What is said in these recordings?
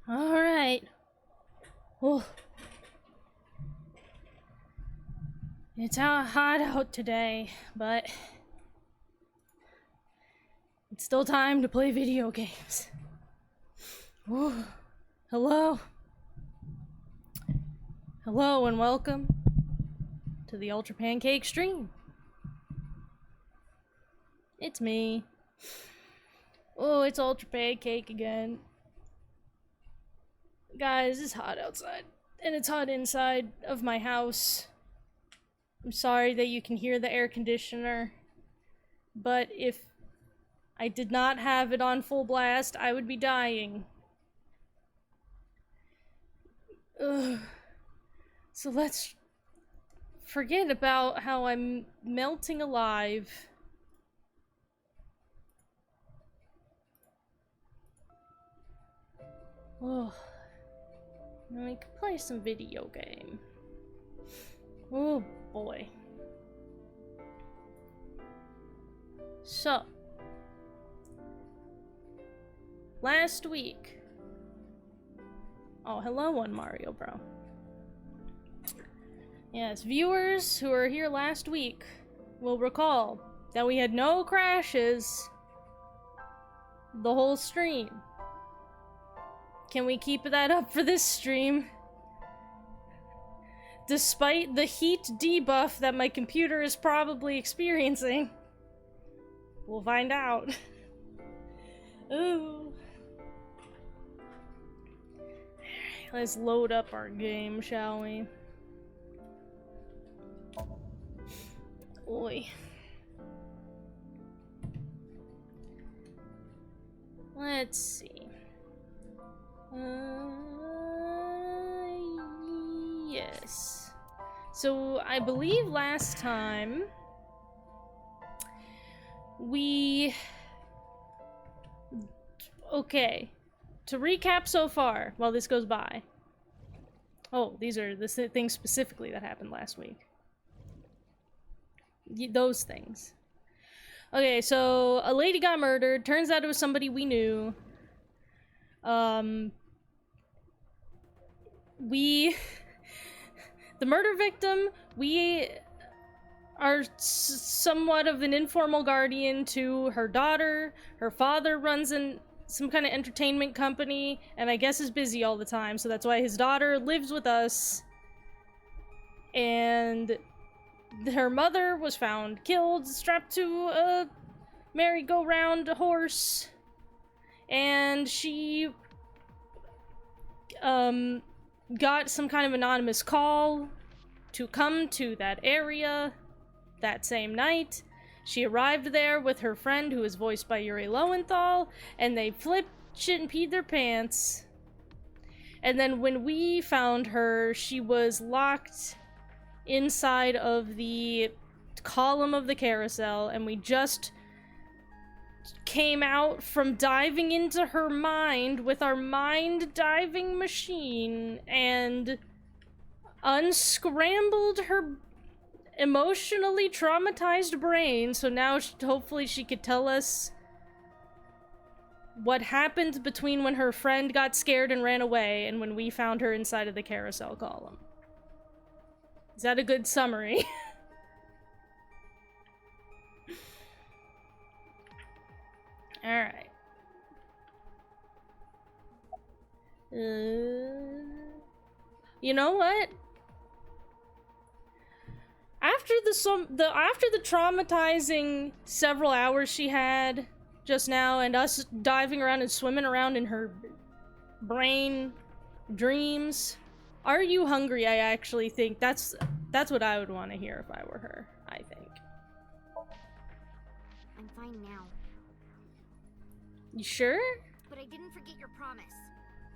Alright. Oh. It's hot out today, but it's still time to play video games. Ooh. Hello. Hello and welcome to the Ultra Pancake stream. It's me. Oh, it's Ultra Pancake again. Guys, it's hot outside, and it's hot inside of my house. I'm sorry that you can hear the air conditioner, but if I did not have it on full blast, I would be dying. Ugh. So let's forget about how I'm melting alive. Oh. Now we can play some video game. Oh boy. So, last week. Oh, hello, One Mario Bro. Yes, viewers who were here last week will recall that we had no crashes the whole stream. Can we keep that up for this stream? Despite the heat debuff that my computer is probably experiencing. We'll find out. Ooh. Let's load up our game, shall we? Oi. Let's see. Yes. So I believe last time we... Okay. To recap so far, while this goes by. Oh, these are the things specifically that happened last week. Those things. Okay, so a lady got murdered. Turns out it was somebody we knew. The murder victim, we are somewhat of an informal guardian to her daughter. Her father runs some kind of entertainment company, and I guess is busy all the time, so that's why his daughter lives with us. And her mother was found killed, strapped to a merry-go-round horse, and she got some kind of anonymous call to come to that area that same night. She arrived there with her friend, who is voiced by Yuri Lowenthal, and they flipped shit and peed their pants. And then when we found her, she was locked inside of the column of the carousel, and we just came out from diving into her mind with our mind diving machine and unscrambled her emotionally traumatized brain, so now hopefully she could tell us what happened between when her friend got scared and ran away and when we found her inside of the carousel column. Is that a good summary? Alright. You know what? After the traumatizing several hours she had just now, and us diving around and swimming around in her brain dreams, are you hungry? I actually think that's what I would want to hear if I were her, I think. I'm fine now. You sure? But I didn't forget your promise.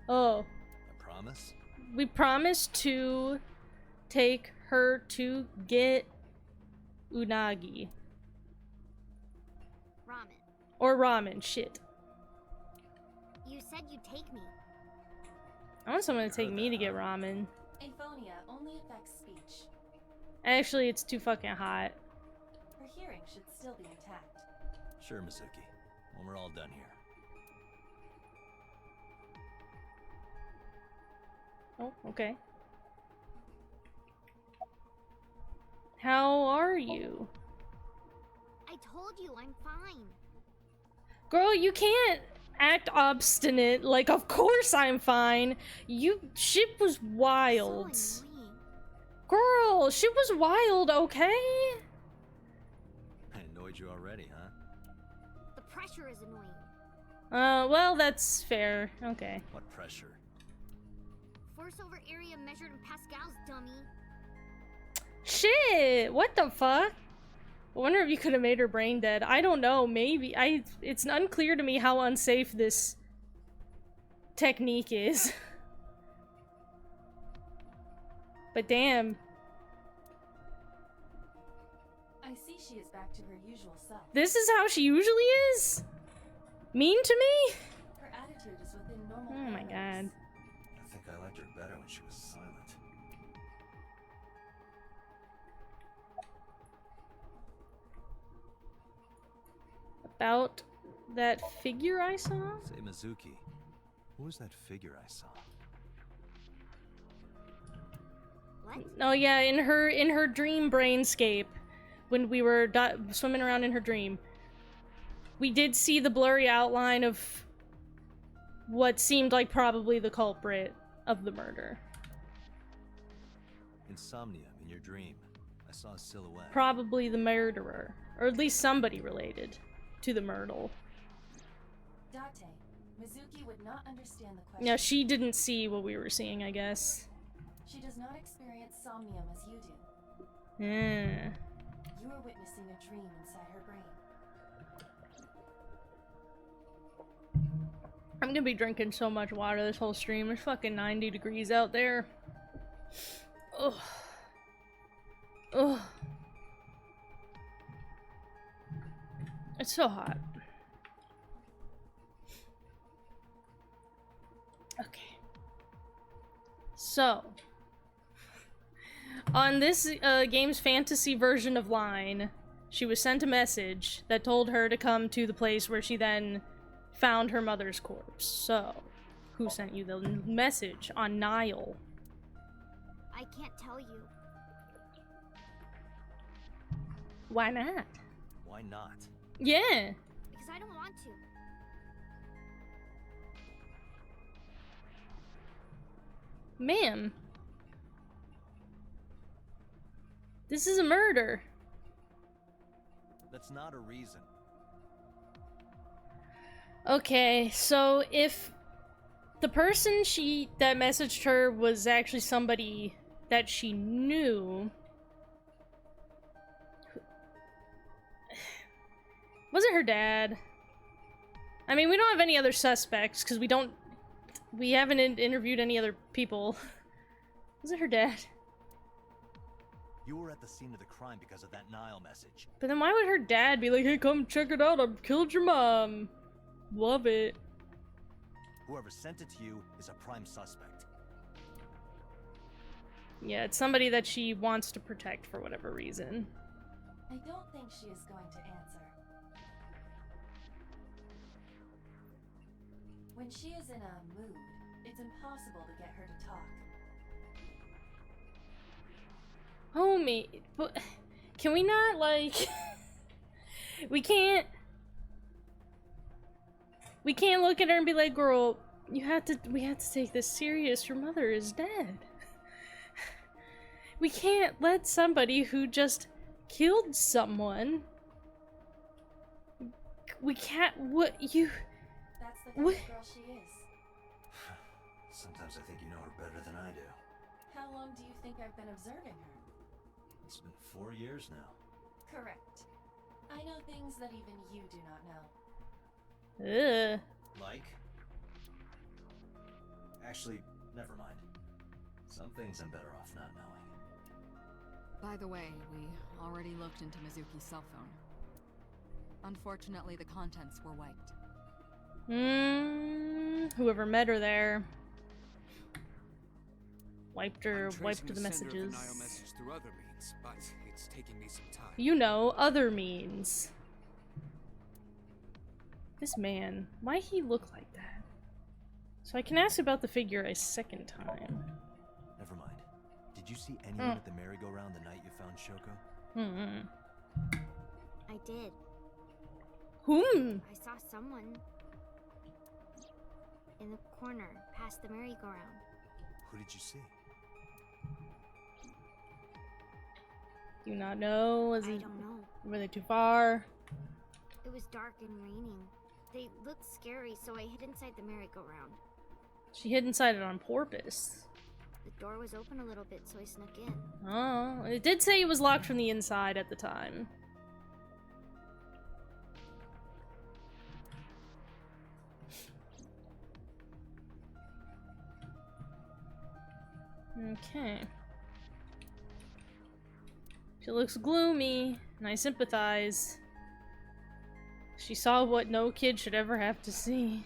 Oh. A promise? We promised to take her to get unagi. Ramen. Or ramen, shit. You said you'd take me. I want someone to take me to get ramen. Aphonia only affects speech. Actually, it's too fucking hot. Her hearing should still be intact. Sure, Mizuki. When we're all done here. Oh, okay. How are you? I told you I'm fine. Girl, you can't act obstinate like, of course I'm fine. Shit was wild. So annoying. Girl, shit was wild, okay? I annoyed you already, huh? The pressure is annoying. Well, that's fair. Okay. What pressure? Force over area measured in pascals, dummy. Shit! What the fuck? I wonder if you could have made her brain dead. I don't know, maybe. It's unclear to me how unsafe this technique is. But damn. I see she is back to her usual self. This is how she usually is? Mean to me? Her attitude is within normal Oh my god. I think I liked her better when she was silent. About that figure I saw? Say, Mizuki, who was that figure I saw? What? Oh yeah, in her dream brainscape, when we were swimming around in her dream, we did see the blurry outline of what seemed like probably the culprit of the murder. Insomnia, in your dream. I saw a silhouette. Probably the murderer, or at least somebody related to the murder. Date, Mizuki would not understand the question. Yeah, she didn't see what we were seeing, I guess. She does not experience somnium as you do. Yeah. You are witnessing a dream inside her brain. I'm gonna be drinking so much water this whole stream. It's fucking 90 degrees out there. Ugh. Ugh. It's so hot. Okay. So, on this game's fantasy version of Line, she was sent a message that told her to come to the place where she then found her mother's corpse. So, who sent you the message? On Nile. I can't tell you. Why not? Why not? Yeah. Because I don't want to. Ma'am. This is a murder. That's not a reason. Okay, so if the person that messaged her was actually somebody that she knew, was it her dad? I mean, we don't have any other suspects because we haven't interviewed any other people. Was it her dad? You were at the scene of the crime because of that Nile message. But then why would her dad be like, hey, come check it out, I've killed your mom. Love it. Whoever sent it to you is a prime suspect. Yeah, it's somebody that she wants to protect for whatever reason. I don't think she is going to answer. When she is in a mood, it's impossible to get her to talk. Homie, but can we not, like... we can't look at her and be like, girl, we have to take this serious. Your mother is dead. We can't let somebody who just killed someone... We can't, That's the kind What? of girl she is. Sometimes I think you know her better than I do. How long do you think I've been observing her? It's been 4 years now. Correct. I know things that even you do not know. Ugh. Like? Actually, never mind. Some things I'm better off not knowing. By the way, we already looked into Mizuki's cell phone. Unfortunately, the contents were wiped. Whoever met her there. Wiped I'm the tracing the sender of messages. the Nile message through other means, but it's taking me some time. You know, other means. This man, why he look like that? So I can ask about the figure a second time. Never mind. Did you see anyone at the merry-go-round the night you found Shoko? I did. Whom? I saw someone in the corner past the merry-go-round. Who did you see? Do you not know? I don't know. Were they too far? It was dark and raining. They looked scary, so I hid inside the merry-go-round. She hid inside it on purpose. The door was open a little bit, so I snuck in. Oh, it did say it was locked from the inside at the time. Okay. She looks gloomy, and I sympathize. She saw what no kid should ever have to see.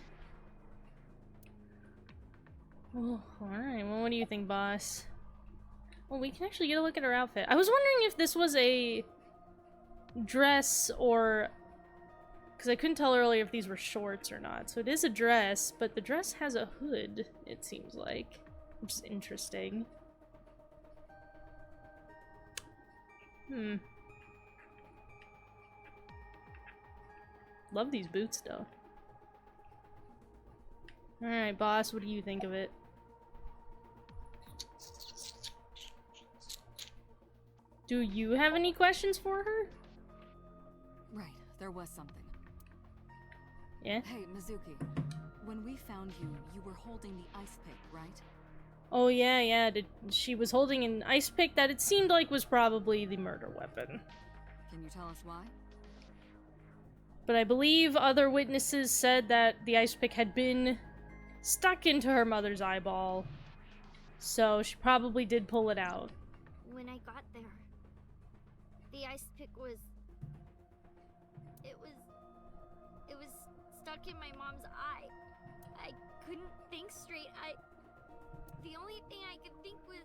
Oh, alright, well, what do you think, boss? Well, we can actually get a look at her outfit. I was wondering if this was a dress or... because I couldn't tell earlier if these were shorts or not. So it is a dress, but the dress has a hood, it seems like. Which is interesting. Love these boots, though. Alright, boss, what do you think of it? Do you have any questions for her? Right, there was something. Yeah? Hey, Mizuki. When we found you, you were holding the ice pick, right? Oh, yeah. She was holding an ice pick that it seemed like was probably the murder weapon. Can you tell us why? But I believe other witnesses said that the ice pick had been stuck into her mother's eyeball. So she probably did pull it out. When I got there, the ice pick was... It was stuck in my mom's eye. I couldn't think straight. The only thing I could think was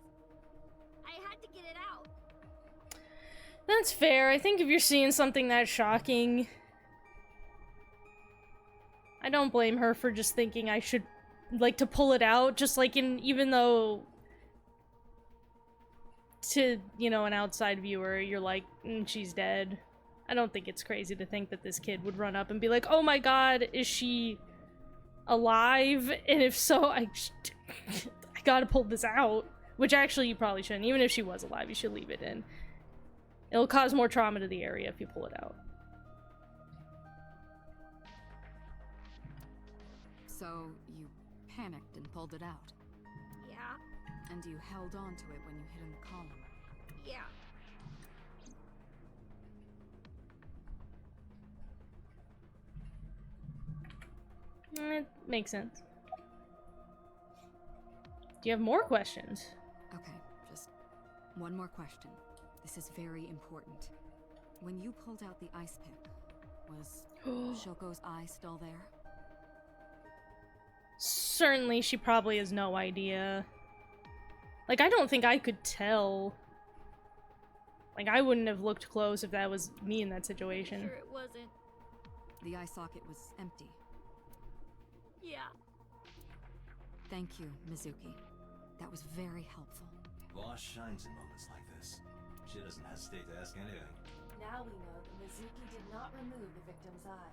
I had to get it out. That's fair. I think if you're seeing something that shocking, I don't blame her for just thinking I should like to pull it out. Just like even though to, you know, an outside viewer, you're like, she's dead. I don't think it's crazy to think that this kid would run up and be like, oh my god, is she alive? And if so, I gotta pull this out. Which actually you probably shouldn't. Even if she was alive, you should leave it in. It'll cause more trauma to the area if you pull it out. So, you panicked and pulled it out. Yeah, And you held on to it when you hit in the column. yeah. It makes sense. Do you have more questions? Okay, just one more question. This is very important. When you pulled out the ice pick, was Shoko's eye still there? Certainly, she probably has no idea. Like, I don't think I could tell. Like, I wouldn't have looked close if that was me in that situation. Sure it wasn't. The eye socket was empty. Yeah. Thank you, Mizuki. That was very helpful. Boss shines in moments like this. She doesn't hesitate to ask anything. Now we know that Mizuki did not remove the victim's eye,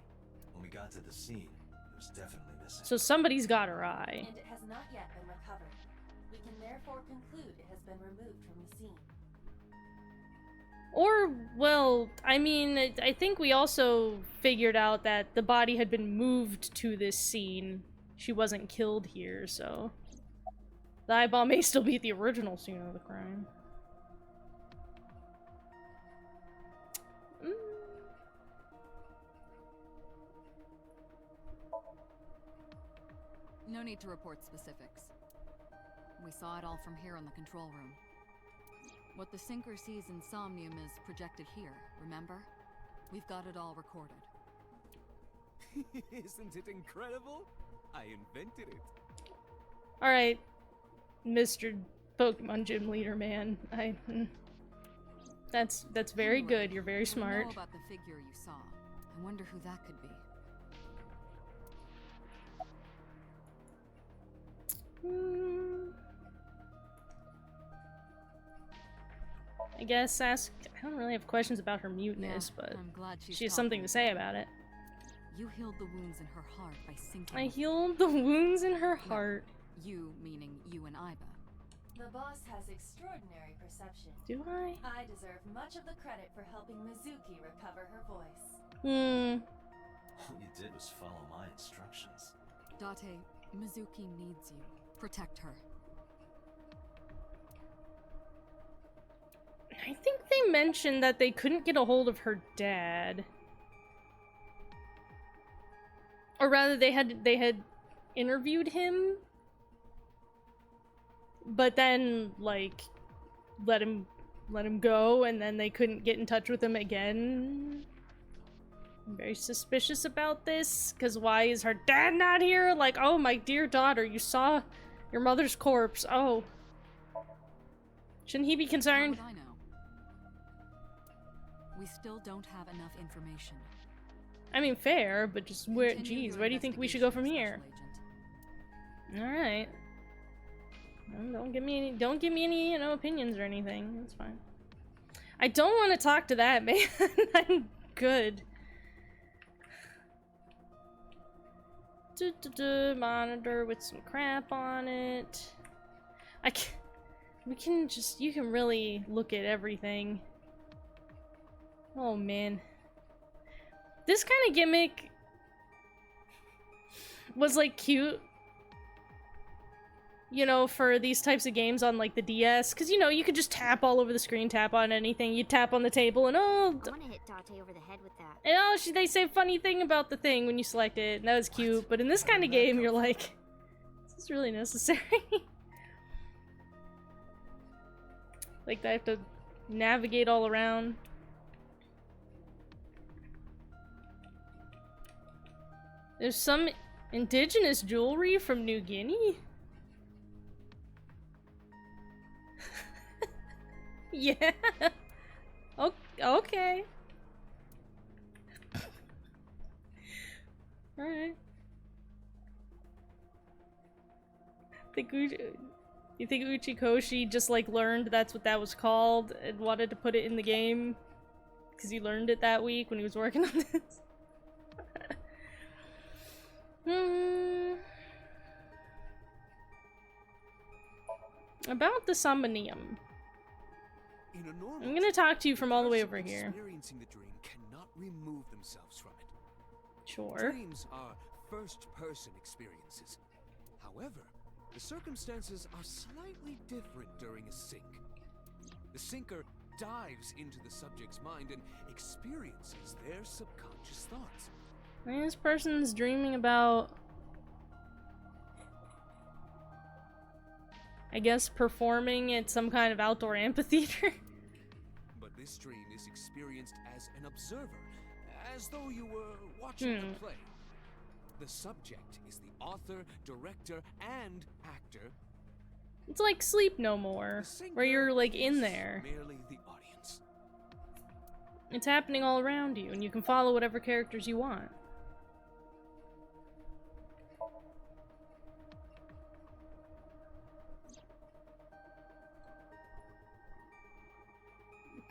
When we got to the scene, it was definitely missing. So somebody's got her eye. and it has not yet been recovered. We can therefore conclude it has been removed from the scene. Or, well, I mean, I think we also figured out that the body had been moved to this scene. She wasn't killed here, so... The eyeball may still be at the original scene of the crime. Mm. No need to report specifics. We saw it all from here in the control room. What the sinker sees in Somnium is projected here, remember? We've got it all recorded. Isn't it incredible? I invented it. Alright, Mr. Pokemon Gym Leader man. That's very Anyway, good, you're very we smart. know about the figure you saw. I wonder who that could be. I guess ask. I don't really have questions about her muteness, Yeah, but I'm glad she has something to say about it. You healed the wounds in her heart by sinking. I healed the wounds in her Well, heart. You meaning you and Iba. The boss has extraordinary perception. Do I? I deserve much of the credit for helping Mizuki recover her voice. All you did was follow my instructions. Date, Mizuki needs you. Protect her. I think they mentioned that they couldn't get a hold of her dad. Or rather, they had interviewed him, but then like let him go, and then they couldn't get in touch with him again. I'm very suspicious about this, because why is her dad not here? Like, oh my dear daughter, you saw your mother's corpse. Oh, shouldn't he be concerned? How would I know? We still don't have enough information. I mean, fair, but just where? Continue Geez, your where do you think we should go from investigation, here? Special Agent. All right. Don't give me any, opinions or anything. That's fine. I don't want to talk to that man. I'm good. Monitor with some crap on it. You can really look at everything. Oh man. This kind of gimmick was like cute, for these types of games on like the DS, because you could just tap all over the screen, tap on anything, you tap on the table, and I want to hit Date over the head with that. and they say funny thing about the thing when you select it, and that was cute. But in this kind of game, you're like, is this really necessary? Like, I have to navigate all around. There's some indigenous jewelry from New Guinea? Yeah. Okay. Alright. You think Uchikoshi just like learned that's what that was called and wanted to put it in the game? Because he learned it that week when he was working on this? About the Somnium. In a normal I'm gonna talk to you dream, from all the way person over here. experiencing the dream cannot remove themselves from it. Sure. Dreams are first-person experiences. However, the circumstances are slightly different during a sync. The syncer dives into the subject's mind and experiences their subconscious thoughts. This person's dreaming about, I guess, performing at some kind of outdoor amphitheater. But this dream is experienced as an observer, as though you were watching the play. The subject is the author, director, and actor. It's like Sleep No More, The where you're syncer like in is there. Merely the audience. It's happening all around you, and you can follow whatever characters you want.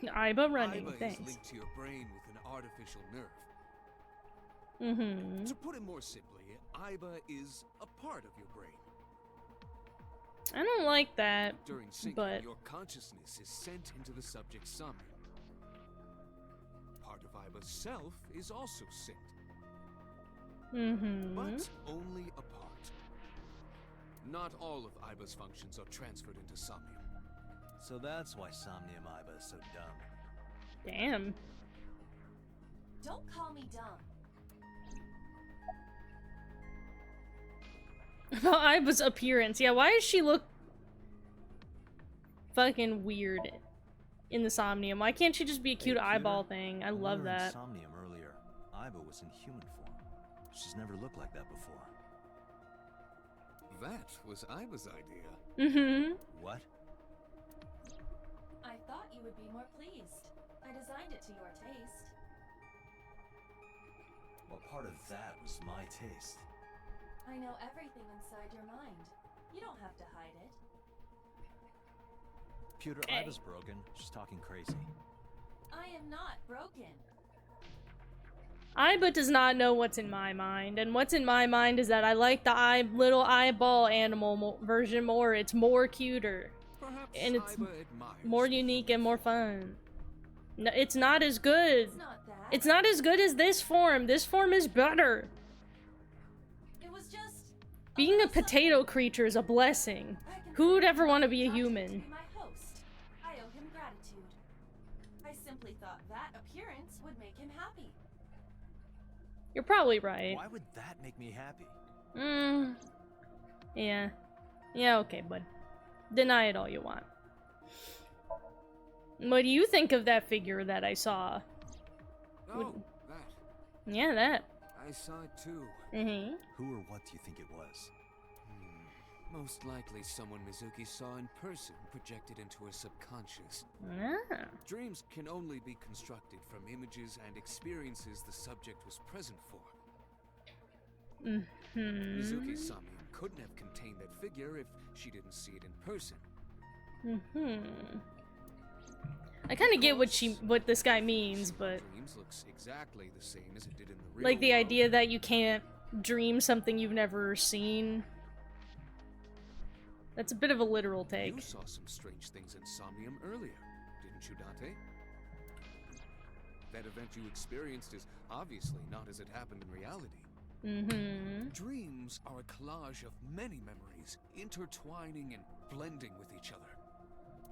Aiba running, Aiba is thanks. linked to your brain with an artificial nerve. Mm-hmm. To put it more simply, Aiba is a part of your brain. I don't like that, During syncing, but your consciousness is sent into the subject's somnium. Part of Aiba's self is also synced, mm-hmm. but only a part. Not all of Aiba's functions are transferred into somnium. So that's why Somnium Aiba is so dumb. Damn. Don't call me dumb. About Aiba's appearance. Yeah, why does she look fucking weird in the Somnium? Why can't she just be a cute Hey, eyeball Peter, thing? I when we love were in that. Somnium earlier, Aiba was in human form. She's never looked like that before. That was Aiba's idea. Mm-hmm. What? I thought you would be more pleased. I designed it to your taste. Well, part of that was my taste. I know everything inside your mind. You don't have to hide it. Pewter, Hey. Aiba's broken. She's talking crazy. I am not broken. Aiba does not know what's in my mind, and what's in my mind is that I like the little eyeball animal version more. It's more cuter, Perhaps and it's Aiba admires more the unique human and more form. fun. No, it's not as good. It's not that. It's not as good as this form. This form is better. It was just Being a little something. potato creature is a blessing. I can Who would say ever want to be a Dr. human? to be my host. I owe him gratitude. I simply thought that appearance would make him happy. You're probably right. Why would that make me happy? Yeah. Yeah, okay, bud. Deny it all you want. What do you think of that figure that I saw? Oh, that. Yeah, that. I saw it too. Mm-hmm. Who or what do you think it was? Most likely someone Mizuki saw in person projected into her subconscious. Ah. Dreams can only be constructed from images and experiences the subject was present for. Mm-hmm. Mizuki's somnium couldn't have contained that figure if she didn't see it in person. Mm-hmm. I kind of get what this guy means, but Dreams looks exactly the same as it did in the real like the world. idea that you can't dream something you've never seen. That's a bit of a literal take. You saw some strange things in Somnium earlier, didn't you, Dante? That event you experienced is obviously not as it happened in reality. Mm-hmm. Dreams are a collage of many memories, intertwining and blending with each other.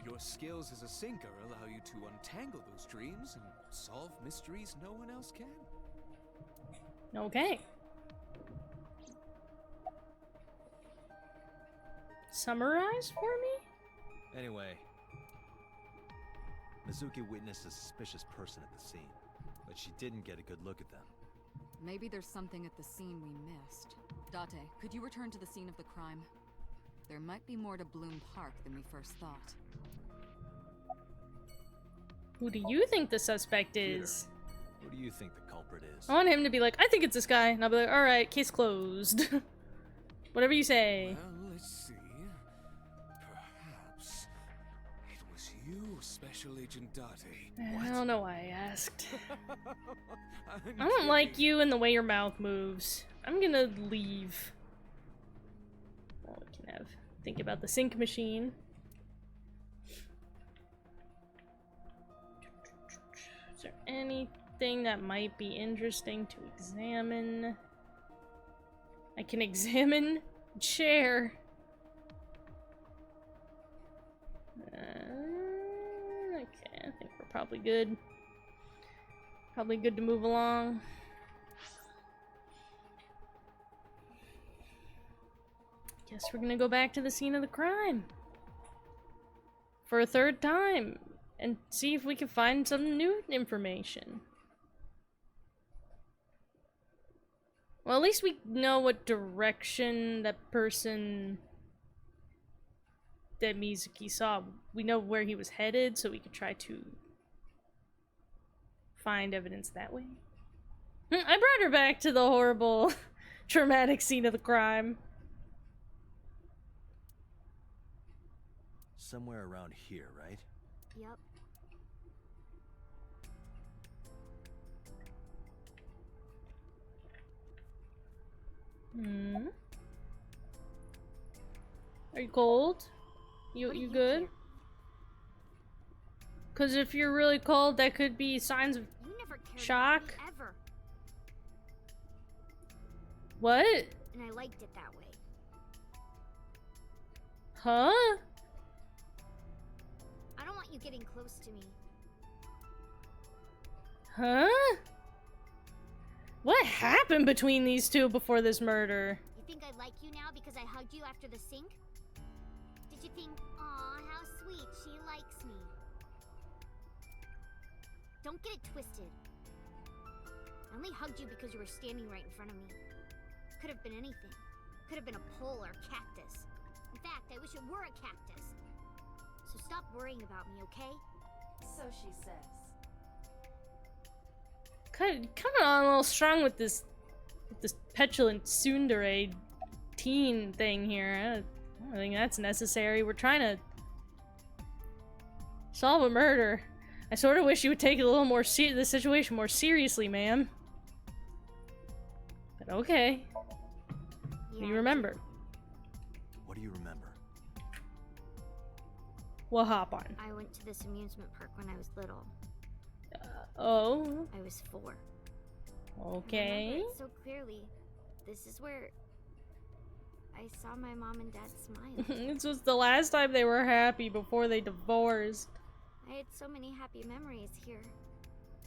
Your skills as a syncer allow you to untangle those dreams and solve mysteries no one else can. Okay. Summarize for me? Anyway, Mizuki witnessed a suspicious person at the scene, but she didn't get a good look at them. Maybe there's something at the scene we missed. Date, could you return to the scene of the crime? There might be more to Bloom Park than we first thought. Who do you think the suspect is? Who do you think the culprit is? I want him to be like, I think it's this guy. And I'll be like, alright, case closed. Whatever you say. Well, let's see. Perhaps it was you, Special Agent Date. I don't know why I asked. I'm I don't like kidding. you and the way your mouth moves. I'm gonna leave. Well, we can have think about the sync machine. there anything that might be interesting to examine? I can examine chair. Okay, I think we're probably good. Probably good to move along. Guess we're gonna go back to the scene of the crime for a third time and see if we can find some new information. Well, at least we know what direction that person that Mizuki saw. We know where he was headed, so we could try to find evidence that way. I brought her back to the horrible, traumatic scene of the crime. Somewhere around here, right? Yep. Are you cold? You What do you good? care? Cause if you're really cold, that could be signs of You never cared shock. about me ever, what? and I liked it that way. Huh? I don't want you getting close to me. Huh? What happened between these two before this murder? You think I like you now because I hugged you after the sink? Did you think, aw, how sweet, she likes me? Don't get it twisted. I only hugged you because you were standing right in front of me. Could have been anything. Could have been a pole or a cactus. In fact, I wish it were a cactus. So stop worrying about me, okay? So she says. Coming on a little strong with this petulant tsundere teen thing here. I don't think that's necessary. We're trying to solve a murder. I sort of wish you would take it a little more the situation more seriously, ma'am. But okay. What do you remember? What do you remember? We'll hop on. I went to this amusement park when I was little. Oh, I was 4. I okay. remember it so clearly. This is where I saw my mom and dad smile. This was the last time they were happy before they divorced. I had so many happy memories here.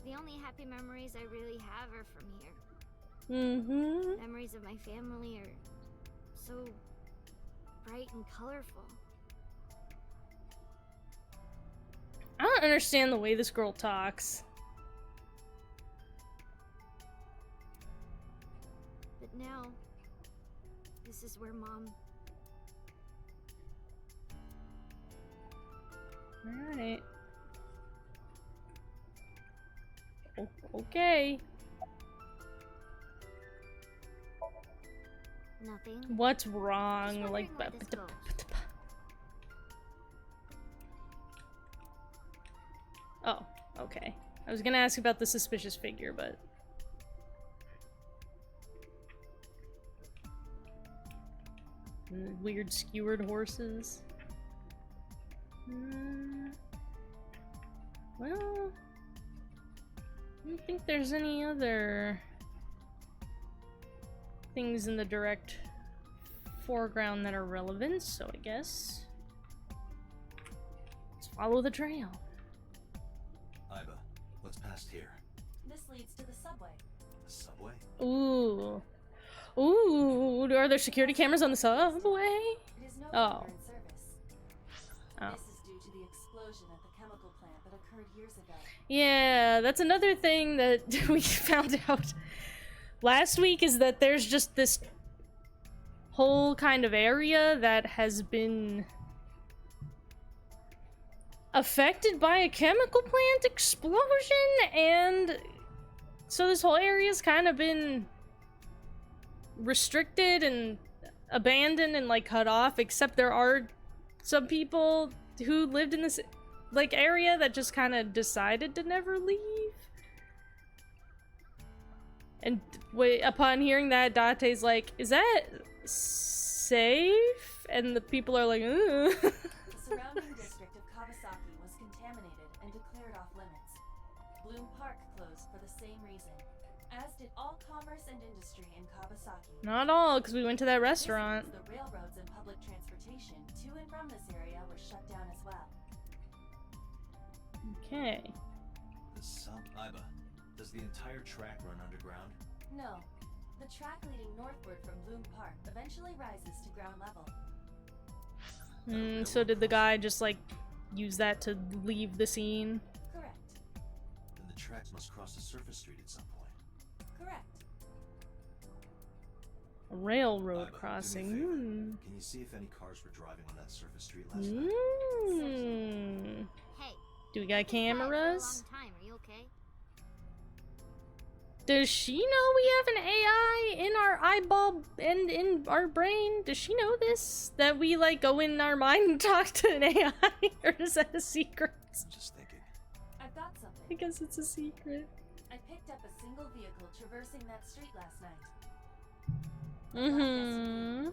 The only happy memories I really have are from here. Mm-hmm. Memories of my family are so bright and colorful. I don't understand the way this girl talks. But now, this is where Mom... Alright. Okay. Nothing. What's wrong? Just Like, wondering where this goes. Oh, okay. I was gonna ask about the suspicious figure, but... Weird skewered horses. Well... I don't think there's any other... things in the direct foreground that are relevant, so I guess... let's follow the trail. Iba, what's past here? This leads to the subway. The subway? Ooh. Ooh, are there security cameras on the subway? It is no Oh. longer in service. Oh. This is due to the explosion at the chemical plant that occurred years ago. Yeah, that's another thing that we found out last week, is that there's just this whole kind of area that has been affected by a chemical plant explosion, and so this whole area's kind of been restricted and abandoned and like cut off, except there are some people who lived in this like area that just kind of decided to never leave. And upon hearing that, Date's like, is that safe? And the people are like, ugh. The surrounding district of Kawasaki was contaminated and declared off limits. Bloom Park closed for the same reason, as did all commerce and industry in Kawasaki. Not all, because we went to that restaurant. This means the railroads and public transportation to and from this area were shut down as well. Okay. Iba, does the entire track run underground? No. The track leading northward from Bloom Park eventually rises to ground level. So did the guy just like use that to leave the scene? Correct. Then the track must cross a surface street at some point. Correct. A railroad Iba, do me a crossing. favor. Can you see if any cars were driving on that surface street last night? Hey. Do we got you've been quiet cameras? For a long time. Are you okay? Does she know we have an AI in our eyeball and in our brain? Does she know this? That we like go in our mind and talk to an AI? Or is that a secret? I'm just thinking. I've got I something. guess it's a secret. I picked up a single vehicle traversing that street last night. Mm-hmm.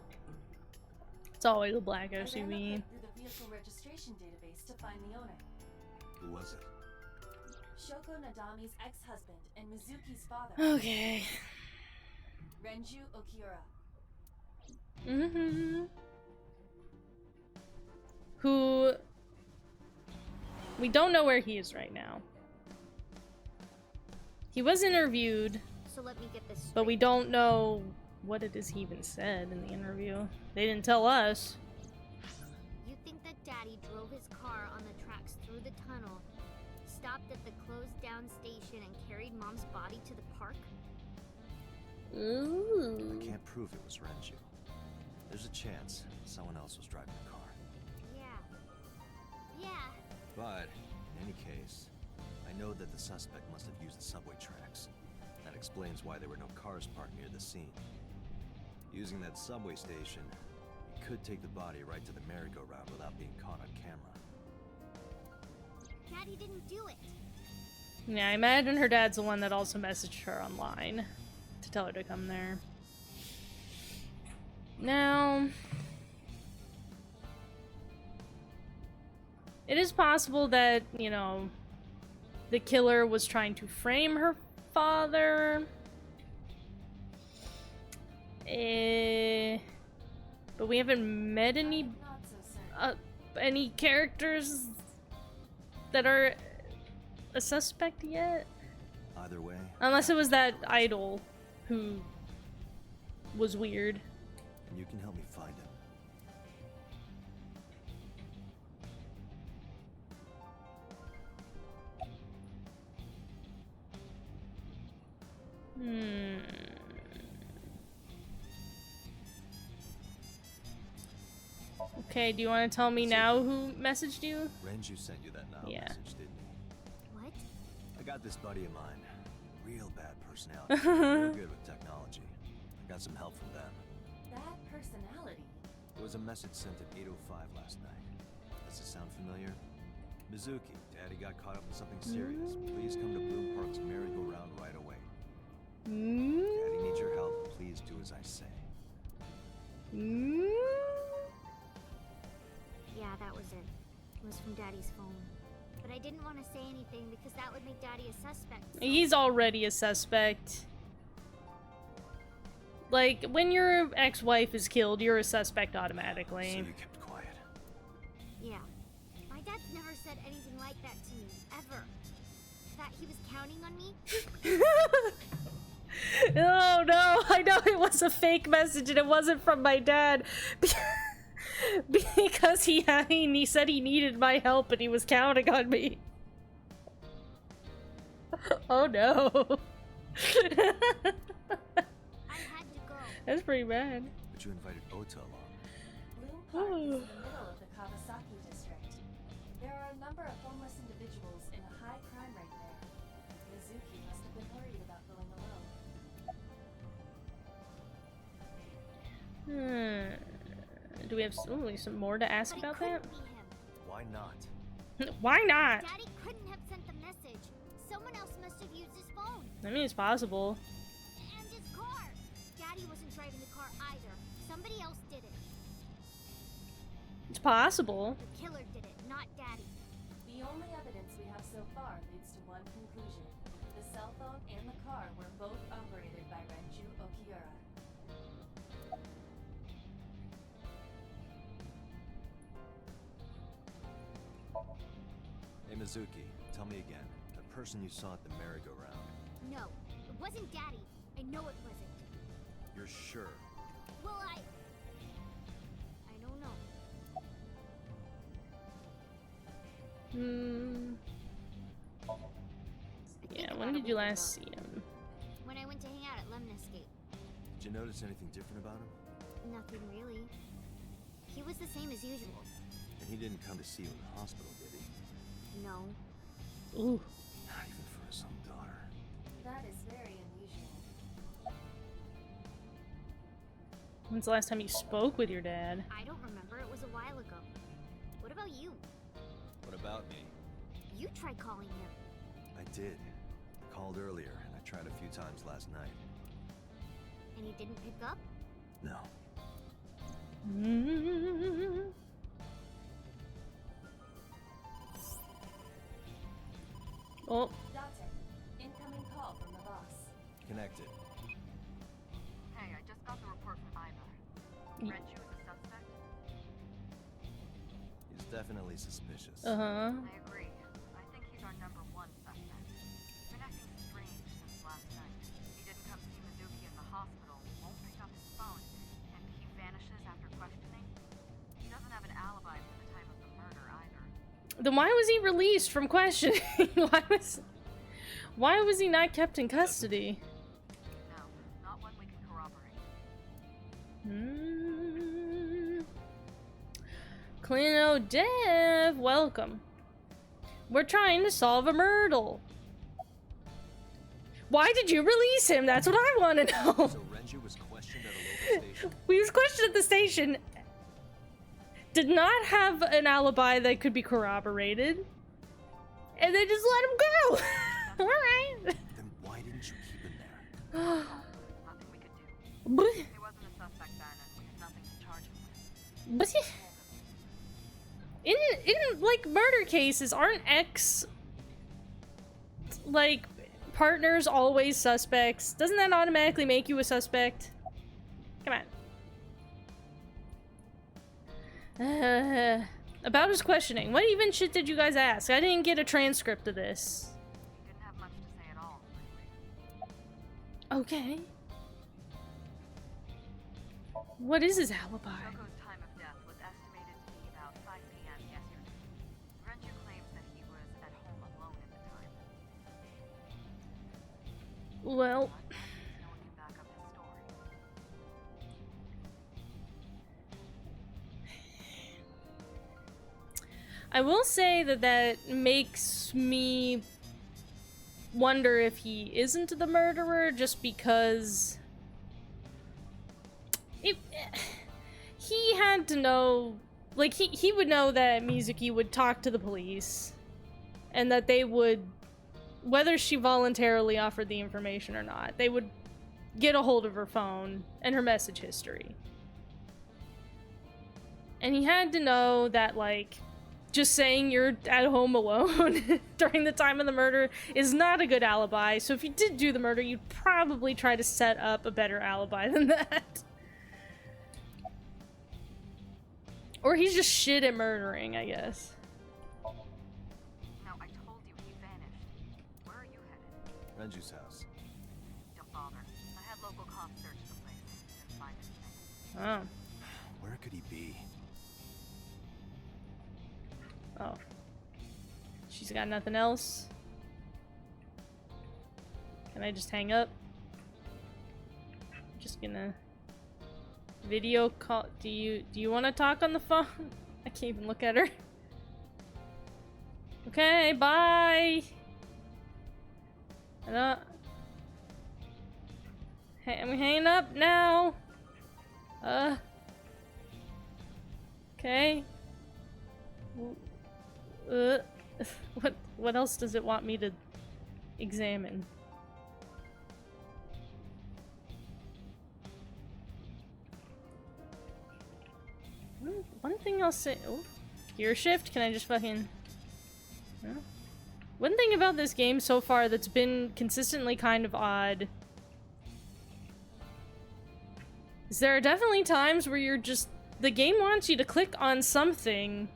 It's always a black I ran a SUV. clip through the vehicle registration database to find the owner. Who was it? Shoko Nadami's ex-husband and Mizuki's father, Okay. Renju Okiura. Mm-hmm. Who... We don't know where he is right now. He was interviewed, So let me get this straight. but we don't know what it is he even said in the interview. They didn't tell us. You think that Daddy drove his car on the tracks through the tunnel, stopped at the closed down station, and carried Mom's body to the park? Ooh. I can't prove it was Renju. There's a chance someone else was driving the car. Yeah. Yeah. But, in any case, I know that the suspect must have used the subway tracks. That explains why there were no cars parked near the scene. Using that subway station, he could take the body right to the merry-go-round without being caught on camera. Daddy didn't do it. Yeah, I imagine her dad's the one that also messaged her online to tell her to come there. Now, it is possible that, you know, the killer was trying to frame her father. But we haven't met any I'm not so certain. any characters that are a suspect yet. Either way, Unless it was that idol who was weird. and you can help me find him. Okay, do you want to tell me now who messaged you? Renju sent you that now Yeah. message, didn't he? What? I got this buddy of mine. Real bad personality. Real good with technology. I got some help from them. Bad personality. There was a message sent at 8:05 last night. Does it sound familiar? Mizuki, Daddy got caught up in something serious. Please come to Bloom Park's merry-go-round right away. Daddy needs your help. Please do as I say. Yeah, that was it. It was from Daddy's phone. But I didn't want to say anything because that would make Daddy a suspect. So He's already a suspect. Like, when your ex-wife is killed, you're a suspect So automatically. you kept quiet. yeah. My dad's never said anything like that to me, ever. That he was counting on me? Oh no, I know it was a fake message and it wasn't from my dad. Because he said he needed my help and he was counting on me. Oh no. I had to go. That's pretty bad. But you invited Ota along. Bloom Park is in the middle of the Kawasaki district. There are a number of homeless individuals in a high crime rate there. Mizuki must have been worried about going alone. Do we have some more to ask But about it that? couldn't be him. Why not? Why not? Daddy couldn't have sent the message. Someone else must have used his phone. I mean, it's possible. And his car. Daddy wasn't driving the car either. Somebody else did it. It's possible. The killer did it, not Daddy. The only evidence we have so far leads to one conclusion. The cell phone and the car were both operated by Renju Okiura. Hey, Mizuki, tell me again. The person you saw at the merry-go-round. No, it wasn't Daddy. I know it wasn't. You're sure? Well, I don't know. Yeah, when did you last see him? When I went to hang out at Lemniscape. Did you notice anything different about him? Nothing really. He was the same as usual. And he didn't come to see you in the hospital, did he? No. Ooh. Not even for his own daughter. That is very unusual. When's the last time you spoke with your dad? I don't remember. It was a while ago. What about you? What about me? You tried calling him. I did. Called earlier, and I tried a few times last night. And he didn't pick up? No. Oh, Date, incoming call from the boss. Connected. Hey, I just got the report from Ivar. Renju is a suspect? He's definitely suspicious. uh-huh. I agree. I think he's our number one suspect. He's been acting strange since last night. He didn't come see Mizuki in the hospital, won't pick up his phone, and he vanishes after questioning. He doesn't have an alibi for the time of the murder either. Then why was he released from questioning? Why was he not kept in custody? No, not one we can corroborate. Clino Dev, welcome. We're trying to solve a murder. Why did you release him? That's what I want to know. So Renju was questioned at a local station? We was questioned at the station. Did not have an alibi that could be corroborated. And they just let him go. Alright. Then why didn't you keep him there? Nothing we could do. But, He wasn't a suspect then, and we had nothing to charge him with. but in like murder cases, aren't like partners always suspects? Doesn't that automatically make you a suspect? Come on. About his questioning. What even shit did you guys ask? I didn't get a transcript of this. He didn't have much to say at all, really. Okay. What is his alibi? Shoko's time of death was estimated to be about 5 p.m. yesterday. Renju claims that he was at home alone at the time. Well, But no one can back up his story. I will say that makes me wonder if he isn't the murderer just because he had to know, like, he would know that Mizuki would talk to the police and that they would, whether she voluntarily offered the information or not, they would get a hold of her phone and her message history. And he had to know that, like, just saying you're at home alone during the time of the murder is not a good alibi. So if you did do the murder, you'd probably try to set up a better alibi than that. Or he's just shit at murdering, I guess. Now, I told you he vanished. Where are you headed? Renju's house. Don't bother. I had local cops search the place. Didn't find anything. Oh. Where could he be? Oh. She's got nothing else. Can I just hang up? Just gonna video call. Do you want to talk on the phone? I can't even look at her. Okay, bye. I'm hanging up now. Okay. What else does it want me to examine? One thing I'll say. Oh, gear shift. Can I just fucking? No? One thing about this game so far that's been consistently kind of odd is there are definitely times where you're just... the game wants you to click on something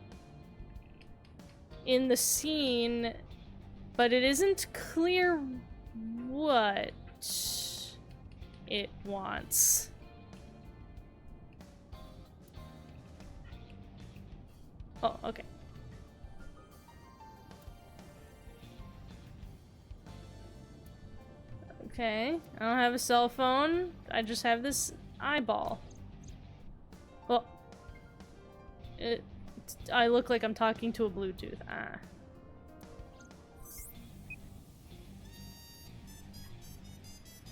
in the scene, but it isn't clear what it wants. Oh, okay. Okay, I don't have a cell phone. I just have this eyeball. Well, I look like I'm talking to a Bluetooth. Ah.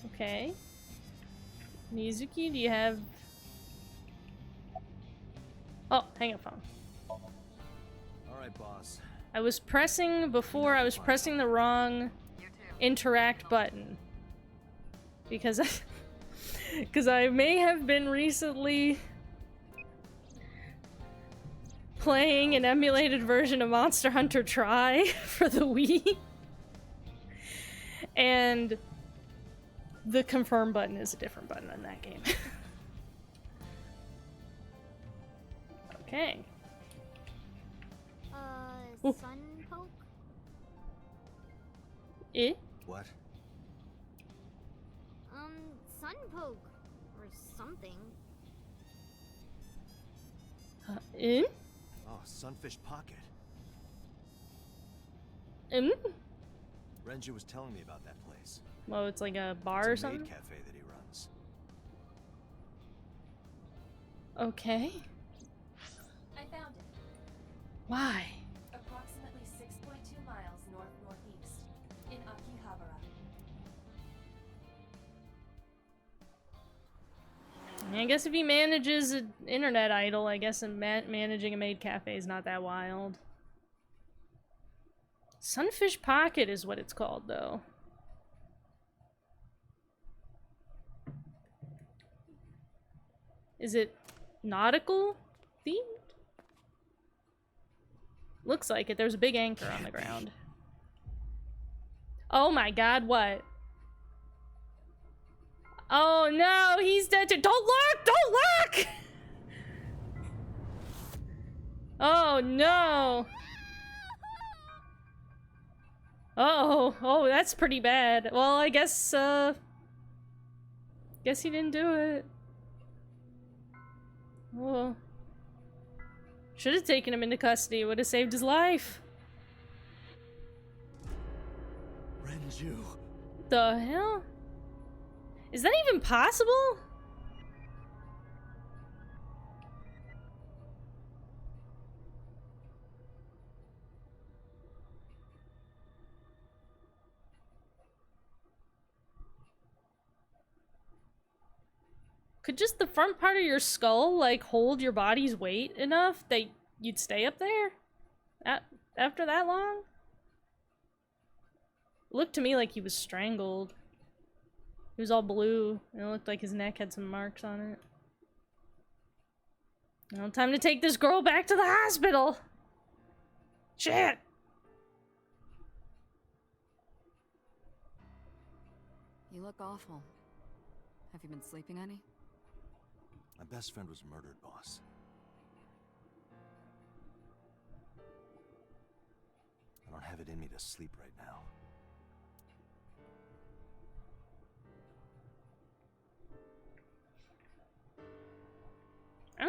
Okay. Mizuki, do you have... Oh, hang up phone. Alright, boss. I was pressing before, I was pressing the wrong You too. interact button. Because I may have been recently playing an emulated version of Monster Hunter Tri for the Wii. And the confirm button is a different button in that game. Okay. Ooh. Sun poke? Eh? What? Sun poke. Or something. Eh? Oh, Sunfish Pocket. Renju was telling me about that place. Well, it's like a bar or It's a maid something? cafe that he runs. Okay. I found it. Why? Approximately 6.2 miles north-northeast in Akihabara. I guess if he manages an internet idol, I guess managing a maid cafe is not that wild. Sunfish Pocket is what it's called, though. Is it nautical themed? Looks like it. There's a big anchor on the ground. Oh my god, what? Oh no, he's dead too. Don't look! Don't look! Oh no. Oh, that's pretty bad. Well, I guess he didn't do it. Oh. Should have taken him into custody. Would have saved his life. Renju. The hell? Is that even possible? Could just the front part of your skull, like, hold your body's weight enough that you'd stay up there? After that long? It looked to me like he was strangled. He was all blue, and it looked like his neck had some marks on it. Now, time to take this girl back to the hospital! Shit! You look awful. Have you been sleeping any? My best friend was murdered, boss. I don't have it in me to sleep right now. I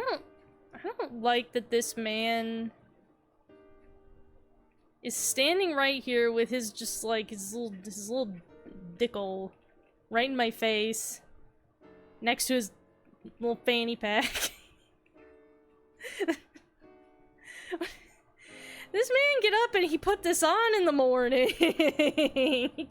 don't like that this man is standing right here with his just like his little dickle right in my face next to his little fanny pack. This man get up and he put this on in the morning. He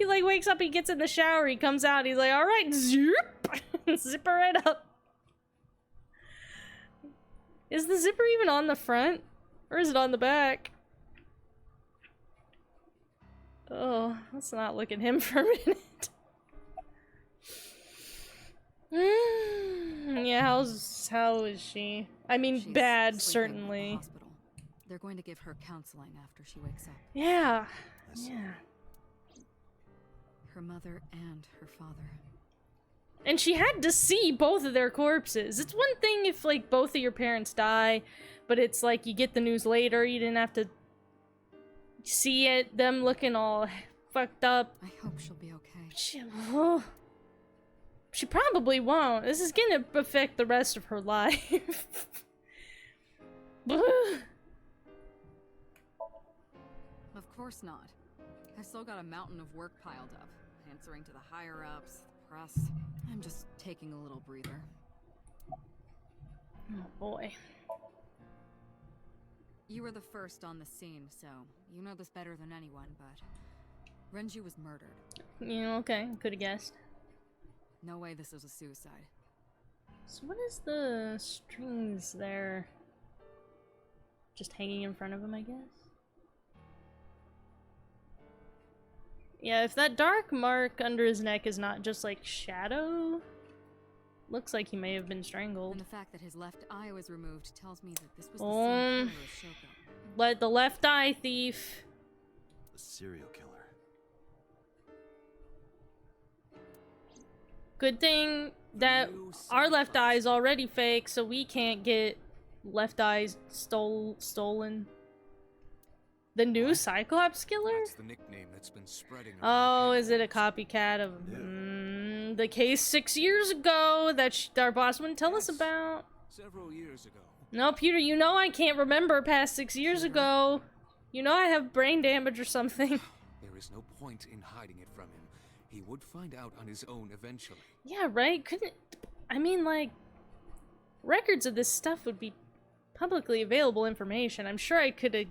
like wakes up, he gets in the shower, he comes out, he's like, all right, zip, zip her right up. Is the zipper even on the front? Or is it on the back? Oh, let's not look at him for a minute. Yeah, how is she? I mean, She's bad, sleeping at the certainly. hospital. They're going to give her counseling after she wakes up. Yeah. I see. Yeah. Her mother and her father. And she had to see both of their corpses. It's one thing if, like, both of your parents die, but it's like you get the news later, you didn't have to see it, them looking all fucked up. I hope she'll be okay. She probably won't. This is gonna affect the rest of her life. Of course not. I've still got a mountain of work piled up. Answering to the higher-ups, the press. I'm just taking a little breather. Oh boy. You were the first on the scene, so you know this better than anyone, but Renju was murdered. You know, okay, could have guessed. No way this was a suicide. So what is the strings there? Just hanging in front of him, I guess? Yeah, if that dark mark under his neck is not just like shadow, looks like he may have been And strangled. the fact that his left eye was removed tells me that this was the same killer as Shoko. Let the left eye thief. The serial killer. Good thing that our left eye is already fake, so we can't get left eyes stolen. The new Cyclops killer? That's the nickname that's been spreading around Oh, is it a headquarters. copycat of Yeah. the case 6 years ago that our boss wouldn't tell us Yes. about? Several years ago. No, Peter, you know I can't remember past 6 years ago. You know I have brain damage or something. There is no point in hiding it from him. He would find out on his own eventually. Yeah, right? Couldn't... I mean, like... Records of this stuff would be publicly available information. I'm sure I could've...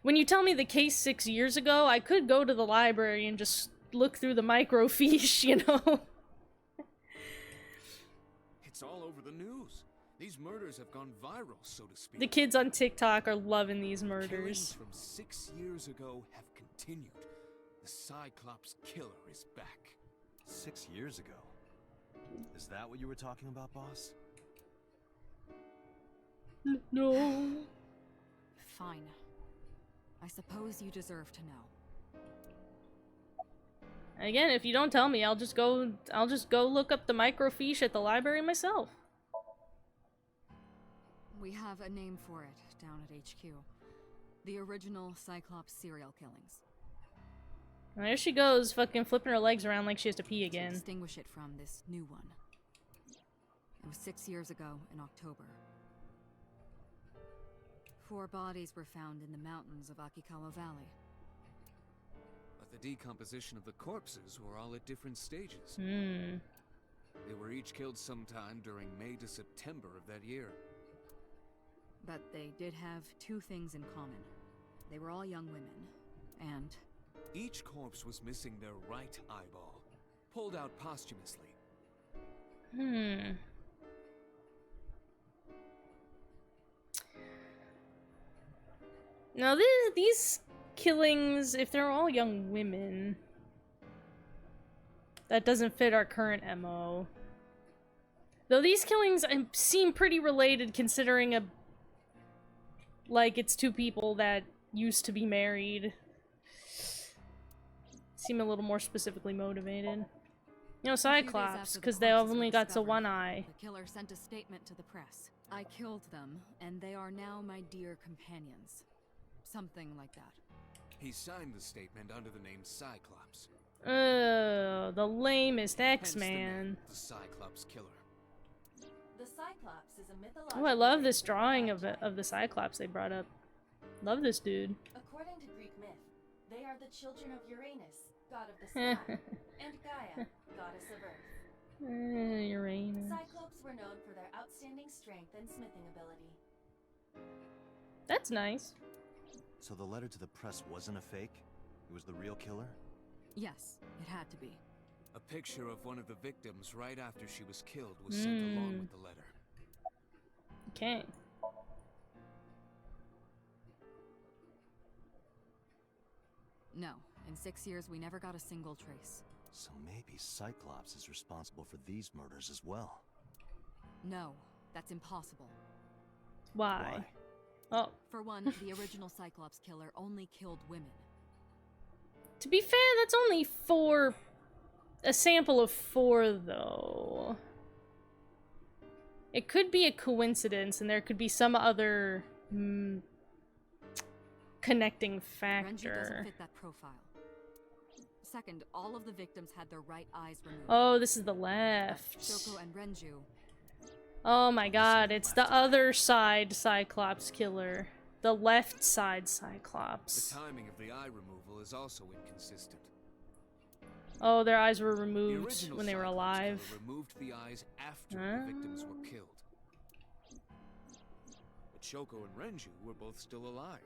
When you tell me the case 6 years ago, I could go to the library and just look through the microfiche, you know? It's all over the news. These murders have gone viral, so to speak. The kids on TikTok are loving these Killings murders. from 6 years ago have continued. The Cyclops killer is back. 6 years ago. Is that what you were talking about, boss? No. Fine. I suppose you deserve to know. Again, if you don't tell me, I'll just go look up the microfiche at the library myself. We have a name for it down at HQ. The original Cyclops serial killings. And there she goes, fucking flipping her legs around like she has to pee To again. distinguish it from this new one. It was 6 years ago in October. 4 bodies were found in the mountains of Akikawa Valley. But the decomposition of the corpses were all at different stages. Hmm. They were each killed sometime during May to September of that year. But they did have 2 things in common. They were all young women, and Each corpse was missing their right eyeball, pulled out posthumously. Hmm. Now these killings, if they're all young women, that doesn't fit our current MO. Though these killings seem pretty related considering like it's 2 people that used to be married. Seem a little more specifically motivated. You know, a few days Cyclops, after the because they corpses only were got the discovered, one eye. the killer sent a statement to the press. I killed them, and they are now my dear companions. Something like that. He signed the statement under the name Cyclops. The lamest Hence the X-Man. name, the Cyclops Killer. The Cyclops is a mythological... Oh, I love this figure drawing of of the Cyclops they brought up. Love this dude. According to Greek myth, they are the children of Uranus, god of the sky, and Gaia, goddess of earth. Uranus. Cyclops were known for their outstanding strength and smithing ability. That's nice. So the letter to the press wasn't a fake? It was the real killer? Yes, it had to be. A picture of one of the victims right after she was killed was sent along with the letter. Okay. No, in 6 years we never got a single trace. So maybe Cyclops is responsible for these murders as well. No, that's impossible. Why? Oh, For one, the original Cyclops killer only killed women. to be fair, that's only 4. A sample of 4, though. It could be a coincidence, and there could be some other connecting Renju doesn't factor. fit that profile. Second, all of the victims had their right eyes removed. Oh, this is the left. Shoko and Renju. Oh my god, it's the other side Cyclops killer. The left side The Cyclops. timing of the eye removal is also inconsistent. Oh, their eyes were The removed original when they were Cyclops alive. killer removed the eyes after Ah. the victims were killed. But Shoko and Renju were both still alive.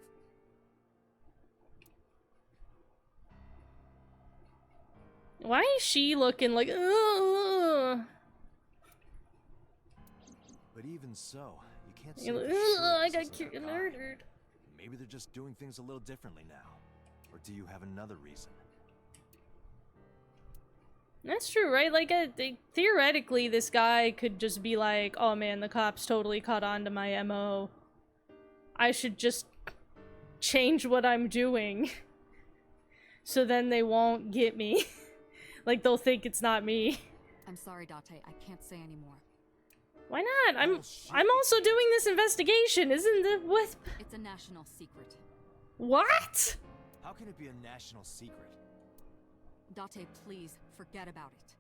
Why is she looking like, ugh? But even so, you can't say You're for like, sure "Ugh, I this got isn't cured her and guy. murdered." Maybe they're just doing things a little differently now. Or do you have another reason? That's true, right? Like, theoretically, this guy could just be like, oh man, the cops totally caught on to my MO. I should just change what I'm doing. So then they won't get me. Like, they'll think it's not me. I'm sorry, Date. I can't say anymore. Why not? I'm Bullshit. also doing this investigation, isn't it? What? It's a national secret. What? How can it be a national secret? Date, please, forget about it.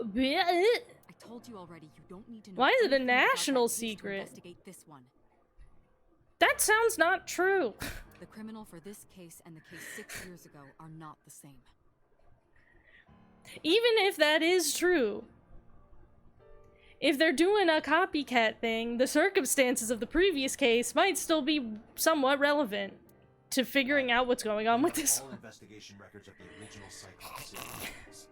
Bleh. I told you already, you don't need to know. Why is it a anything about that national case to secret? investigate this one. That sounds not true. The criminal for this case and the case 6 years ago are not the same. Even if that is true, if they're doing a copycat thing, the circumstances of the previous case might still be somewhat relevant to figuring out what's going on with this All one. investigation records of the original Cyclops series.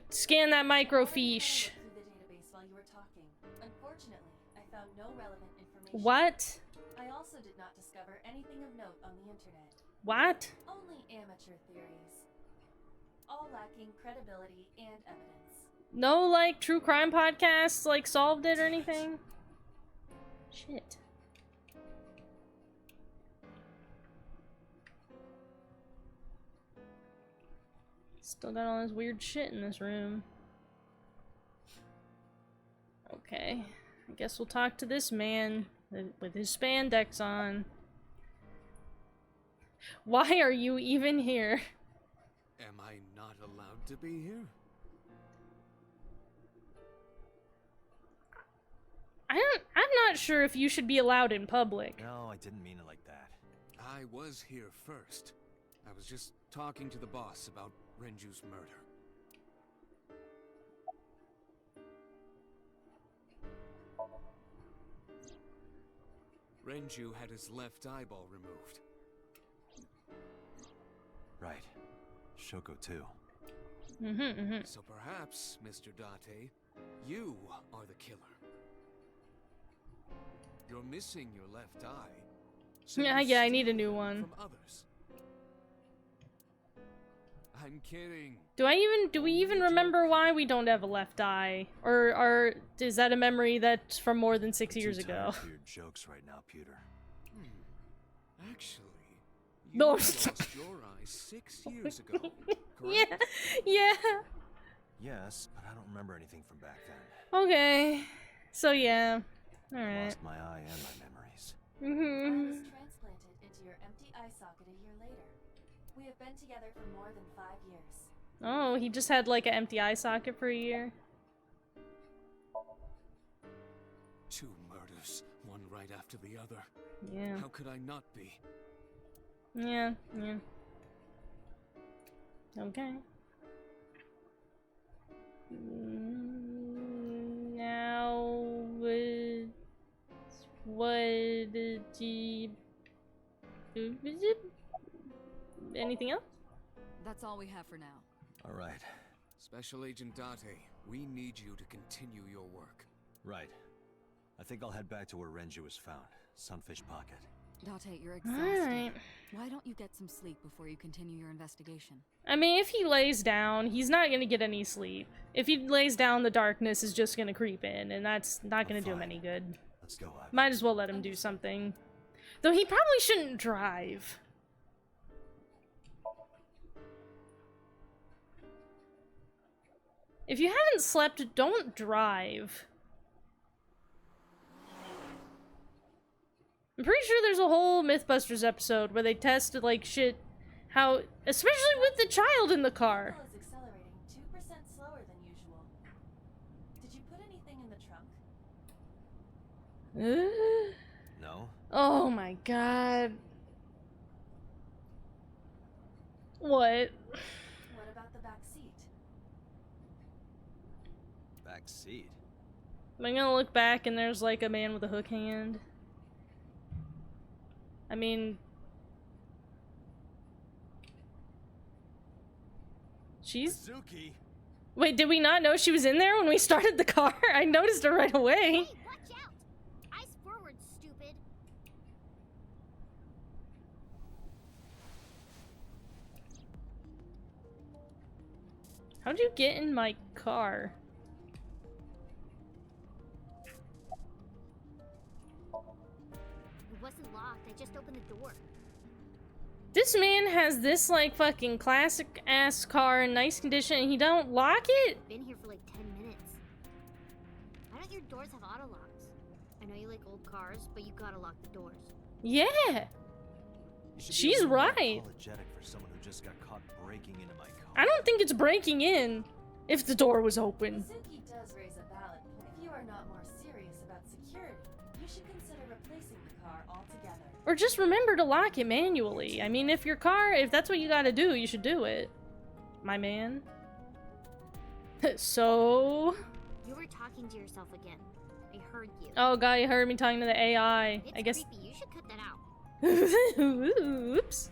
Scan that microfiche. I looked through the database while you were talking. Unfortunately, I found no relevant information. What? I also did not discover anything of note on the internet. What? Only amateur theories. All lacking credibility and evidence. No, like, true crime podcasts, like, solved it or anything? Shit. Still got all this weird shit in this room. Okay. I guess we'll talk to this man with his spandex on. Why are you even here? Am I not allowed to be here? I'm not sure if you should be allowed in public. No, I didn't mean it like that. I was here first. I was just talking to the boss about Renju's murder. Renju had his left eyeball removed. Right. Shoko too. So perhaps, Mr. Date, you are the killer. You're missing your left eye. So Yeah, you I need a steal new them one. From others. I'm kidding. Do we even remember why we don't have a left eye? Or is that a memory that's from more than 6 I'm too years tired ago? for your jokes right now, Pewter. Actually, you No. lost your eye 6 years ago, Yeah, correct? yeah. Yes, but I don't remember anything from back then. Okay. So yeah. I Alright. lost my eye and my memories. I Mm-hmm. was transplanted into your empty eye socket a year later. We have been together for more than 5 years. Oh, he just had like an empty eye socket for a year. 2 murders, one right after the other. Yeah. How could I not be? Yeah, yeah. Okay. Now, what did he... Anything else? That's all we have for now. All right. Special Agent Date, we need you to continue your work. Right. I think I'll head back to where Renju was found. Sunfish Pocket. Date, you're exhausted. Alright. Why don't you get some sleep before you continue your investigation? I mean, if he lays down, he's not gonna get any sleep. If he lays down, the darkness is just gonna creep in, and that's not gonna do him any good. Let's go, Ivy. Might as well let him do something. Though he probably shouldn't drive. If you haven't slept, don't drive. I'm pretty sure there's a whole Mythbusters episode where they tested, like, shit, how, especially with the child in the car. Vehicle is accelerating 2% slower than usual. Did you put anything in the trunk? No? Oh my god. What? What about the back seat? Back seat. Am I gonna look back and there's like a man with a hook hand? I mean... She's... Suzuki! Wait, did we not know she was in there when we started the car? I noticed her right away. Hey, watch out! Eyes forward, stupid. How'd you get in my car? It wasn't locked. I just opened the door. This man has this, like, fucking classic-ass car in nice condition and he don't lock it? Been here for like 10 minutes. Why don't your doors have auto locks? I know you like old cars, but you gotta lock the doors. Yeah. You should be She's a little more right. apologetic for someone who just got caught breaking into my car. I don't think it's breaking in if the door was open. Mizuki does raise a valid point. If you are not more serious about security, you should consider replacing the car altogether. Or just remember to lock it manually. I mean, if that's what you gotta do, you should do it. My man. So... You were talking to yourself again. I heard you. Oh god, you heard me talking to the AI. It's I guess... creepy. You should cut that out. Oops.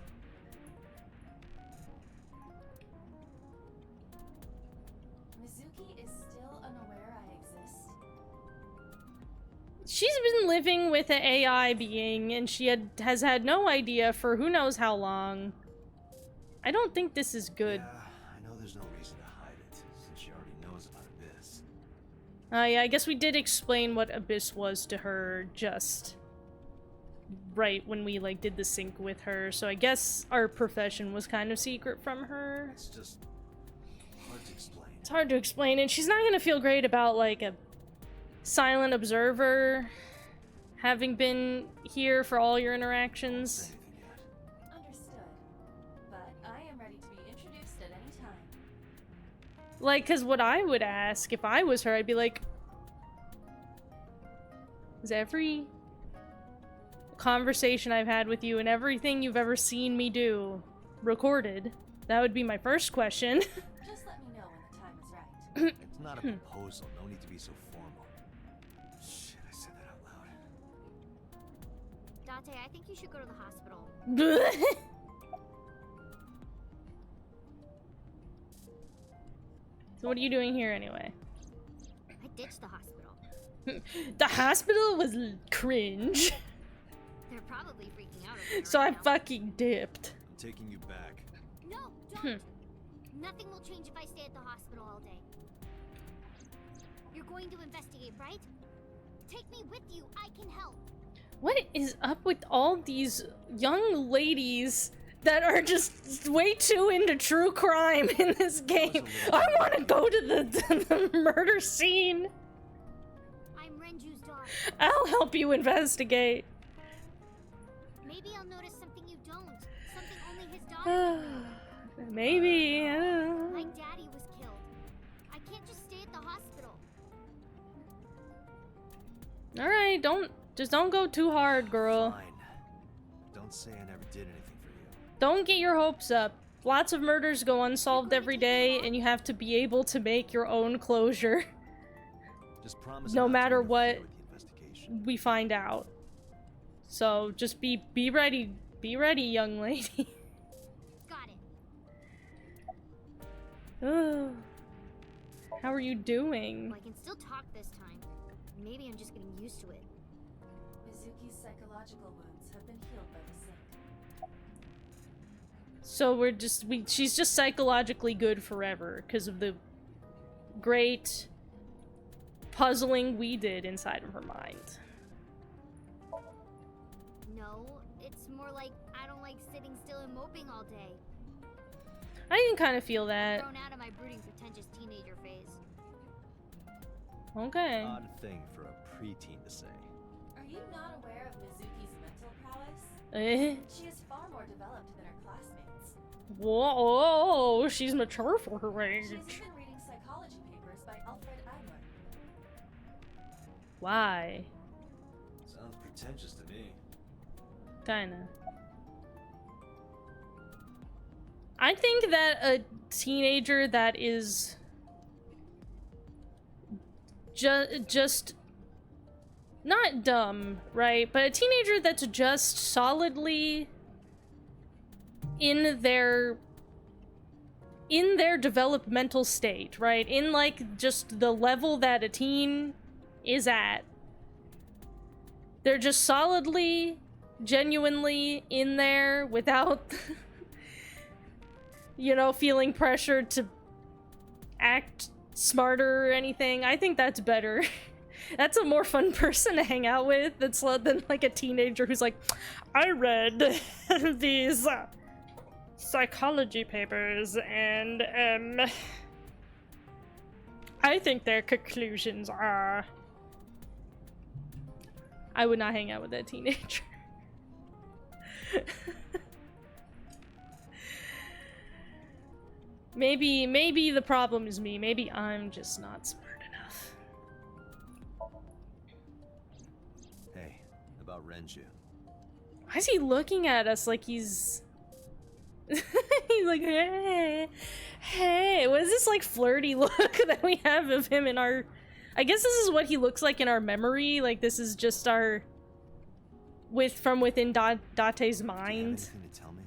Mizuki is still unaware I exist. She's been living with an AI being, and she has had no idea for who knows how long. I don't think this is good. Yeah, I know there's no reason to hide it, since she already knows about Abyss. Yeah, I guess we did explain what Abyss was to her just right when we, like, did the sync with her, so I guess our profession was kind of secret from her. It's just hard to explain. It's hard to explain, and she's not gonna feel great about, like, a silent observer having been here for all your Say interactions. anything yet. Understood. But I am ready to be introduced at any time. Like, because what I would ask if I was her, I'd be like, is every conversation I've had with you and everything you've ever seen me do recorded? That would be my first question. Just let me know when the time is right. It's not a proposal. No need to be so formal. Shit, I said that out loud. Date, I think you should go to the hospital. So what are you doing here anyway? I ditched the hospital. The hospital was cringe, They're probably freaking out over you so I right now. fucking dipped. I'm taking you back. No, don't! Nothing will change if I stay at the hospital all day. You're going to investigate, right? Take me with you. I can help. What is up with all these young ladies that are just way too into true crime in this game? I want to go to the murder scene. I'm Renju's daughter. I'll help you investigate. Maybe I'll notice something you don't. Something only his daughter can do. Maybe. I don't know. My daddy was killed. I can't just stay at the hospital. All right, don't go too hard, girl. Fine. Don't say I never did anything for you. Don't get your hopes up. Lots of murders go unsolved every day, and you have to be able to make your own closure. Just promise No not to matter interfere what with the investigation. we find out. So just be ready. Be ready, young lady. Got it. Ugh. How are you doing? Well, I can still talk this time. Maybe I'm just getting used to it. Mizuki's psychological wounds have been healed by the sink. So she's just psychologically good forever because of the great puzzling we did inside of her mind. No, it's more like I don't like sitting still and moping all day. I can kind of feel that. Thrown out of my brooding, pretentious teenager phase. Okay. Odd thing for a preteen to say. Are you not aware of Mizuki's mental prowess? Eh. She is far more developed than her classmates. Whoa, she's mature for her She has age. even reading psychology papers by Alfred Adler. Why? Sounds pretentious to me. Kinda. I think that a teenager that is just not dumb, right? But a teenager that's just solidly in their developmental state, right? In like just the level that a teen is at. They're just solidly, genuinely in there without you know, feeling pressured to act smarter or anything. I think that's better. That's a more fun person to hang out with than like a teenager who's like, I read these psychology papers and I think their conclusions are... I would not hang out with that teenager. Maybe the problem is me. Maybe I'm just not smart enough. Hey, about Renju. Why is he looking at us like he's... he's like, hey, hey. What is this like flirty look that we have of him in our... I guess this is what he looks like in our memory. Like this is just our... from within Date's Do you have mind. anything to tell me?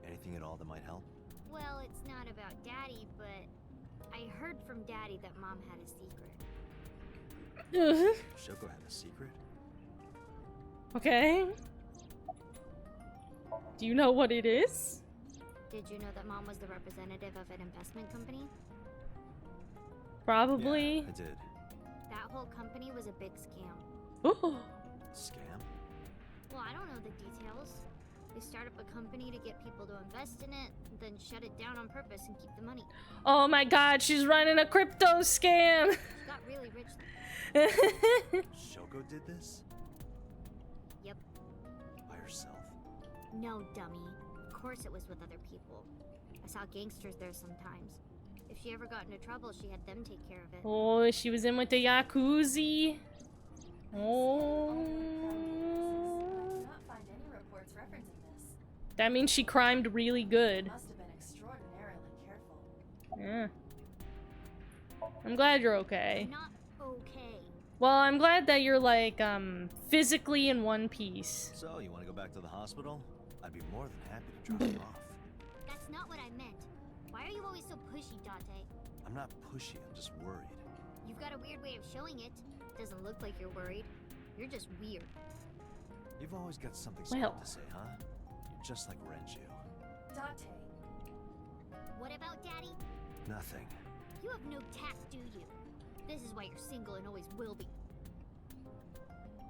Anything at all that might help? Well, it's not about Daddy, but I heard from Daddy that Mom had a secret. Shoko had a secret? Okay. Do you know what it is? Did you know that Mom was the representative of an investment company? Probably. Yeah, I did. That whole company was a big scam. Ooh. Scam? Well, I don't know the details. They start up a company to get people to invest in it, then shut it down on purpose and keep the money. Oh my god, she's running a crypto scam! She got really rich then. Shoko did this? Yep. By herself? No, dummy. Of course it was with other people. I saw gangsters there sometimes. If she ever got into trouble, she had them take care of it. Oh, she was in with the Yakuza. Oh. I do not find any reports referencing this. That means she crimed really good. Must have been extraordinarily careful. Yeah. I'm glad you're okay. Not okay. Well, I'm glad that you're like, physically in one piece. So, you want to go back to the hospital? I'd be more than happy to drop you off. That's not what I meant. Why are you always so pushy, Date? I'm not pushy, I'm just worried. You've got a weird way of showing it. Doesn't look like you're worried. You're just weird. You've always got something Well. smart to say, huh? You're just like Renju. Date, What about Daddy? Nothing. You have no tact, do you? This is why you're single and always will be.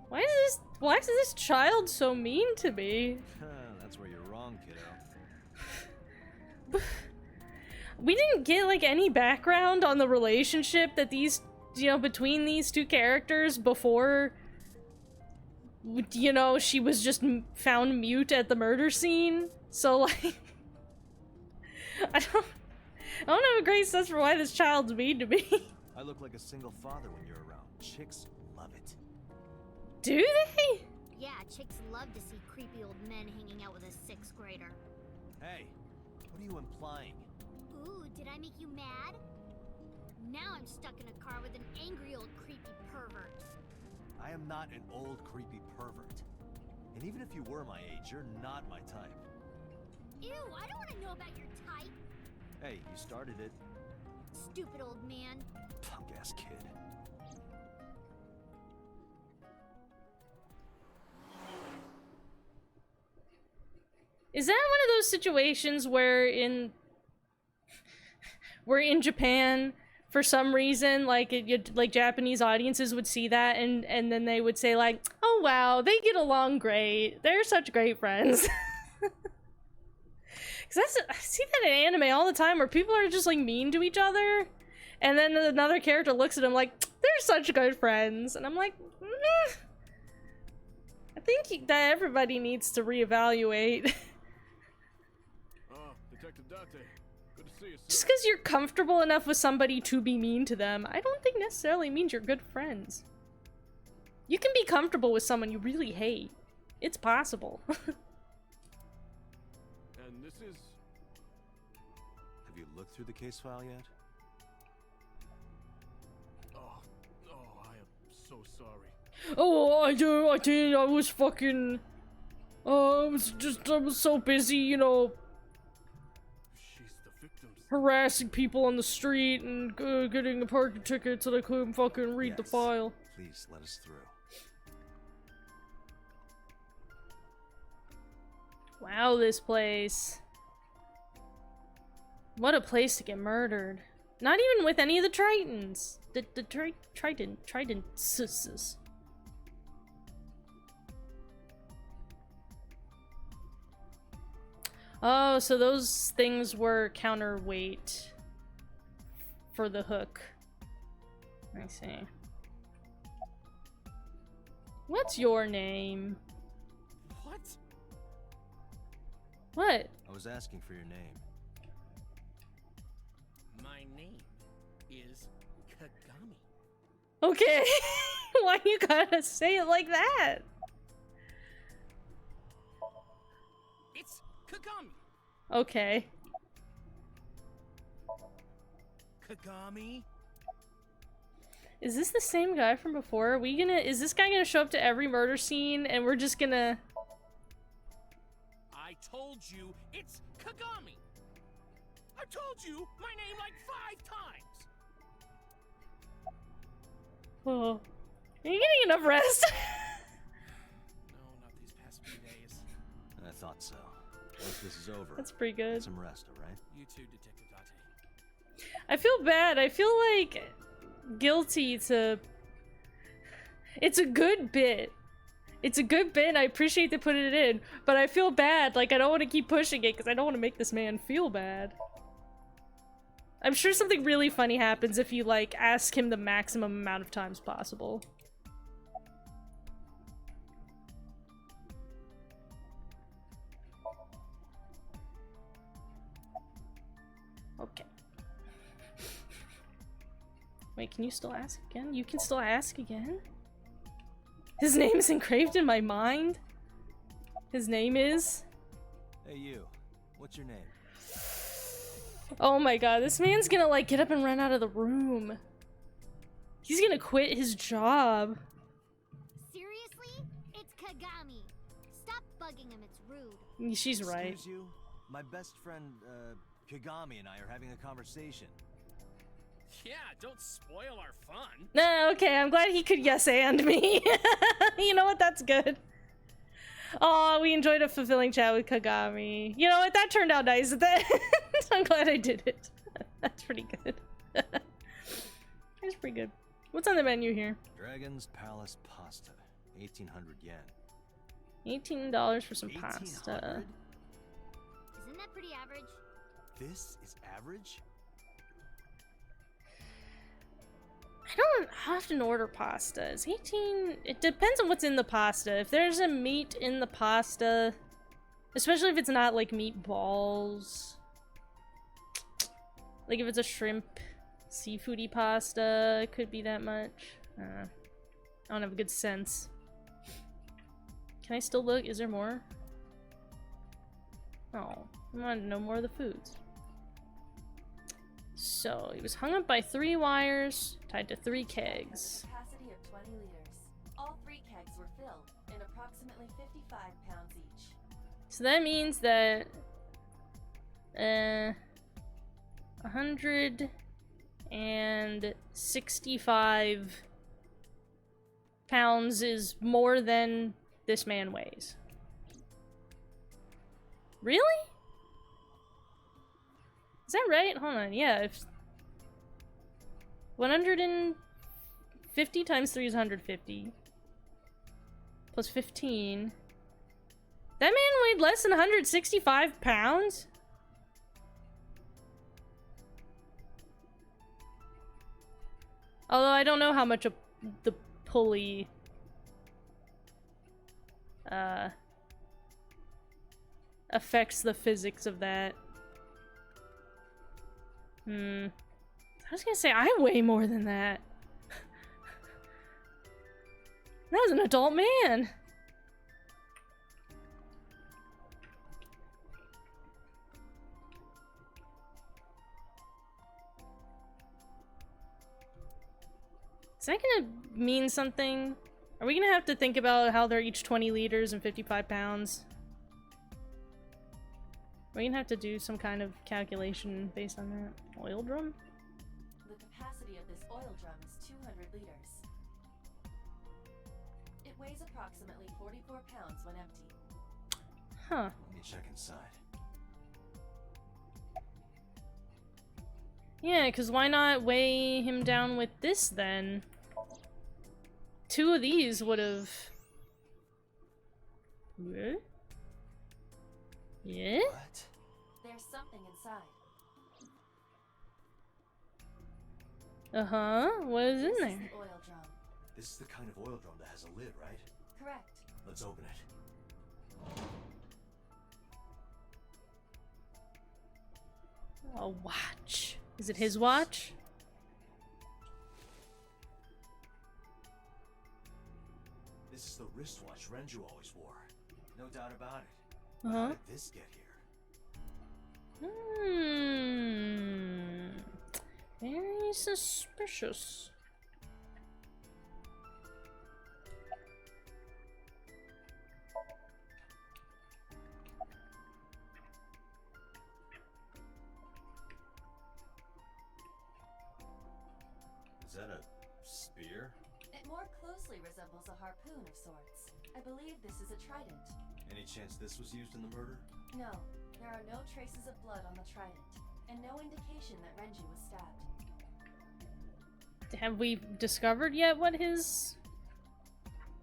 Why is this child so mean to me? That's where you're wrong, kiddo. We didn't get like any background on the relationship that these, you know, between these two characters before, you know, she was just found mute at the murder scene. So like, I don't have a great sense for why this child's mean to me. I look like a single father when you're around. Chicks love it. Do they? Yeah, chicks love to see creepy old men hanging out with a 6th grader. Hey, what are you implying? Ooh, did I make you mad? Now I'm stuck in a car with an angry old creepy pervert. I am not an old, creepy pervert. And even if you were my age, you're not my type. Ew, I don't want to know about your type. Hey, you started it. Stupid old man. Punk-ass kid. Is that one of those situations where in Japan, for some reason, like like Japanese audiences would see that and then they would say like, "Oh wow, they get along great. They're such great friends." Because I see that in anime all the time where people are just like mean to each other, and then another character looks at them like, "They're such good friends," and I'm like, I think that everybody needs to reevaluate. Detective Date. Good to see you, sir. Just because you're comfortable enough with somebody to be mean to them, I don't think necessarily means you're good friends. You can be comfortable with someone you really hate. It's possible. And this is... Have you looked through the case file yet? Oh, I am so sorry. Oh, I did, I was fucking... Oh, I was so busy, you know, She's the victim's... harassing people on the street and getting a parking ticket so they couldn't fucking read the Yes. file. Please let us through. Wow, this place. What a place to get murdered. Not even with any of the Tritons. The Trident. Oh, so those things were counterweight for the hook. I see. What's your name? What? What? I was asking for your name. My name is Kagami. Okay. Why you gotta say it like that? It's Kagami. Okay. Kagami. Is this the same guy from before? Is this guy gonna show up to every murder scene and we're just gonna... I told you it's Kagami. I told you my name like 5 times. Oh. Are you getting enough rest? No, not these past few days. I thought so. Once this is over, That's pretty get good. some rest, alright? You too, Detective Date. I feel bad. I feel like guilty to... It's a good bit. It's a good bit and I appreciate they put it in, but I feel bad. Like, I don't want to keep pushing it because I don't want to make this man feel bad. I'm sure something really funny happens if you, like, ask him the maximum amount of times possible. Okay. Wait, can you still ask again? You can still ask again? His name is engraved in my mind? His name is? Hey you, what's your name? Oh my god, this man's gonna like get up and run out of the room. He's gonna quit his job. Seriously? It's Kagami. Stop bugging him, it's rude. She's right. Excuse you? My best friend, Kagami and I are having a conversation. Yeah, don't spoil our fun. No, okay, I'm glad he could yes and me. You know what, that's good. Oh, we enjoyed a fulfilling chat with Kagami. You know what, that turned out nice. I'm glad I did it. That's pretty good. That's pretty good. What's on the menu here? Dragon's Palace Pasta, 1800 yen. $18 for some 1800? pasta. Isn't that pretty average? This is average? I don't often order pasta. Is 18... It depends on what's in the pasta. If there's a meat in the pasta, especially if it's not like meatballs. Like if it's a shrimp, seafoody pasta, it could be that much. I don't have a good sense. Can I still look? Is there more? Oh, I want to know more of the foods. So, he was hung up by 3 wires, tied to 3 kegs. Capacity of 20 liters. All 3 kegs were filled in approximately 55 pounds each. So that means that 165 pounds is more than this man weighs. Really? Is that right? Hold on, yeah. If 150 times 3 is 150. Plus 15. That man weighed less than 165 pounds? Although I don't know how much the pulley affects the physics of that. I was gonna say, I weigh more than that. That was an adult man. Is that gonna mean something? Are we gonna have to think about how they're each 20 liters and 55 pounds? Are we gonna have to do some kind of calculation based on that? Oil drum? The capacity of this oil drum is 200 liters. It weighs approximately 44 pounds when empty. Huh. Let me check inside. Yeah, because why not weigh him down with this then? 2 of these would have... Yeah? Yeah? What? There's something inside. Uh-huh. What is in This is there? the oil drum. This is the kind of oil drum that has a lid, right? Correct. Let's open it. A watch. Is it his watch? This is the wristwatch Renju always wore. No doubt about it. How Uh-huh. did this get here? Very suspicious. Is that a spear? It more closely resembles a harpoon of sorts. I believe this is a trident. Any chance this was used in the murder? No, there are no traces of blood on the trident, and no indication that Renju was stabbed. Have we discovered yet what his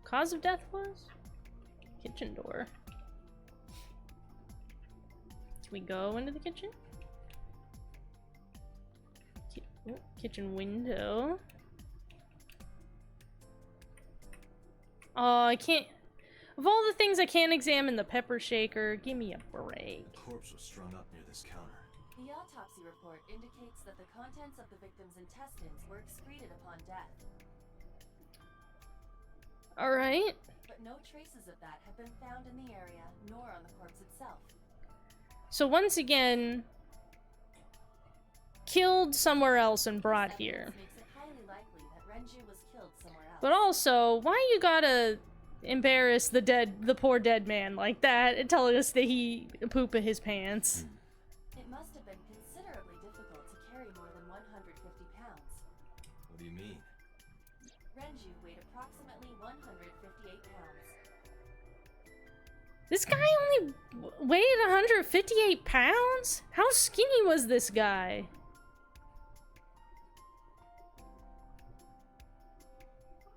cause of death was? Kitchen door. Can we go into the kitchen? Oh, kitchen window. Oh, I can't. Of all the things I can't examine, the pepper shaker. Give me a break. The corpse was strung up near this counter. The autopsy report indicates that the contents of the victim's intestines were excreted upon death, Alright. but no traces of that have been found in the area nor on the corpse itself. So once again, killed somewhere else and brought This here. evidence makes it highly likely that Renju was killed somewhere else. But also, why you gotta embarrass the poor dead man like that and tell us that he pooped his pants? It must have been considerably difficult to carry more than 150 pounds. What do you mean? Renju weighed approximately 158 pounds. This guy only weighed 158 pounds? How skinny was this guy?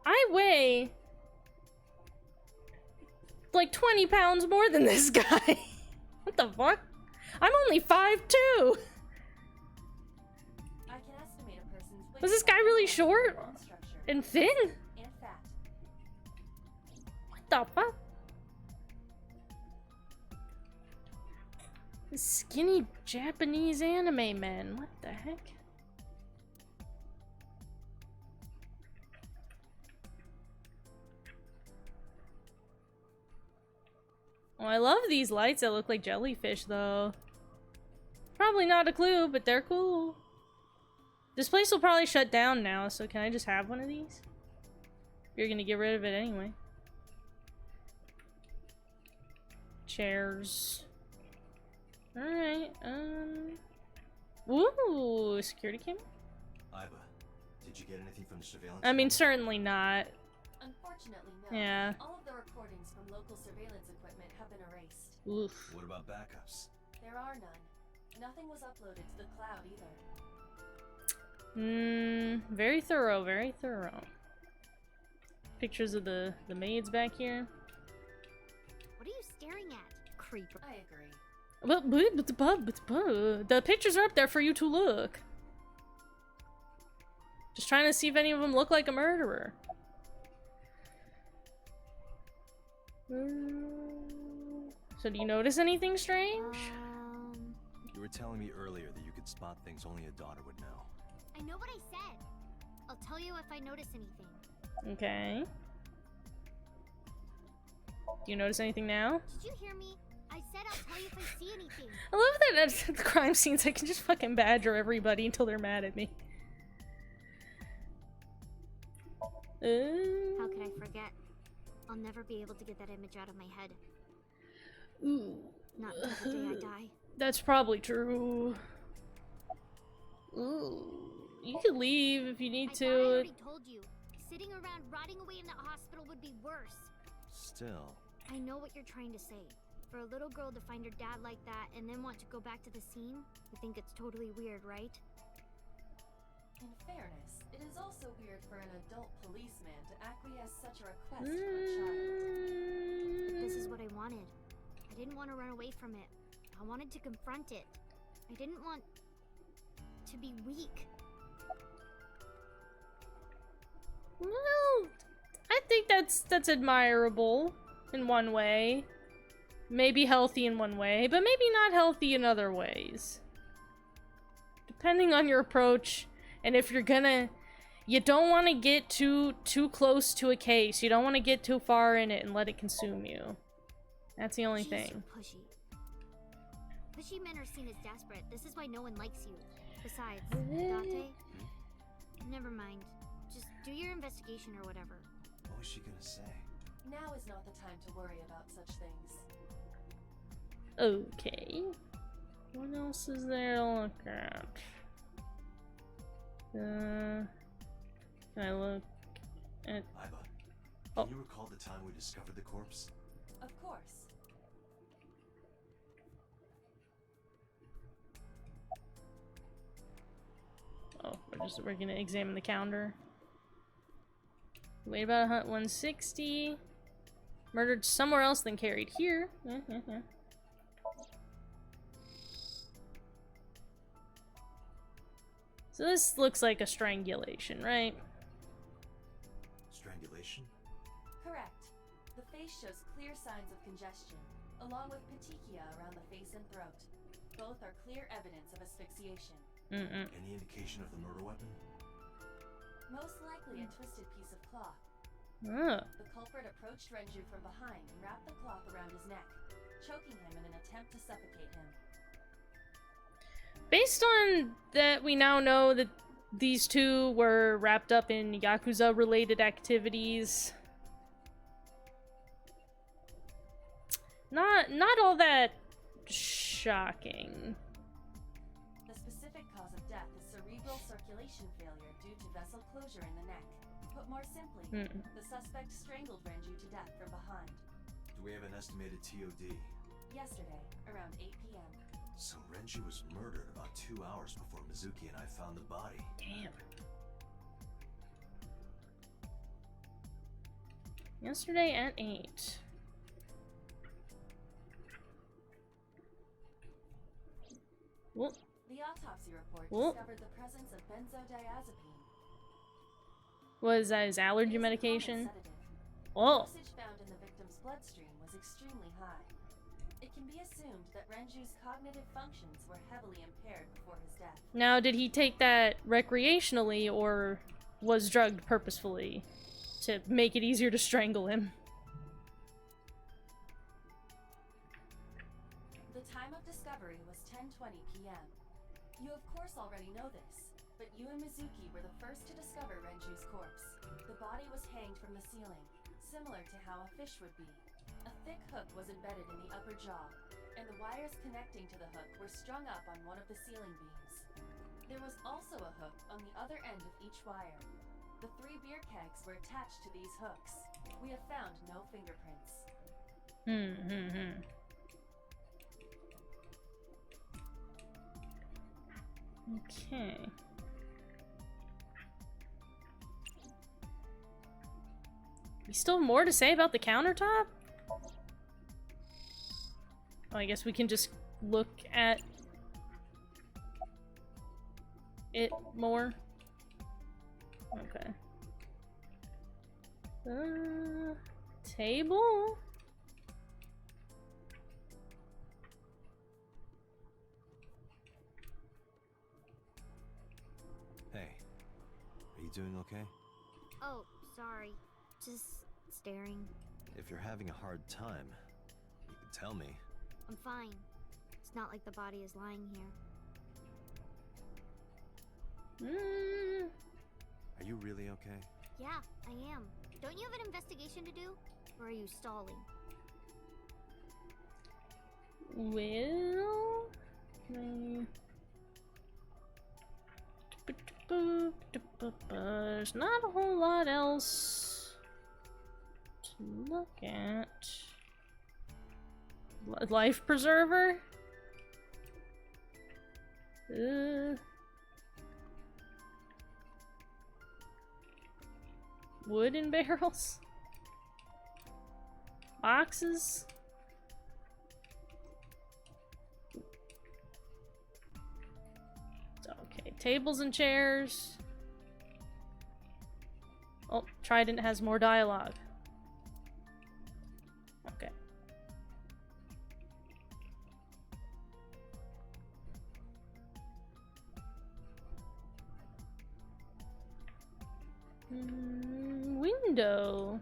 I weigh like 20 pounds more than this guy. What the fuck? I'm only 5'2". I can estimate a person's weight. Was this guy really short bone structure and thin? and fat. What the fuck? This skinny Japanese anime man. What the heck? Oh, I love these lights that look like jellyfish, though. Probably not a clue, but they're cool. This place will probably shut down now, so can I just have one of these? You're gonna get rid of it anyway. Chairs. Alright, Ooh, security camera? Iba, did you get anything from the surveillance? I mean, camera? certainly not. Unfortunately, no. Yeah. All of the recordings from local surveillance equipment have been erased. Oof. What about backups? There are none. Nothing was uploaded to the cloud either. Very thorough, very thorough. Pictures of the maids back here. What are you staring at, creeper? I agree. The pictures are up there for you to look. Just trying to see if any of them look like a murderer. So do you notice anything strange? You were telling me earlier that you could spot things only a daughter would know. I know what I said. I'll tell you if I notice anything. Okay. Do you notice anything now? Did you hear me? I said I'll tell you if I see anything. I love that at the crime scenes I can just fucking badger everybody until they're mad at me. How could I forget? I'll never be able to get that image out of my head. Ooh. Not until the day I die. That's probably true. Ooh. You could leave if you need I to. thought I already told you. Sitting around rotting away in that hospital would be worse. Still, I know what you're trying to say. For a little girl to find her dad like that and then want to go back to the scene, you think it's totally weird, right? In fairness, it is also weird for an adult policeman to acquiesce such a request for a child. But this is what I wanted. I didn't want to run away from it. I wanted to confront it. I didn't want to be weak. Well, I think that's admirable in one way. Maybe healthy in one way, but maybe not healthy in other ways. Depending on your approach, and if you're gonna... You don't want to get too close to a case. You don't want to get too far in it and let it consume you. That's the only She's thing. so pushy. Pushy men are seen as desperate. This is why no one likes you. Besides, Dante... Never mind. Just do your investigation or whatever. What was she gonna say? Now is not the time to worry about such things. Okay. What else is there to look at? Can I look at... Iba, Oh. can you recall the time we discovered the corpse? Of course. Oh, we're gonna examine the calendar. Wait about 160. Murdered somewhere else than carried here. Yeah. So this looks like a strangulation, right? Strangulation? Correct. The face shows clear signs of congestion, along with petechia around the face and throat. Both are clear evidence of asphyxiation. Any indication of the murder weapon? Most likely a twisted piece of cloth. Oh. The culprit approached Renju from behind and wrapped the cloth around his neck, choking him in an attempt to suffocate him. Based on that, we now know that these two were wrapped up in Yakuza-related activities. Not all that shocking. The specific cause of death is cerebral circulation failure due to vessel closure in the neck. Put more simply, the suspect strangled Renju to death from behind. Do we have an estimated TOD? Yesterday, around 8 p.m. So Renji was murdered about 2 hours before Mizuki and I found the body. Damn. Yesterday at 8. Well, The autopsy report Whoa. discovered the presence of benzodiazepine. was that his allergy It is a common medication? sedative. Oh. Dosage found in the victim's bloodstream was extremely high. It can be assumed that Renju's cognitive functions were heavily impaired before his death. Now, did he take that recreationally or was drugged purposefully to make it easier to strangle him? The time of discovery was 10:20 p.m. You of course already know this, but you and Mizuki were the first to discover Renju's corpse. The body was hanged from the ceiling, similar to how a fish would be. A thick hook was embedded in the upper jaw, and the wires connecting to the hook were strung up on one of the ceiling beams. There was also a hook on the other end of each wire. The 3 beer kegs were attached to these hooks. We have found no fingerprints. Okay. You still have more to say about the countertop? Oh, I guess we can just look at it more. Okay. Table? Hey, are you doing okay? Oh, sorry. Just staring. If you're having a hard time, you can tell me. I'm fine. It's not like the body is lying here. Are you really okay? Yeah, I am. Don't you have an investigation to do? Or are you stalling? Well, there's not a whole lot else to look at. Life preserver? Wooden barrels? Boxes? Okay, tables and chairs. Oh, Trident has more dialogue. Okay. Window.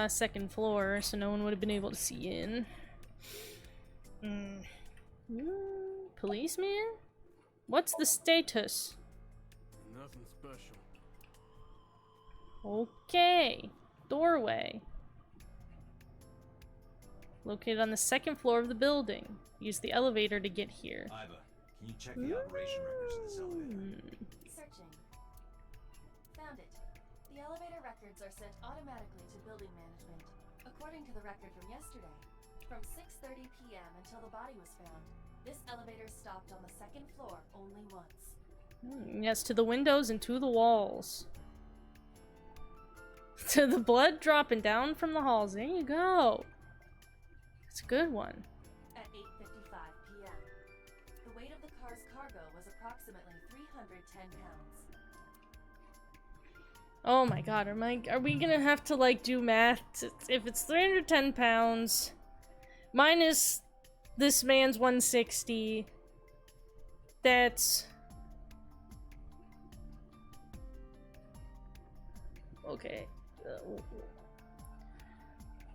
Second floor, so no one would have been able to see in. Policeman? What's the status? Nothing special. Okay. Doorway. Located on the second floor of the building. Use the elevator to get here. Iva, can you check the operation records of this elevator? Searching. Found it. The elevator records are sent automatically to building management. According to the record from yesterday, from 6:30 p.m. until the body was found, this elevator stopped on the second floor only once. Yes, to the windows and to the walls. To the blood dropping down from the halls. There you go. It's a good one. At 8:55 p.m., the weight of the car's cargo was approximately 310 pounds. Oh my god, are we gonna have to like do math? If it's 310 pounds minus this man's 160, that's okay.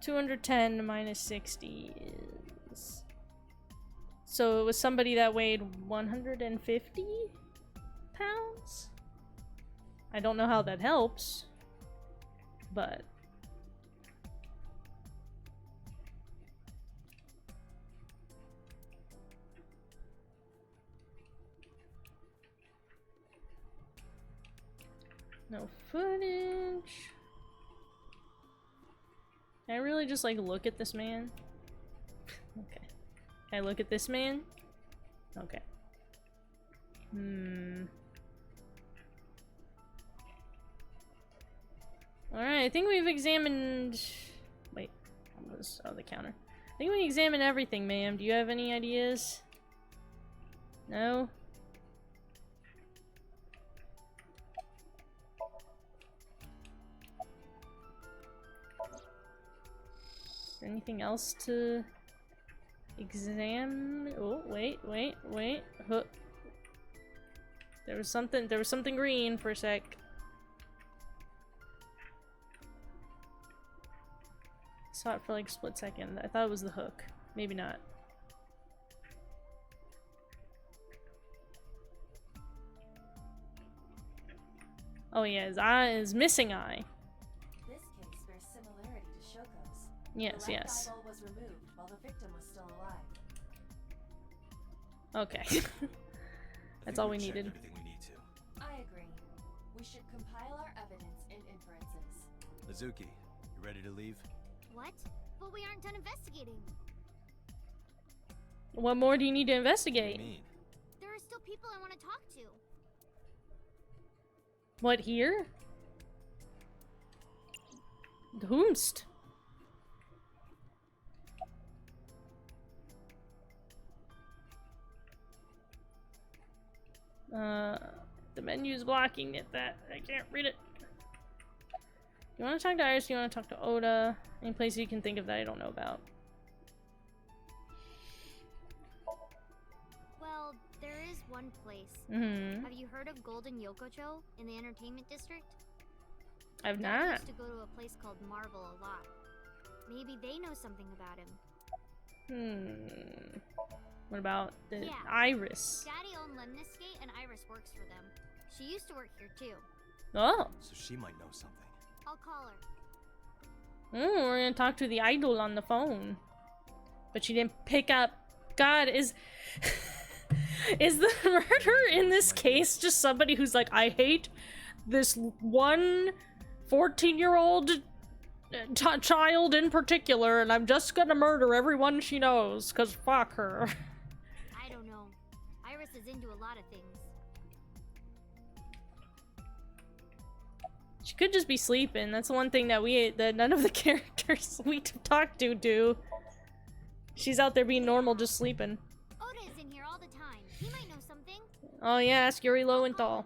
210 minus 60 is, so it was somebody that weighed 150 pounds. I don't know how that helps, but no footage. Can I really just like look at this man? Okay. Can I look at this man? Okay. Alright, I think we've examined... Wait, what was... Oh, the counter. I think we examined everything, ma'am. Do you have any ideas? No? Is there anything else to examine? Oh, wait. Huh. There was something green for a sec. Saw it for like a split second. I thought it was the hook. Maybe not. Oh yeah, his eye is missing eye. This case bears similarity to Shoko's. Yes, the left yes. eyeball was removed while the victim was still alive. Okay. That's all we needed. Everything we need to. I agree. We should compile our evidence and inferences. Mizuki, you ready to leave? What? But we aren't done investigating. What more do you need to What do investigate? you mean? There are still people I want to talk to. What, here? Whomst? The menu's blocking it. That I can't read it. You want to talk to Iris? You want to talk to Oda? Any place you can think of that I don't know about? Well, there is one place. Mm-hmm. Have you heard of Golden Yokocho in the entertainment district? I've Dad not. used to go to a place called Marvel a lot. Maybe they know something about him. What about the Yeah. Iris? Daddy owned Lemniscate and Iris works for them. She used to work here too. Oh. So she might know something. I'll call her. We're gonna talk to the idol on the phone. But she didn't pick up. God, is the murderer in this case just somebody who's like, I hate this one 14-year-old child in particular, and I'm just gonna murder everyone she knows, cause fuck her. I don't know. Iris is into a lot of things. She could just be sleeping. That's the one thing that none of the characters we talk to do. She's out there being normal, just sleeping. Oda is in here all the time. He might know something. Oh yeah, ask Yuri Lowenthal.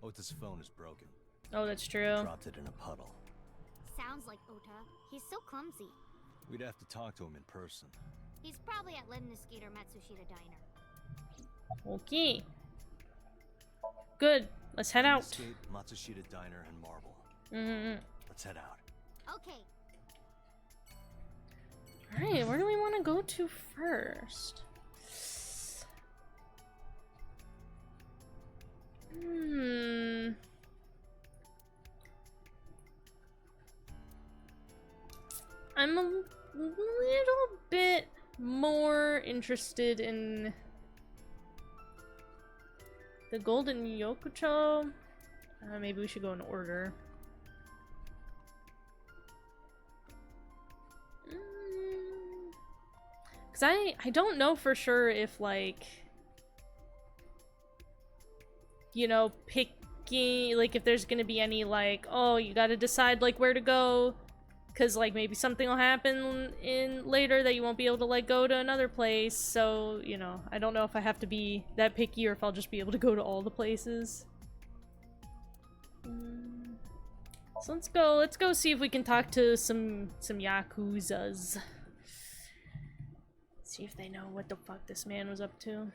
Ota's phone is broken. Oh, that's true. Dropped it in a puddle. Sounds like Ota. He's so clumsy. We'd have to talk to him in person. He's probably at Lemniscate or Matsushita Diner. Okay. Good. Let's head out. Escape, Matsushita Diner, and Marble. Mm-hmm. Let's head out. Okay. Alright, where do we want to go to first? I'm a little bit more interested in the Golden Yokocho. Maybe we should go in order. Because I don't know for sure if, like, you know, picking, like, if there's gonna be any, like, oh, you gotta decide, like, where to go. Because, like, maybe something will happen in later that you won't be able to, like, go to another place. So, you know, I don't know if I have to be that picky or if I'll just be able to go to all the places. So let's go see if we can talk to some Yakuzas. See if they know what the fuck this man was up to.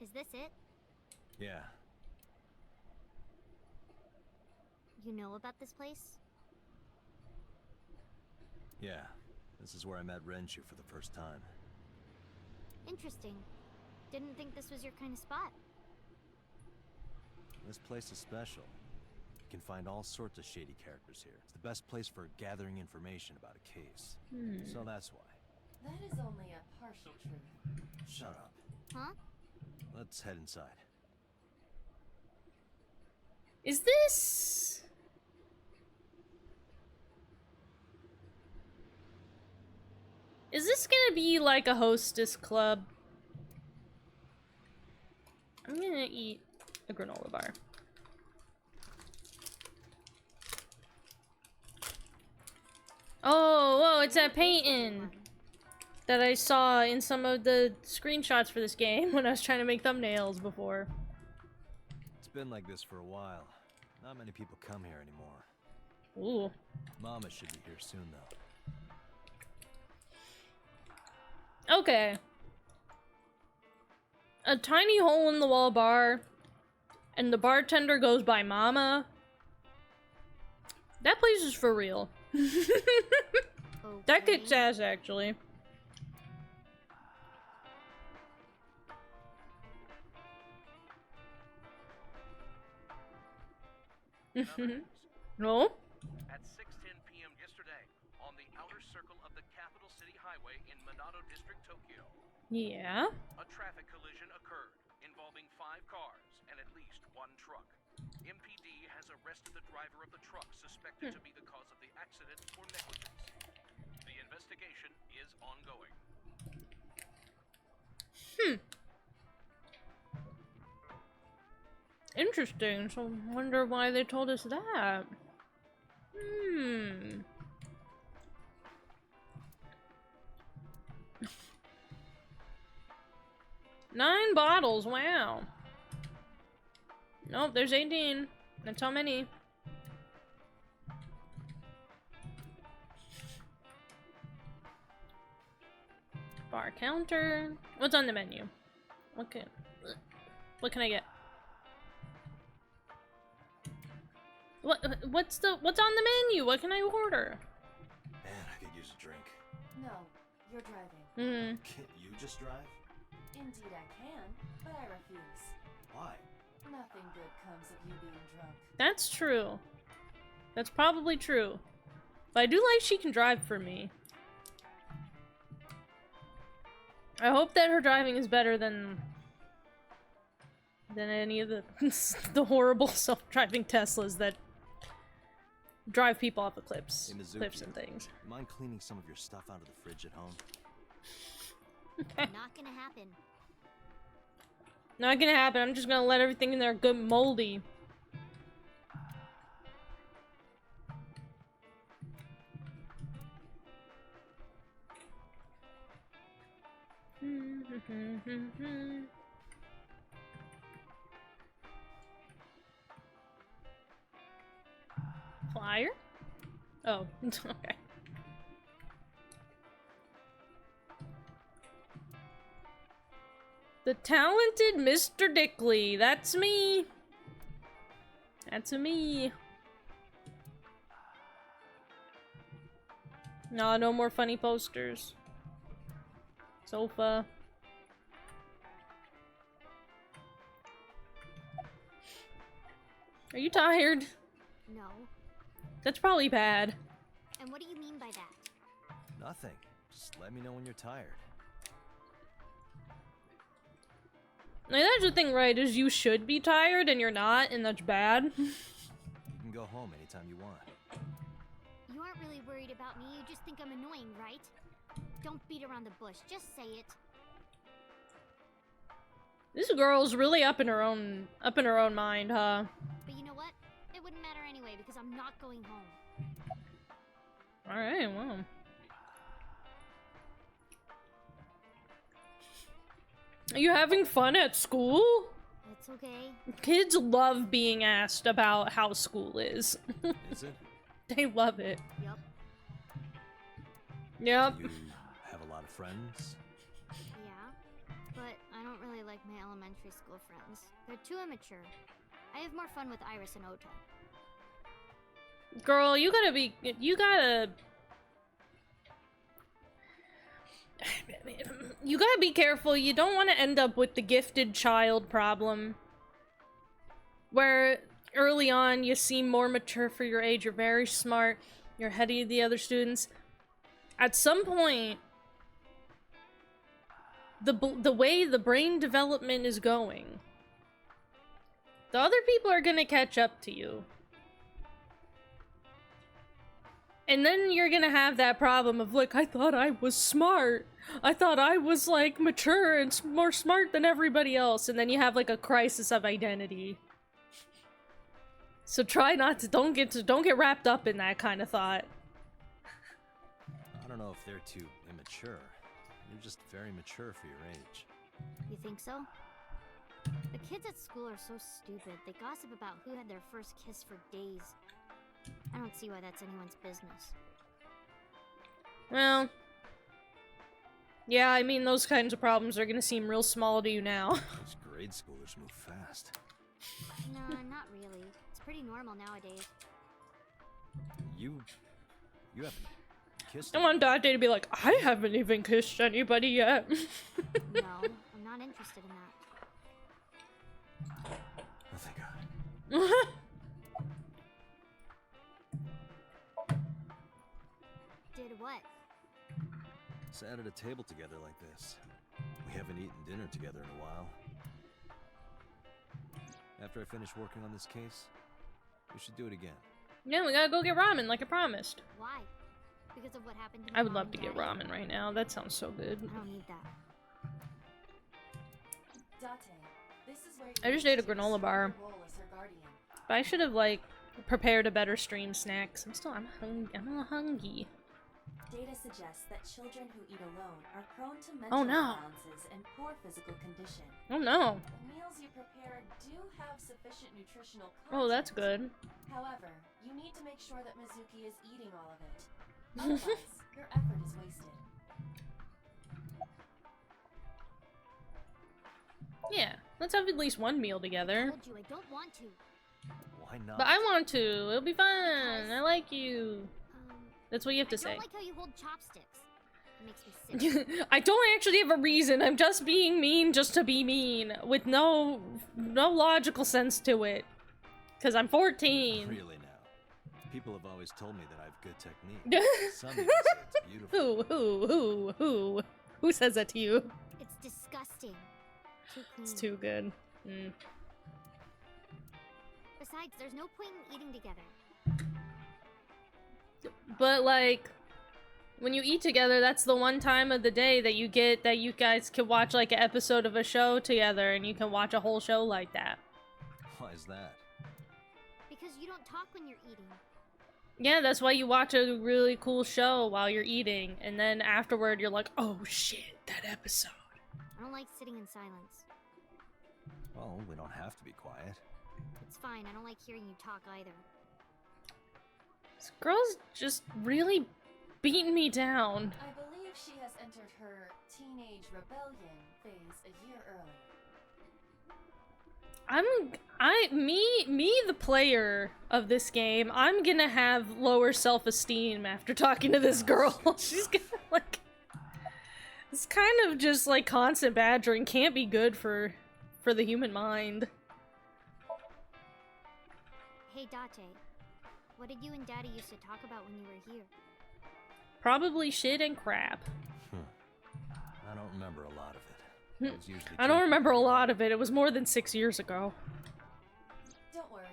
Is this it? Yeah. You know about this place? Yeah. This is where I met Renshu for the first time. Interesting. Didn't think this was your kind of spot. This place is special. You can find all sorts of shady characters here. It's the best place for gathering information about a case. So that's why. That is only a partial truth. Shut up. Huh? Let's head inside. Is this... Is this gonna be like a hostess club? I'm gonna eat a granola bar. Oh, whoa, it's that painting that I saw in some of the screenshots for this game when I was trying to make thumbnails before. It's been like this for a while. Not many people come here anymore. Ooh. Mama should be here soon, though. Okay. A tiny hole in the wall bar, and the bartender goes by Mama. That place is for real. That kicks ass, actually. No? At 6:10 p.m. yesterday, on the outer circle of the Capital City Highway in Minato District, Tokyo, Yeah. a traffic collision occurred involving 5 cars and at least one truck. MPD has arrested the driver of the truck suspected to be the cause of the accident for negligence. The investigation is ongoing. Interesting. So wonder why they told us that. 9 bottles, wow. Nope, there's 18. That's how many. Bar counter. What's on the menu? What can I get? What's on the menu? What can I order? Man, I could use a drink. No, you're driving. Can't you just drive? Indeed I can, but I refuse. Why? Nothing good comes of you being drunk. That's true. That's probably true. But I do like she can drive for me. I hope that her driving is better than any of the the horrible self-driving Teslas that drive people off of cliffs Hey, Mizuki, and things. Mind cleaning some of your stuff out of the fridge at home? Not gonna happen. Not gonna happen. I'm just gonna let everything in there go moldy. Flyer? Oh, okay. The talented Mr. Dickley. That's me. That's me. No more funny posters. Sofa. Are you tired? No. That's probably bad. And what do you mean by that? Nothing. Just let me know when you're tired. Like, that's the thing, right? Is you should be tired and you're not, and that's bad. You can go home anytime you want. You aren't really worried about me, you just think I'm annoying, right? Don't beat around the bush, just say it. This girl's really up in her own mind, huh? But you know what? It wouldn't matter anyway, because I'm not going home. Alright, well. Are you having fun at school? It's okay. Kids love being asked about how school is. Is it? They love it. Yup. Yep. You have a lot of friends? Yeah. But I don't really like my elementary school friends. They're too immature. I have more fun with Iris and Ota. Girl, you gotta be careful. You don't want to end up with the gifted child problem. Where early on you seem more mature for your age, you're very smart, you're ahead of the other students. At some point, the way the brain development is going, the other people are gonna catch up to you. And then you're gonna have that problem of, like, I thought I was smart. I thought I was, like, mature and more smart than everybody else. And then you have, like, a crisis of identity. So try not to, don't get wrapped up in that kind of thought. I don't know if they're too immature. You're just very mature for your age. You think so? The kids at school are so stupid. They gossip about who had their first kiss for days. I don't see why that's anyone's business. Well, yeah, I mean, those kinds of problems are gonna seem real small to you now. Those grade schoolers move fast. Nah, not really. It's pretty normal nowadays. You haven't kissed I want Dante to be like, I haven't even kissed anybody yet. No, I'm not interested in that. Oh, thank God. Did what? Sat at a table together like this. We haven't eaten dinner together in a while. After I finish working on this case, we should do it again. Yeah, we gotta go get ramen like I promised. Why? Because of what happened to I my would mom love to and get Daddy? ramen right now. That sounds so good. I don't need that. Date, this is where I you just take ate a granola stronger bar. role as her guardian. But I should have, like, prepared a better stream snack. 'Cause I'm a little hungry. Data suggests that children who eat alone are prone to Oh, mental no. imbalances and poor physical condition. Oh no. The meals you prepare do have sufficient nutritional content. Oh, that's good. However, you need to make sure that Mizuki is eating all of it. Otherwise, your effort is wasted. Yeah, let's have at least one meal I together. told you I don't want to. Why not? But I want to. It'll be fun. I like you. That's what you have to I say. don't like how you hold chopsticks. It makes me sick. I don't actually have a reason. I'm just being mean just to be mean with no logical sense to it. Cuz I'm 14. Really now. People have always told me that I have good technique. Some even say it's beautiful. Who says that to you? It's disgusting. Too clean. It's too good. Mm. Besides, there's no point in eating together. But like when you eat together, that's the one time of the day that you get that you guys can watch like an episode of a show together and you can watch a whole show like that. Why is that? Because you don't talk when you're eating. Yeah, that's why you watch a really cool show while you're eating, and then afterward you're like, oh shit, that episode. I don't like sitting in silence. Well, we don't have to be quiet. It's fine, I don't like hearing you talk either. This girl's just really beating me down. I believe she has entered her teenage rebellion phase a year early. Me, the player of this game, I'm gonna have lower self-esteem after talking to this girl. She's gonna, like... It's kind of just, like, constant badgering can't be good for the human mind. Hey, Date. What did you and Daddy used to talk about when you were here? Probably shit and crap. I don't remember a lot of it. was usually I don't drinking. remember a lot of it. It was more than 6 years ago. Don't worry,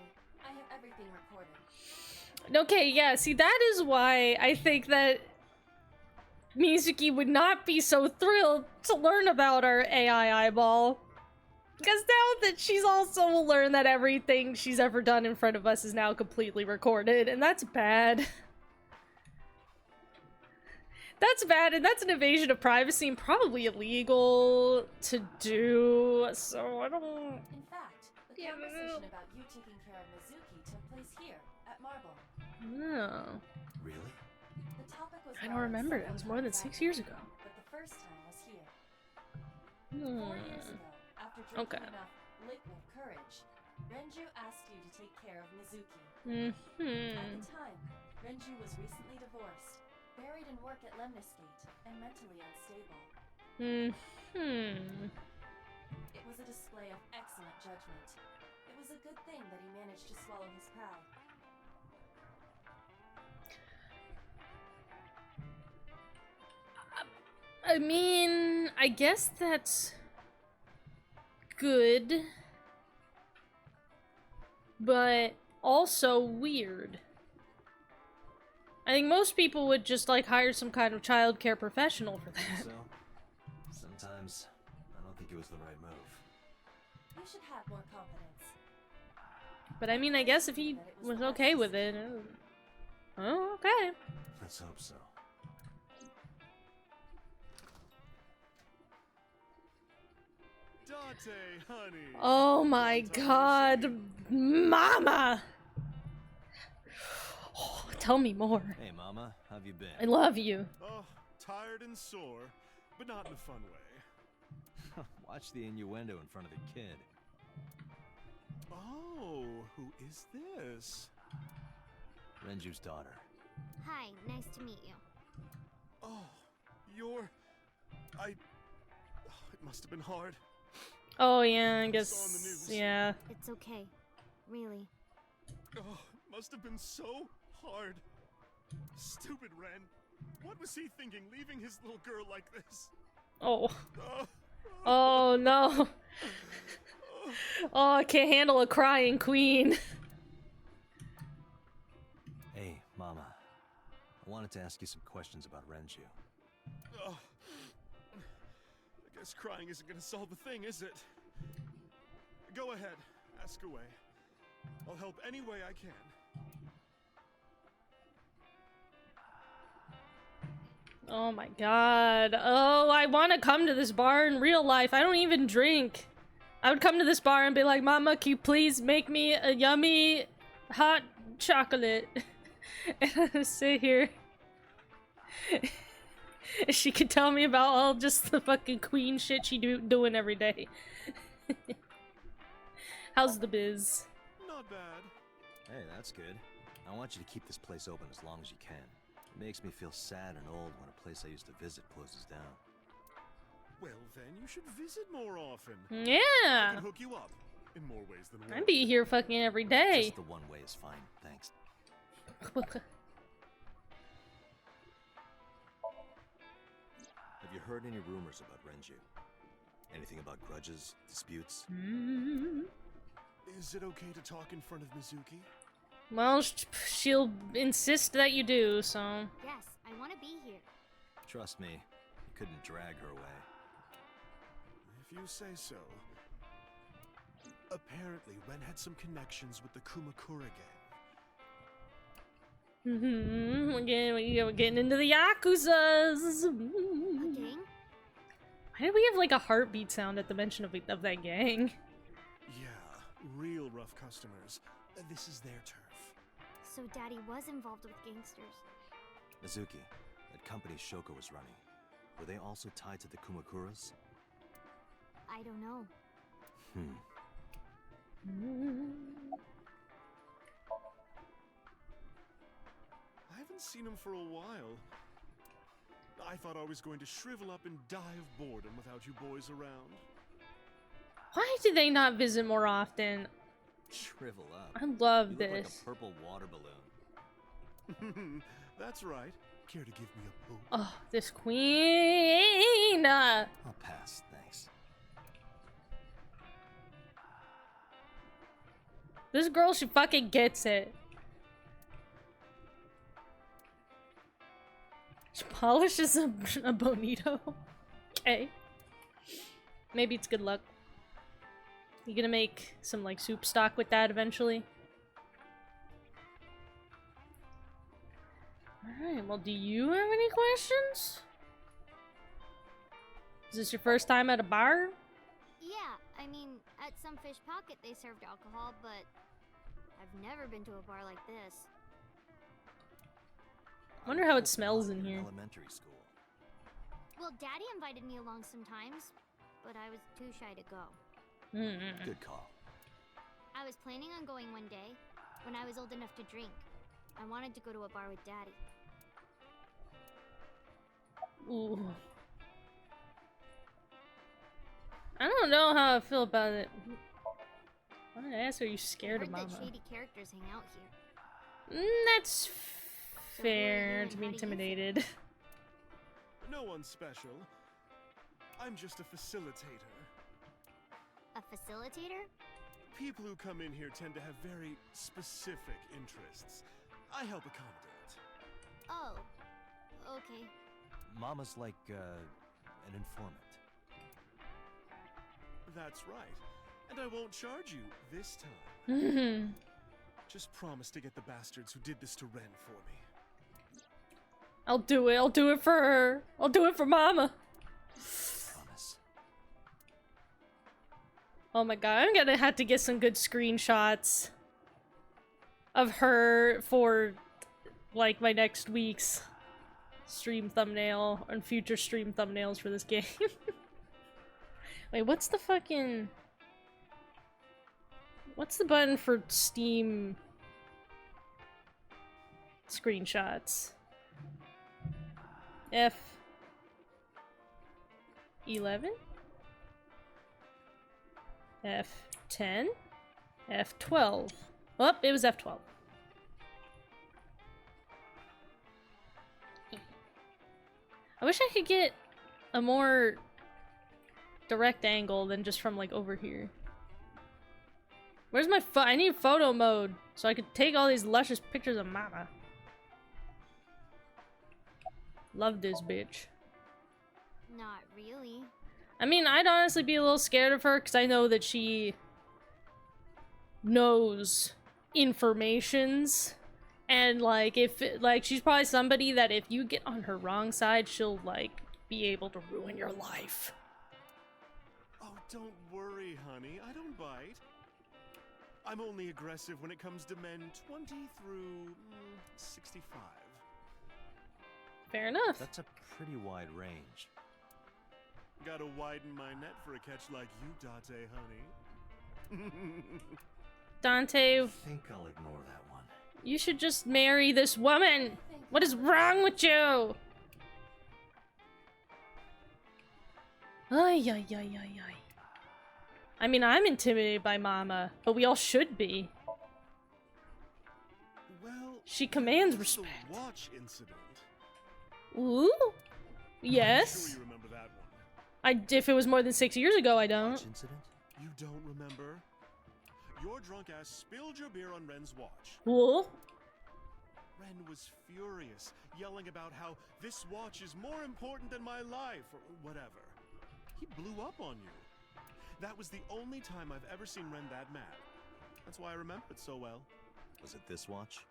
I have everything recorded. Okay, yeah, see, that is why I think that Mizuki would not be so thrilled to learn about our AI eyeball. Because now that she's also learned that everything she's ever done in front of us is now completely recorded, and that's bad. That's bad, and that's an invasion of privacy and probably illegal to do, so I don't... In fact, the conversation about you taking care of Mizuki took place here, at Marble. No. Really? The topic was I don't remember. That was more than 6 years ago. But the first time was here. 4 Hmm. years ago, after drinking Okay. enough liquid courage, Renju asked you to take care of Mizuki. At Mm-hmm. the time, Renju was recently divorced, buried in work at Lemnisgate, and mentally unstable. Mm-hmm. It was a display of excellent judgment. It was a good thing that he managed to swallow his pride. I mean, I guess that's good, but also weird. I think most people would just like hire some kind of childcare professional for that. So, sometimes I don't think it was the right move. You should have more confidence. But I mean, I guess if he was okay with it, oh, okay. Let's hope so. Dante, honey. Oh my god, Mama! Oh, tell me more. Hey, Mama, how have you been? I love you. Oh, tired and sore, but not in a fun way. Watch the innuendo in front of the kid. Oh, who is this? Renju's daughter. Hi, nice to meet you. Oh, you're... It must have been hard. Oh yeah, I Saw on the guess, news. yeah. It's okay. Really. Oh, it must have been so hard. Stupid Ren. What was he thinking, leaving his little girl like this? Oh. Oh, Oh no. Oh, I can't handle a crying queen. Hey, Mama. I wanted to ask you some questions about Renju. Oh. I guess crying isn't gonna solve the thing, is it? Go ahead, ask away. I'll help any way I can. Oh my god. Oh, I want to come to this bar in real life. I don't even drink. I would come to this bar and be like, Mama, can you please make me a yummy hot chocolate? And I would sit here. She could tell me about all just the fucking queen shit she doing every day. How's the biz? Not bad. Hey, that's good. I want you to keep this place open as long as you can. It makes me feel sad and old when a place I used to visit closes down. Well, then you should visit more often. I Yeah. can hook you up in more ways than one. I'd be here fucking every day. Just the one way is fine, thanks. Have you heard any rumors about Renju? Anything about grudges, disputes? Is it okay to talk in front of Mizuki? Well, she'll insist that you do, so... Yes, I want to be here. Trust me, you couldn't drag her away. If you say so. Apparently, Ren had some connections with the Kumakura gang. We're getting into the Yakuzas. A gang? Why did we have like a heartbeat sound at the mention of that gang? Yeah, real rough customers. This is their turf. So Daddy was involved with gangsters. Mizuki, that company Shoko was running, were they also tied to the Kumakuras? I don't know. I haven't seen him for a while. I thought I was going to shrivel up and die of boredom without you boys around. Why do they not visit more often? Shrivel up. I love You look this. like a purple water balloon. That's right. Care to give me a poke? Oh, this queen! I'll pass, thanks. This girl, she fucking gets it. She polishes a bonito. Okay. Maybe it's good luck. You gonna make some like soup stock with that eventually? Alright, well, do you have any questions? Is this your first time at a bar? Yeah, I mean, at some fish pocket they served alcohol, but I've never been to a bar like this. I wonder how it smells in here. Elementary school. Well, Daddy invited me along sometimes, but I was too shy to go. Good call. I was planning on going one day, when I was old enough to drink. I wanted to go to a bar with Daddy. Ooh. I don't know how I feel about it. Why did I ask, are you scared I of heard Mama? that shady characters hang out here. That's fair to be intimidated. No one special. I'm just a facilitator. A facilitator? People who come in here tend to have very specific interests. I help accommodate. Oh, okay. Mama's like, an informant. That's right. And I won't charge you this time. Just promise to get the bastards who did this to Ren for me. I'll do it. I'll do it for her. I'll do it for Mama. Promise. Oh my god, I'm gonna have to get some good screenshots of her for, like, my next week's stream thumbnail and future stream thumbnails for this game. Wait, what's the fucking... What's the button for Steam screenshots? F11? F10? F12. Oh, it was F12. I wish I could get a more direct angle than just from, like, over here. Where's my I need photo mode so I could take all these luscious pictures of Mama. Love this bitch. Not really. I mean, I'd honestly be a little scared of her because I know that she knows informations. And, like, she's probably somebody that if you get on her wrong side, she'll, like, be able to ruin your life. Oh, don't worry, honey. I don't bite. I'm only aggressive when it comes to men 20 through 65. Fair enough. That's a pretty wide range. Gotta widen my net for a catch like you, Dante, honey. Dante, I think I'll ignore that one. you should just marry this woman. What is wrong with you? Ay, ay, ay, ay, ay. I mean, I'm intimidated by Mama, but we all should be. Well, She commands there's the respect. watch incident. Ooh? I'm Yes. sure you remember that one. If it was more than 6 years ago, I don't. Watch incident? You don't remember? Your drunk ass spilled your beer on Ren's watch. Cool. Ren was furious, yelling about how this watch is more important than my life, or whatever. He blew up on you. That was the only time I've ever seen Ren that mad. That's why I remember it so well. Was it this watch?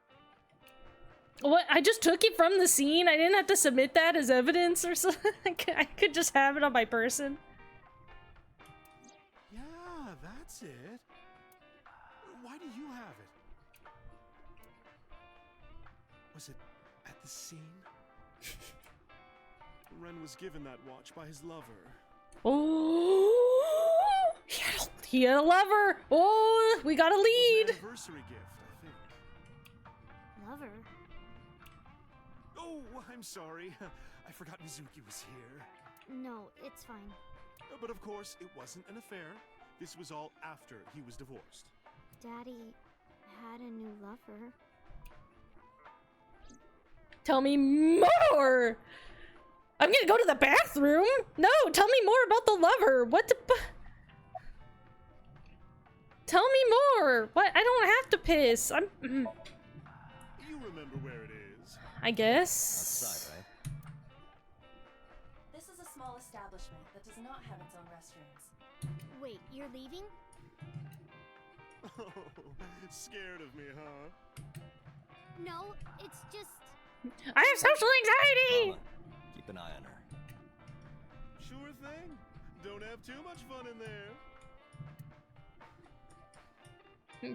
What? I just took it from the scene. I didn't have to submit that as evidence or something. I could just have it on my person. Yeah, that's it. Why do you have it? Was it at the scene? Ren was given that watch by his lover. Oh, he had a lover. Oh, we got a It was lead. an anniversary gift, I think. Lover? Oh, I'm sorry. I forgot Mizuki was here. No, it's fine. But of course, it wasn't an affair. This was all after he was divorced. Daddy had a new lover. Tell me more. I'm gonna go to the bathroom. No, tell me more about the lover. What the? Tell me more. What? I don't have to piss. I'm. You remember where it is? I guess. Outside, right? This is a small establishment that does not have its own restrooms. Wait, you're leaving? Oh, scared of me, huh? No, it's just... I have social anxiety. Mama, keep an eye on her. Sure thing. Don't have too much fun in there.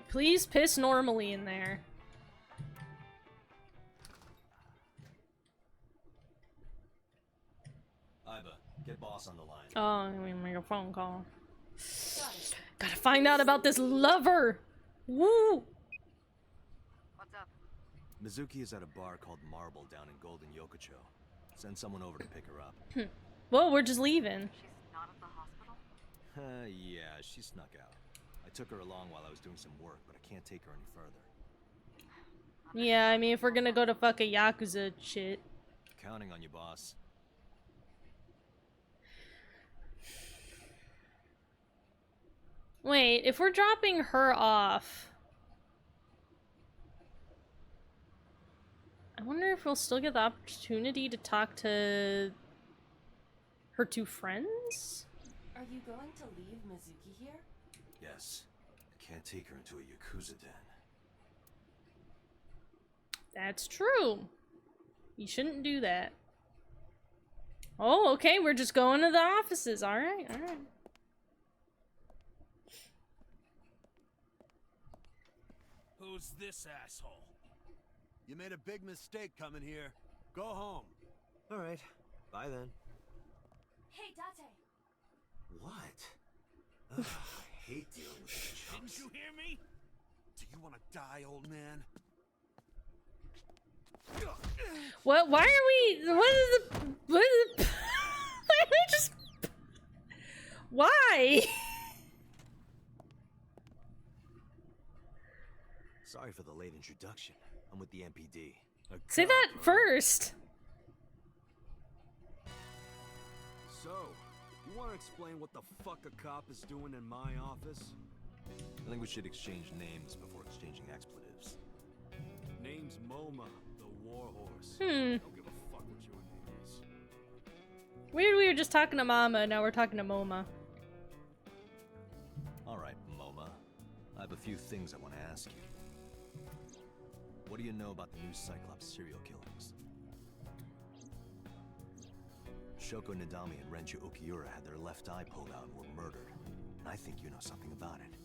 Please piss normally in there. Iba, get boss on the line. Oh, we make a phone call. Got it. Gotta find out about this lover. Woo! What's up? Mizuki is at a bar called Marble down in Golden Yokocho. Send someone over to pick her up. Well, we're just leaving. She's not at the hospital? Yeah, she snuck out. I took her along while I was doing some work, but I can't take her any further. Yeah, I mean, if we're gonna go to fuck a Yakuza shit. Counting on you, boss. Wait, if we're dropping her off... I wonder if we'll still get the opportunity to talk to... her two friends? Are you going to leave Mizuki here? Yes. I can't take her into a Yakuza den. That's true. You shouldn't do that. Oh, okay, we're just going to the offices. Alright, alright. Who's this asshole? You made a big mistake coming here. Go home. Alright. Bye then. Hey, Date! What? Ugh, I hate dealing with these Didn't chumps. you hear me? Do you want to die, old man? What? Why are we? What is the? What is the? Why are we just? Why? Sorry for the late introduction. I'm with the MPD. Say that first. So, you want to explain what the fuck a cop is doing in my office? I think we should exchange names before exchanging expletives. Name's Moma, the warhorse. Hmm. Don't give a fuck what your name is. Weird, we were just talking to Mama, now we're talking to Moma. Alright, Moma. I have a few things I want to ask you. What do you know about the new Cyclops serial killings? Shoko Nadami and Renju Okiura had their left eye pulled out and were murdered. And I think you know something about it.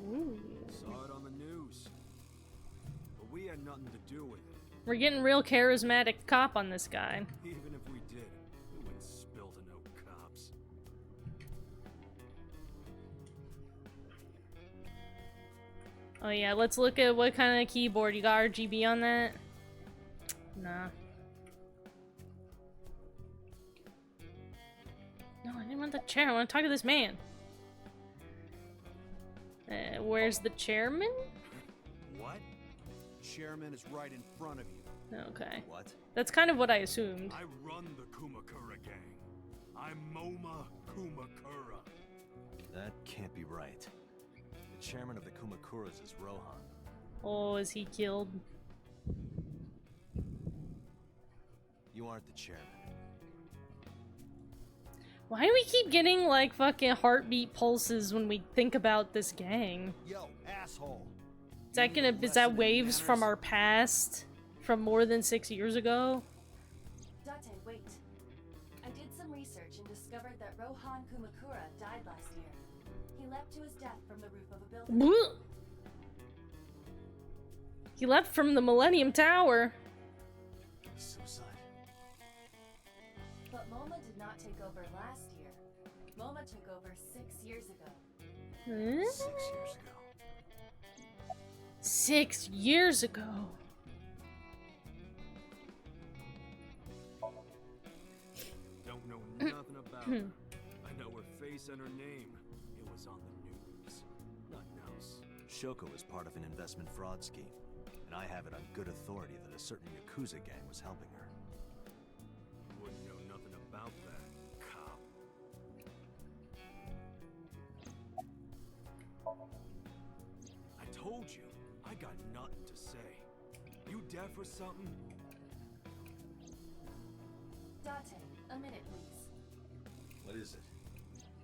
Ooh. Saw it on the news. But we had nothing to do with it. We're getting real charismatic cop on this guy. Even if we did, we wouldn't spill to no cops. Oh yeah, let's look at what kind of keyboard. You got RGB on that? Nah. No, I didn't want the chair. I want to talk to this man. Where's the chairman? What? Chairman is right in front of you. Okay. What? That's kind of what I assumed. I run the Kumakura gang. I'm Moma Kumakura. That can't be right. The chairman of the Kumakuras is Rohan. Oh, is he killed? You aren't the chairman. Why do we keep getting, like, fucking heartbeat pulses when we think about this gang? Yo, asshole. Is that waves from our past? From more than 6 years ago? Date, wait. I did some research and discovered that Rohan Kumakura died last year. He leapt to his death from the roof of a building. Bleh. He left from the Millennium Tower. Suicide. But MoMA did not take over last year. MoMA took over 6 years ago. Huh? 6 years ago. 6 years ago. Don't know nothing about her. I know her face and her name. It was on the news. Nothing else. Shoko was part of an investment fraud scheme, and I have it on good authority that a certain Yakuza gang was helping her. Wouldn't know nothing about that, cop. I told you, I got nothing to say. You deaf or something? Date, a minute please. What is it?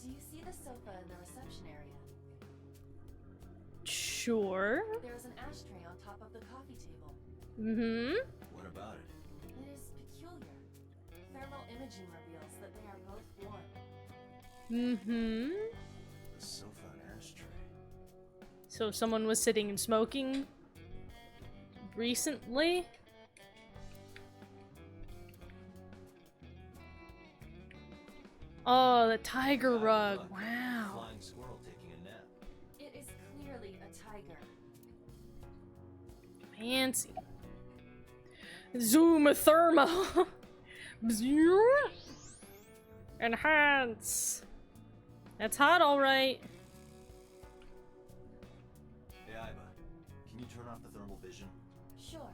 Do you see the sofa in the reception area? Sure. There is an ashtray on top of the coffee table. Mm-hmm. What about it? It is peculiar. Thermal imaging reveals that they are both warm. Mm-hmm. The sofa and ashtray. So someone was sitting and smoking recently? Oh, the tiger rug. Wow. Flying squirrel taking a nap. It is clearly a tiger. Fancy. Zoom thermo. Enhance. That's hot, all right. Hey, Iva. Can you turn off the thermal vision? Sure.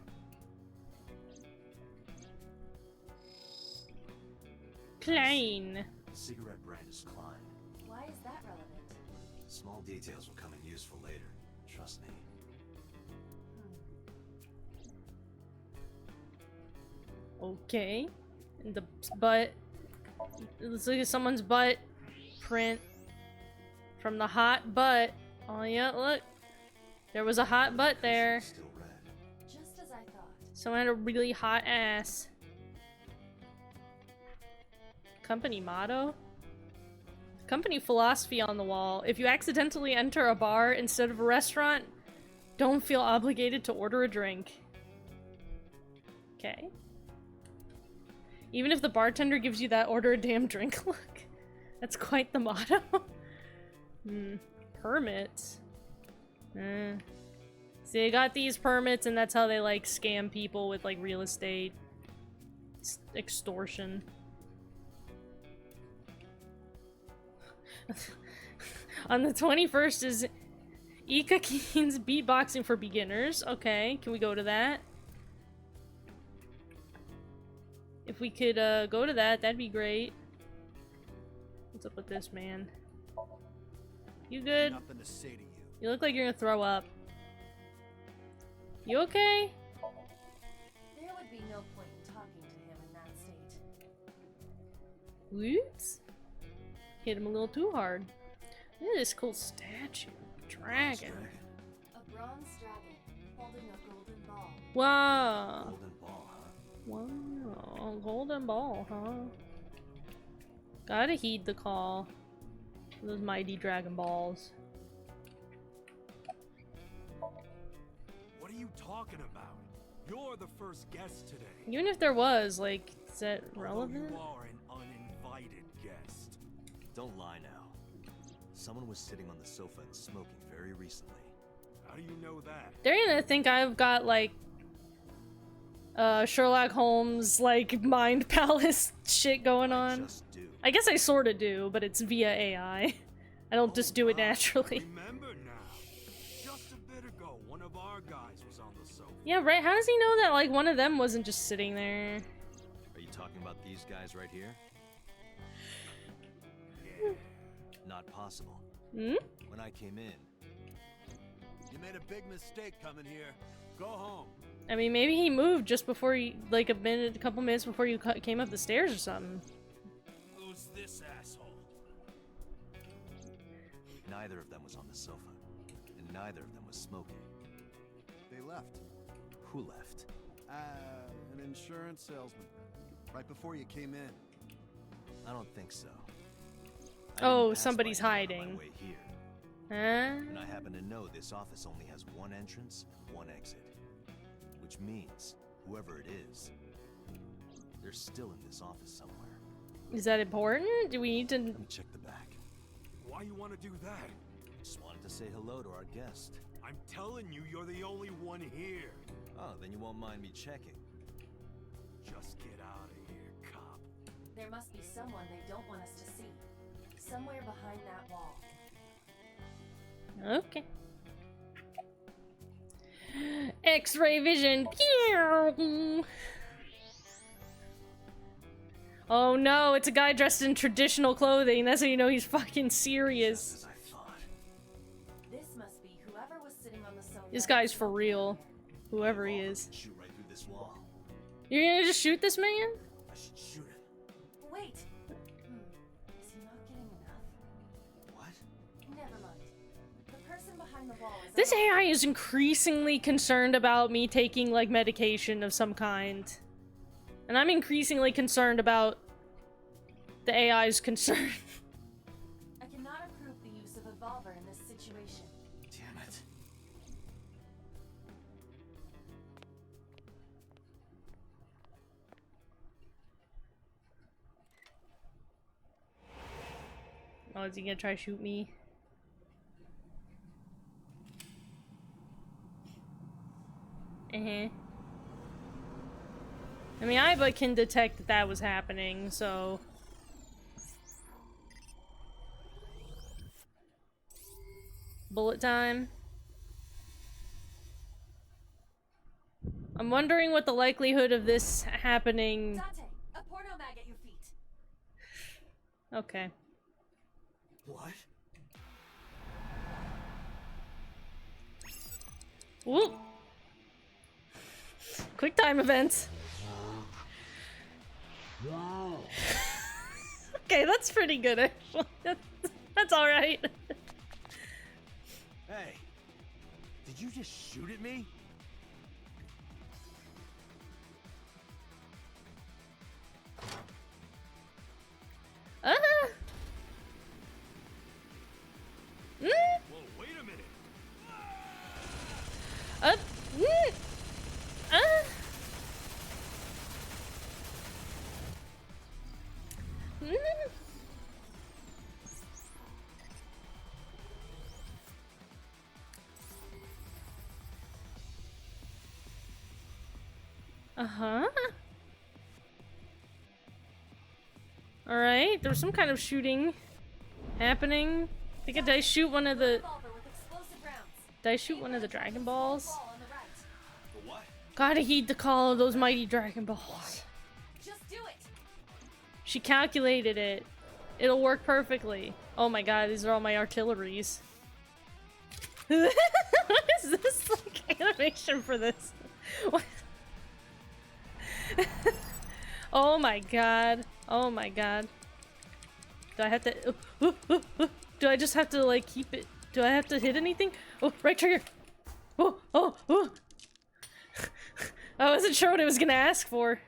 Klein. The cigarette brand is Klein. Why is that relevant? Small details will come in useful later. Trust me. Okay. And the butt. Let's look at someone's butt print. From the hot butt. Oh yeah, look. There was a hot butt there. Still red. Just as I thought. Someone had a really hot ass. Company motto? Company philosophy on the wall. If you accidentally enter a bar instead of a restaurant, don't feel obligated to order a drink. Okay. Even if the bartender gives you that order a damn drink look. That's quite the motto. Permits. See, they got these permits and that's how they like scam people with like real estate extortion. On the 21st is Ika Keen's beatboxing for beginners. Okay, can we go to that? If we could go to that, that'd be great. What's up with this man? You good? Nothing to say to you. You look like you're gonna throw up. You okay? There would be no point in talking to him in that state. Whoops. Hit him a little too hard. Look at this cool statue. Dragon. A bronze dragon holding a golden ball. Wow. Golden ball, huh? Wow. Golden ball, huh? Gotta heed the call. Those mighty Dragon Balls. What are you talking about? You're the first guest today. Even if there was, like, is that Although relevant? you are an uninvited guest. Don't lie now. Someone was sitting on the sofa and smoking very recently. How do you know that? They're gonna think I've got, like, Sherlock Holmes, like, mind palace shit going I on. just do. I guess I sorta do, but it's via AI. I don't just do it naturally. Remember now. Just a bit ago, one of our guys was on the sofa. Yeah, right. How does he know that, like, one of them wasn't just sitting there? Are you talking about these guys right here? Not possible. Hmm? When I came in, You made a big mistake coming here. Go home. I mean, maybe he moved just before you, like, a couple minutes before you came up the stairs or something. Who's this asshole? neither of them was on the sofa, and neither of them was smoking. They left. Who left? An insurance salesman. Right before you came in. I don't think so. I Oh, didn't pass somebody's by anyone on hiding. my way here. Huh? And I happen to know this office only has one entrance and one exit. Which means, whoever it is, they're still in this office somewhere. Is that important? Do we need to... Let me check the back. Why you want to do that? Just wanted to say hello to our guest. I'm telling you, you're the only one here. Oh, then you won't mind me checking. Just get out of here, cop. There must be someone they don't want us to see. Somewhere behind that wall. Okay. X-ray vision. Oh no, it's a guy dressed in traditional clothing. That's how you know he's fucking serious. As I thought. This must be whoever was sitting on the sofa. This guy's for real. Whoever he is. Shoot right through this wall. You're gonna just shoot this man? I should shoot him. Wait. Is he not getting enough? What? Never mind. The person behind the wall is. This AI is increasingly concerned about me taking, like, medication of some kind. And I'm increasingly concerned about the AI's concern. I cannot approve the use of a Evolver in this situation. Damn it. Oh, is he gonna try to shoot me? I mean, I can detect that that was happening, so... Bullet time. I'm wondering what the likelihood of this happening... Dante, a porno mag at your feet. Okay. What? Whoop! Quick time events. Okay, that's pretty good, actually. That's alright. Hey! Did you just shoot at me? Whoa, wait a minute. Uh-huh. Alright, there was some kind of shooting happening. I think did I shoot one of the... Revolver with explosive rounds. Did I shoot one of the Dragon Balls? Wall on the right. For what? Gotta heed the call of those mighty Dragon Balls. Just do it. She calculated it. It'll work perfectly. Oh my god, these are all my artilleries. What is this like animation for this? What? Oh my god. Oh my god. Do I have to do I just have to like keep it? Do I have to hit anything? Oh, right trigger. Oh, oh, oh. I wasn't sure what it was gonna ask for.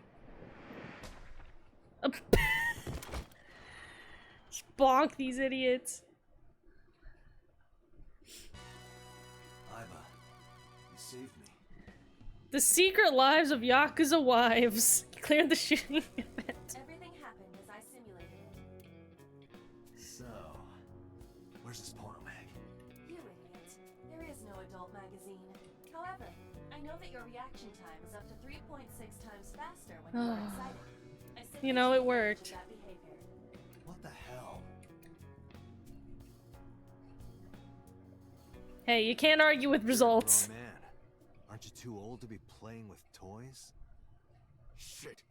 Just bonk these idiots. Iva, you saved me. The secret lives of Yakuza wives. Cleared the shooting event. Everything happened as I simulated it. So, where's this porno mag? You idiot. There is no adult magazine. However, I know that your reaction time is up to 3.6 times faster when you are excited. I simply You know, it take advantage worked. of that behavior. What the hell? Hey, you can't argue with results. Grown man, aren't you too old to be playing with toys? Shit.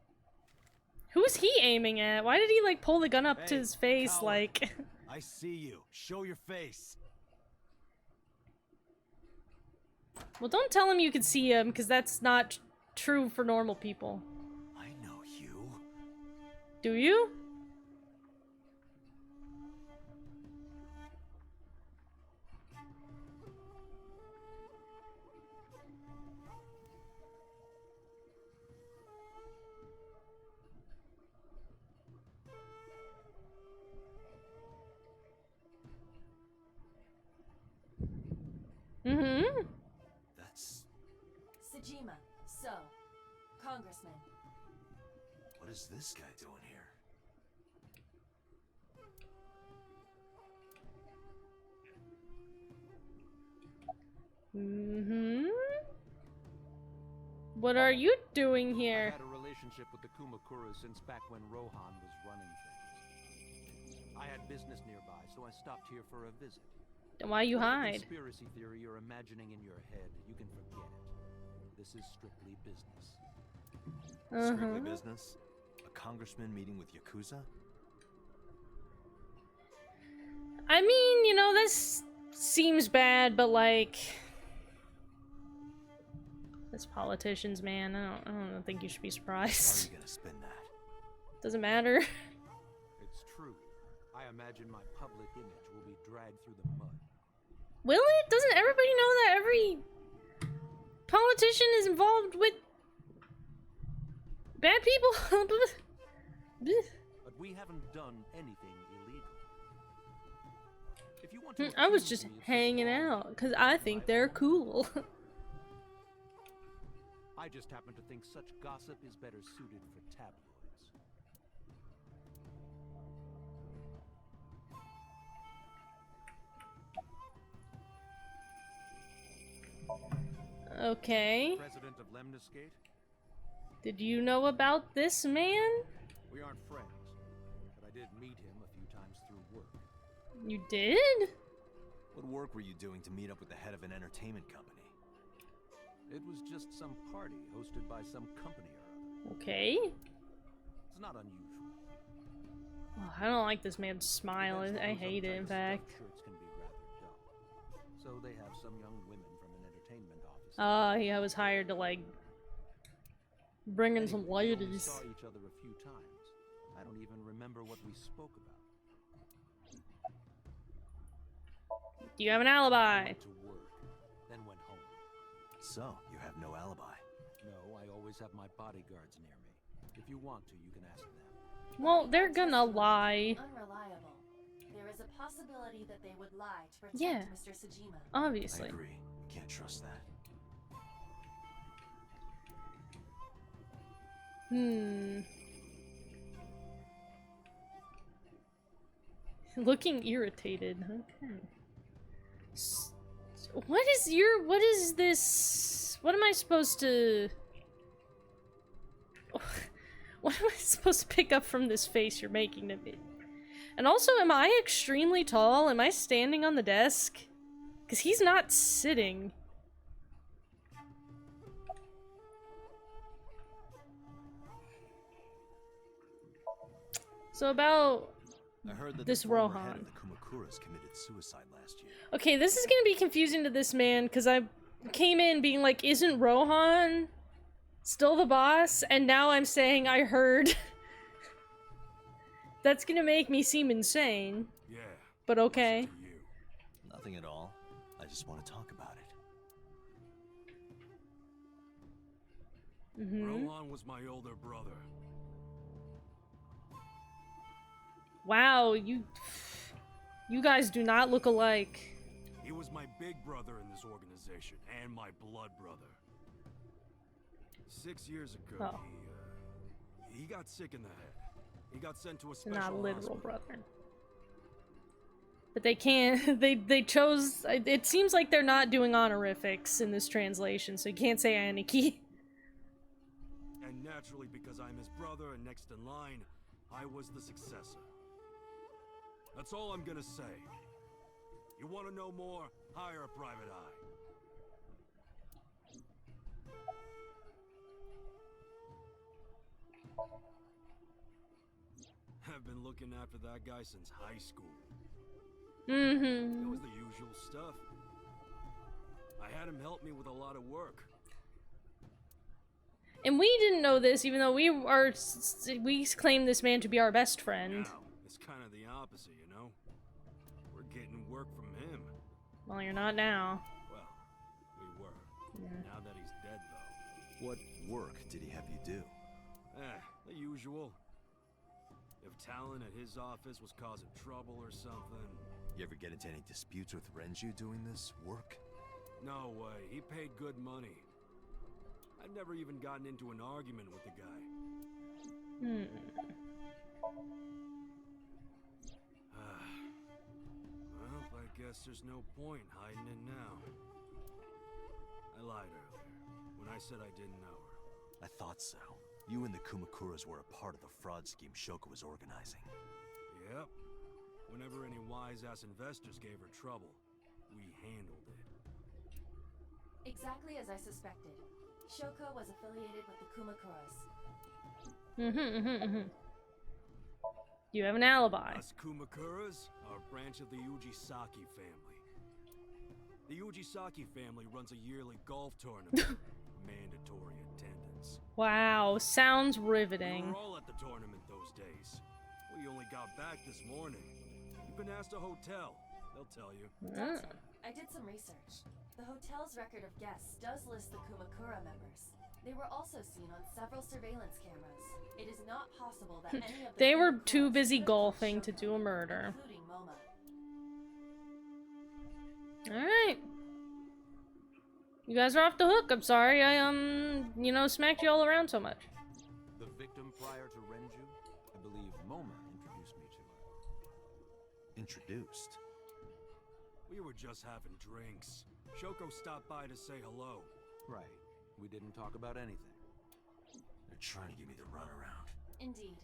Who's he aiming at? Why did he like pull the gun up to Hey, his face coward. like? I see you. Show your face. Well, don't tell him you can see him, because that's not true for normal people. I know you. Do you? Mm-hmm. That's... Sejima, so, Congressman. What is this guy doing here? Mm-hmm. What are you doing here? I've had a relationship with the Kumakura since back when Rohan was running things. I had business nearby, so I stopped here for a visit. Then why you Whatever hide? conspiracy theory you're imagining in your head, you can forget it. This is strictly business. Strictly business? A congressman meeting with Yakuza? I mean, you know, this seems bad, but like, this politicians, man, I don't think you should be How are surprised. you gonna spin that? Doesn't matter. It's true. I imagine my public image will be dragged through the mud. Will it? Doesn't everybody know that every politician is involved with bad people? But we haven't done anything illegal. If you want to I was accuse just me of such hanging wrong, out because I think they're cool. I just happen to think such gossip is better suited for tabloids. Okay. President of Lemniscate? Did you know about this man? We aren't friends, but I did meet him a few times through work. You did? What work were you doing to meet up with the head of an entertainment company? It was just some party hosted by some company or other. Okay. It's not unusual. Oh, I don't like this man's smile. Events I with those hate it, in untidy fact. shirts can be rather dull. So they have some young women from an entertainment office. Yeah, I was hired to, like, bring in some Anyway, we only ladies. saw each other a few times. I don't even remember what we spoke about. Do you have an alibi? Went to work, then went home. So, you have no alibi. No, I always have my bodyguards near me. If you want to, you can ask them. Well, they're gonna lie. Unreliable. There is a possibility that they would lie to protect Yeah. Mr. Sejima. I Obviously. agree. You can't trust that. Looking irritated. Okay. What is this? What am I supposed to... What am I supposed to pick up from this face you're making to me? And also, am I extremely tall? Am I standing on the desk? Because he's not sitting. So about I heard that this the former Rohan. head of the Kumakuras committed suicide last year. Okay, this is gonna be confusing to this man, because I came in being like, isn't Rohan still the boss? And now I'm saying I heard. That's gonna make me seem insane. Yeah. But okay. what's it to you? Nothing at all. I just want to talk about it. Mm-hmm. Rohan was my older brother. Wow, you guys do not look alike. He was my big brother in this organization, and my blood brother. 6 years ago, Oh. he got sick in the head. He got sent to a special Not literal hospital. brother. But they can't, they chose, it seems like they're not doing honorifics in this translation, so you can't say Aniki. And naturally, because I'm his brother and next in line, I was the successor. That's all I'm gonna say. You want to know more? Hire a private eye. I've been looking after that guy since high school. It Mm-hmm. was the usual stuff. I had him help me with a lot of work. And we didn't know this, even though we claim this man to be our best friend. Now, it's kind of the opposite, you know? We're getting work from him. Well, you're not now. Well, we were. Yeah. Now that he's dead, though. What work did he have you do? The usual. If Talon at his office was causing trouble or something... You ever get into any disputes with Renju doing this work? No way. He paid good money. I'd never even gotten into an argument with the guy. Hmm. Well, I guess there's no point hiding it now. I lied earlier when I said I didn't know her. I thought so. You and the Kumakuras were a part of the fraud scheme Shoko was organizing. Yep. Whenever any wise-ass investors gave her trouble, we handled it. Exactly as I suspected. Shoko was affiliated with the Kumakuras. You have an alibi. Us Kumakuras are a branch of the Ujisaki family. The Ujisaki family runs a yearly golf tournament. Mandatory attendance. Wow, sounds We riveting. were all at the tournament those days. We only got back this morning. You can ask the hotel. They'll tell you. Ah. I did some research. The hotel's record of guests does list the Kumakura members. They were also seen on several surveillance cameras. It is not possible that any of the They were Kumakuras too busy could have killed golfing to Shoko, do a murder. including Moma. Alright. You guys are off the hook. I'm sorry I, smacked you all around so much. The victim prior to Renju? I believe Moma introduced me to her. Introduced? We were just having drinks. Shoko stopped by to say hello. Right. We didn't talk about anything. They're trying to give me the runaround. Indeed.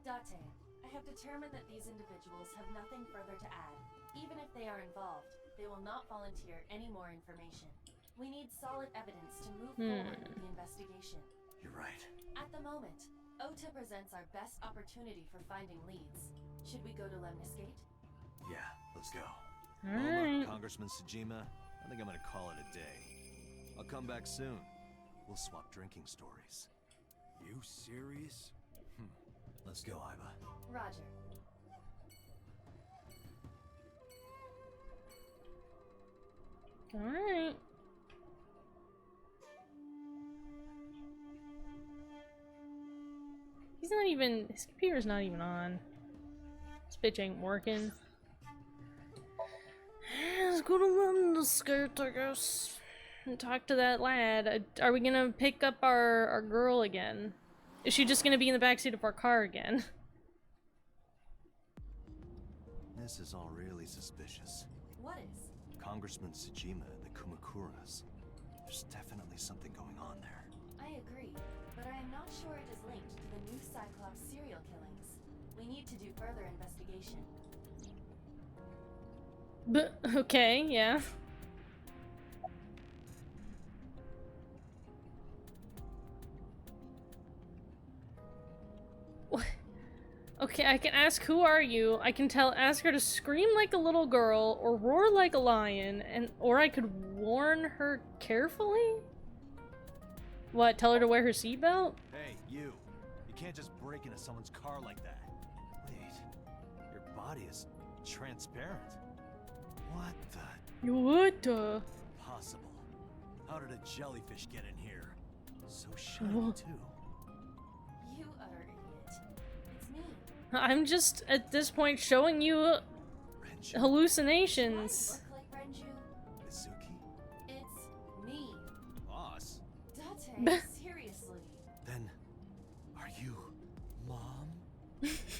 Date, I have determined that these individuals have nothing further to add. Even if they are involved, they will not volunteer any more information. We need solid evidence to move forward with the investigation. You're right. At the moment, Ota presents our best opportunity for finding leads. Should we go to Lemniscate? Yeah, let's go. Alright. Congressman Tsujima, I think I'm gonna call it a day. I'll come back soon. We'll swap drinking stories. You serious? Let's go, Iva. Roger. Alright. He's not even, his computer's not even on. This bitch ain't working. Let's go to the skirt, I guess. And talk to that lad. Are we gonna pick up our girl again? Is she just gonna be in the backseat of our car again? This is all really suspicious. What is? Congressman Tsujima and the Kumakuras. There's definitely something going on there. I agree, but I am not sure it is linked to the new Cyclops serial killings. We need to do further investigation. But, okay, yeah. What? Okay, I can ask, who are you? I can ask her to scream like a little girl or roar like a lion, or I could warn her carefully? What, tell her to wear her seatbelt? Hey, you. You can't just break into someone's car like that. Wait. Your body is transparent. What the? What the? Impossible. How did a jellyfish get in here? So shiny, too. You utter idiot. It's me. I'm just, at this point, showing you Renju? hallucinations. Do I look like Renju? Mizuki? It's me. Boss? Date, seriously. Then, are you Mom? Idiot.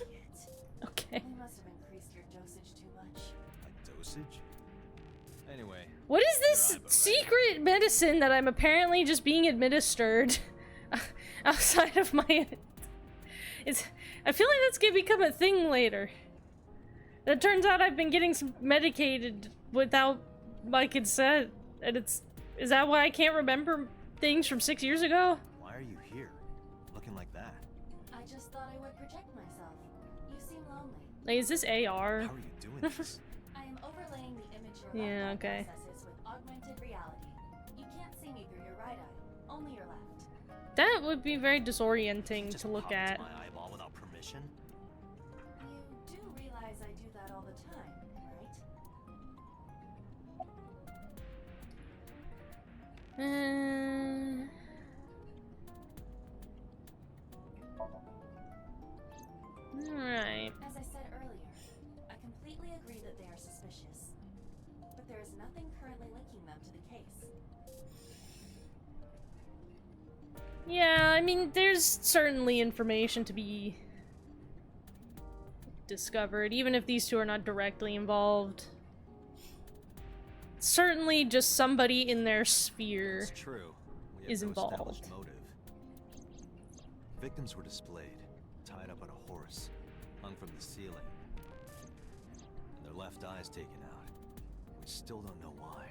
Okay. You must have increased your dosage too much. My dosage? Anyway, What is this secret medicine that I'm apparently just being administered outside of my... I feel like that's gonna become a thing later. It turns out I've been getting medicated without my consent, and is that why I can't remember things from 6 years ago? why are you here? Looking like that? I just thought I would protect myself. You seem lonely. Like, is this AR? How are you doing this? I am overlaying the image your Yeah, left eye okay. processes with augmented reality. You can't see me through your right eye, only your left. That would be very disorienting Just to look pop into at. my eyeball without permission? You do realize I do that all the time, right? Alright. As I said earlier, I completely agree that they are suspicious. But there is nothing currently linking them to the case. Yeah, I mean, there's certainly information to be discovered, even if these two are not directly involved. Certainly just somebody in their sphere. It's true. We have is no involved. established motive. Victims were displayed, tied up on a horse, hung from the ceiling, and their left eyes taken out. We still don't know why.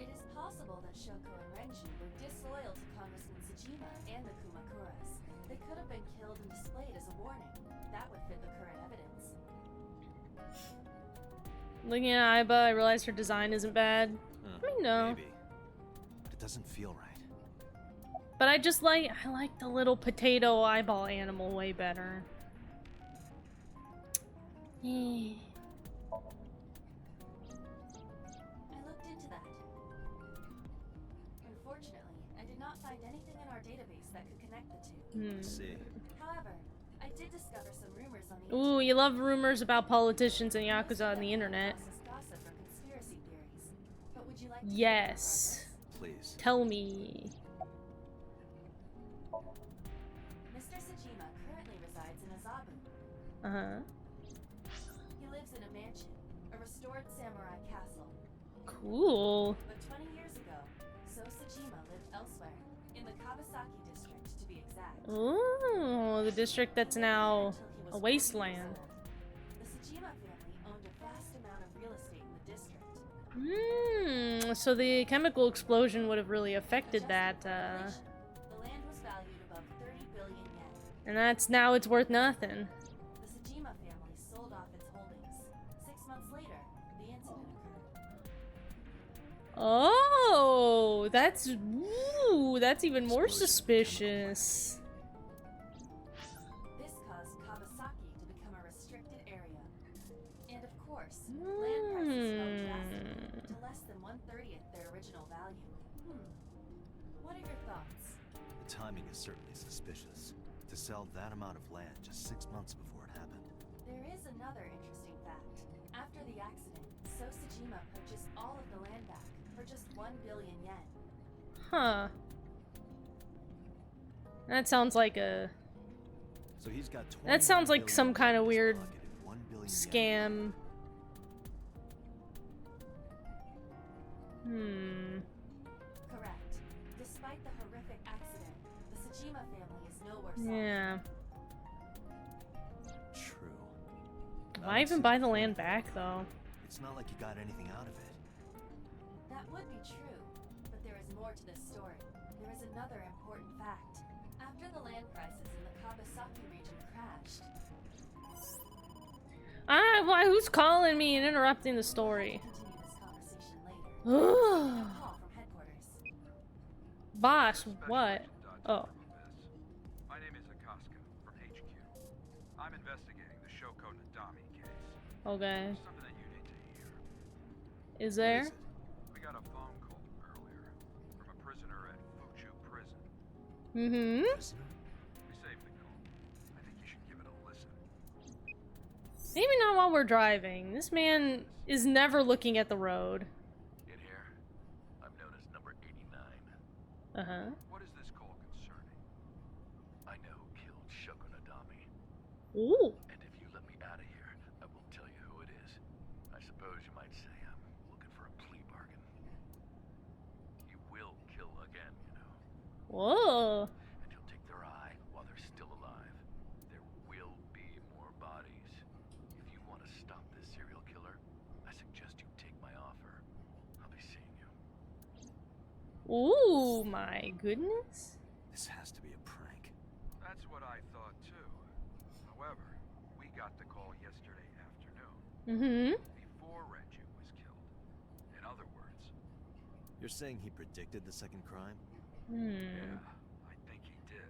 It is possible that Shoko and Renju were disloyal to Congressman Tsujima and the Kumakuras. They could have been killed and displayed as a warning. That would fit the current evidence. Looking at Aiba, I realize her design isn't bad. I mean, no. Maybe. But it doesn't feel right. But I like the little potato eyeball animal way better. Eh. I looked into that. Unfortunately, I did not find anything in our database that could connect the two. Let's see. However, I did discover some rumors on the Ooh, you love rumors about politicians and Yakuza on the internet. Gossip or conspiracy theories. But would you like to Yes. Please. Tell me. Mr. Tsujima currently resides in Azabu. Uh-huh. He lives in a mansion, a restored samurai castle. Cool. But 20 years ago, So Tsujima lived elsewhere, in the Kawasaki district to be exact. Ooh, the district that's now a wasteland. The Tsujima family owned a vast amount of real estate in the district. So the chemical explosion would have really affected that, The land was valued above 30 billion yen. and now it's worth nothing. The Tsujima family sold off its holdings. 6 months later, the incident occurred. Oh, that's even more suspicious. This caused Kawasaki to become a restricted area. And of course, land prices fell drastically to less than 1/30th their original value. What are your thoughts? The timing is certainly suspicious. To sell that amount of land just 6 months before it happened. There is another interesting fact. After the accident, So Tsujima purchased all of the land back for just 1 billion yen. Huh. That sounds like a So he's got That sounds like 21 some kind of billion weird in his pocket and 1 billion yen. scam. Correct. Despite the horrific accident, the Tsujima family is no worse off. Yeah. True. Why even buy the land back, though? It's not like you got anything out of it. That would be true, but there is more to this story. There is another important fact. After After the land prices in the Kawasaki region crashed, Why? Who's calling me and interrupting the story? continue this conversation later. No call from headquarters. Boss, what? Oh. My name is Akaska from HQ. I'm investigating the Shoko Nadami case. Okay. Something that you need to hear. Is there? We got a phone call earlier from a prisoner at Fuchu Prison. Mm-hmm. We saved the call. I think you should give it a listen. Maybe not while we're driving. This man is never looking at the road. In here, I'm known as number 89. Uh-huh. What is this call concerning? I know who killed Shoko Nadami. Ooh. And if you let me out of here, I will tell you who it is. I suppose you might say I'm looking for a plea bargain. He will kill again, you know. Whoa. And he'll take their eye while they're still alive. There will be more bodies. If you want to stop this serial killer, I suggest you take my offer. I'll be seeing you. Ooh, my goodness. This has to be a prank. That's what I thought too. However, we got the call yesterday afternoon, Mm-hmm. before Renju was killed. In other words, You're saying he predicted the second crime? yeah, I think he did.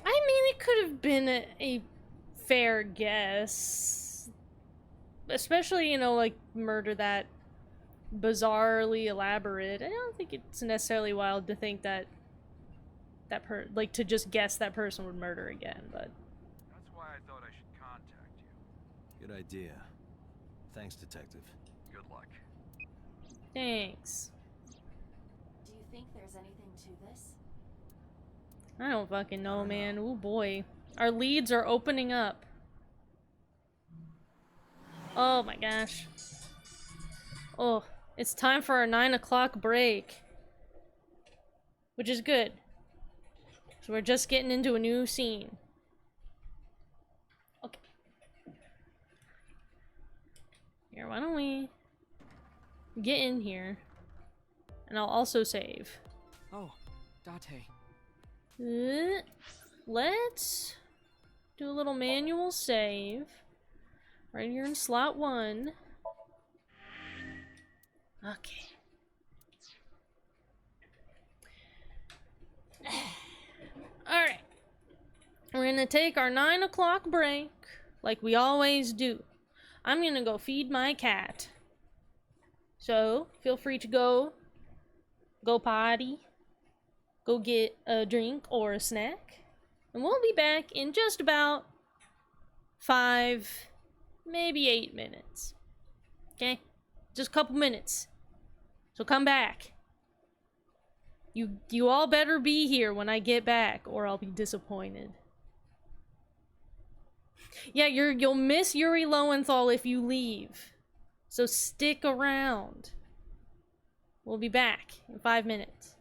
I mean, it could have been a fair guess. Especially, you know, like, murder that bizarrely elaborate. I don't think it's necessarily wild to think that like, to just guess that person would murder again, but... That's why I thought I should contact you. Good idea. Thanks, Detective. Good luck. Thanks. Do you think there's anything to this? I don't fucking know, man. Oh boy. Our leads are opening up. Oh my gosh. Oh, it's time for our 9 o'clock break. Which is good. So we're just getting into a new scene. Okay. Here, why don't we get in here? And I'll also save. Oh, Date. Let's do a little manual save. Right here in slot 1. Okay. Alright. We're gonna take our 9 o'clock break, like we always do. I'm gonna go feed my cat. So, feel free to go potty, go get a drink or a snack, and we'll be back in just about 5, maybe 8 minutes. Okay? Just a couple minutes. So come back. You all better be here when I get back, or I'll be disappointed. Yeah, you'll miss Yuri Lowenthal if you leave. So stick around. We'll be back in 5 minutes.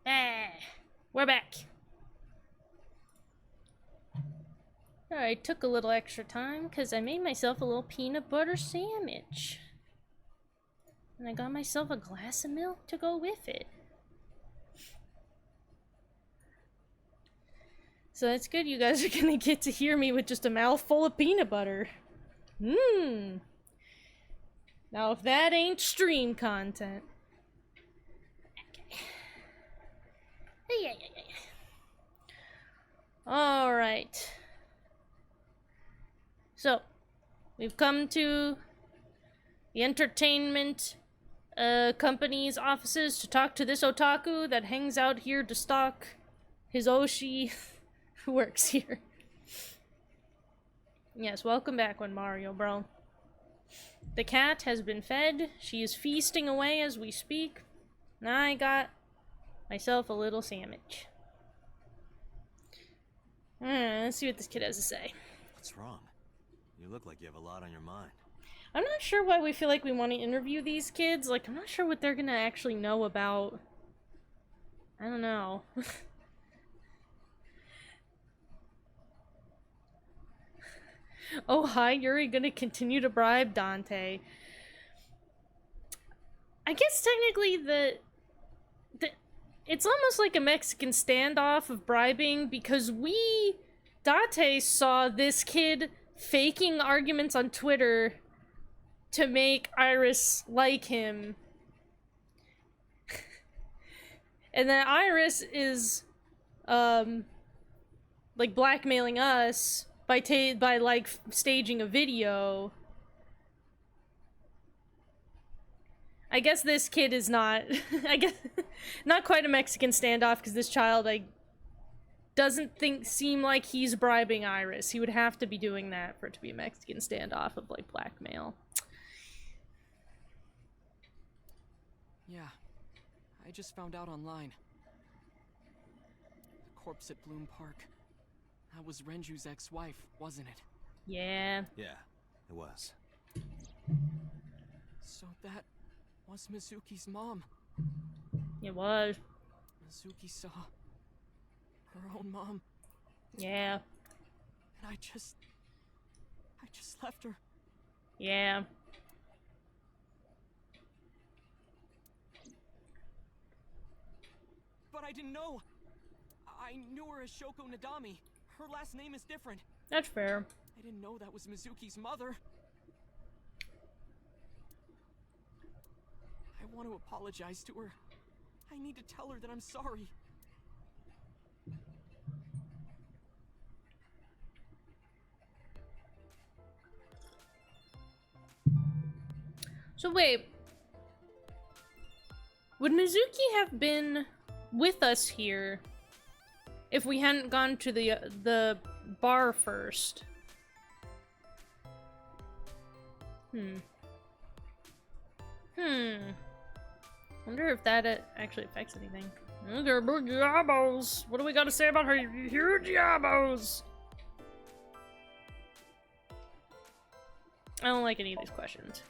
We're back. I took a little extra time because I made myself a little peanut butter sandwich. And I got myself a glass of milk to go with it. So that's good, you guys are gonna get to hear me with just a mouthful of peanut butter. Mmm. Now if that ain't stream content. Okay. Alright. So, we've come to the entertainment company's offices to talk to this otaku that hangs out here to stalk his Oshi who works here. Yes, welcome back, One Mario, bro. The cat has been fed. She is feasting away as we speak. Now I got myself a little sandwich. Let's see what this kid has to say. What's wrong? You look like you have a lot on your mind. I'm not sure why we feel like we want to interview these kids. Like, I'm not sure what they're gonna actually know about. I don't know. Oh, hi, Yuri gonna continue to bribe Dante. I guess technically it's almost like a Mexican standoff of bribing because Dante saw this kid faking arguments on Twitter to make Iris like him. And then Iris is, like, blackmailing us by like, staging a video. I guess this kid is not, I guess, not quite a Mexican standoff, because this child, like, doesn't seem like he's bribing Iris. He would have to be doing that for it to be a Mexican standoff of, like, blackmail. Yeah, I just found out online. The corpse at Bloom Park. That was Renju's ex-wife, wasn't it? Yeah. Yeah, it was. So that was Mizuki's mom. It was. Mizuki saw her own mom. Yeah. And I just left her. Yeah. But I didn't know. I knew her as Shoko Nadami. Her last name is different. That's fair. I didn't know that was Mizuki's mother. I want to apologize to her. I need to tell her that I'm sorry. So wait. Would Mizuki have been with us here if we hadn't gone to the bar first? Wonder if that actually affects anything. Look at her big yabos. What do we got to say about her huge yabos? I don't like any of these questions.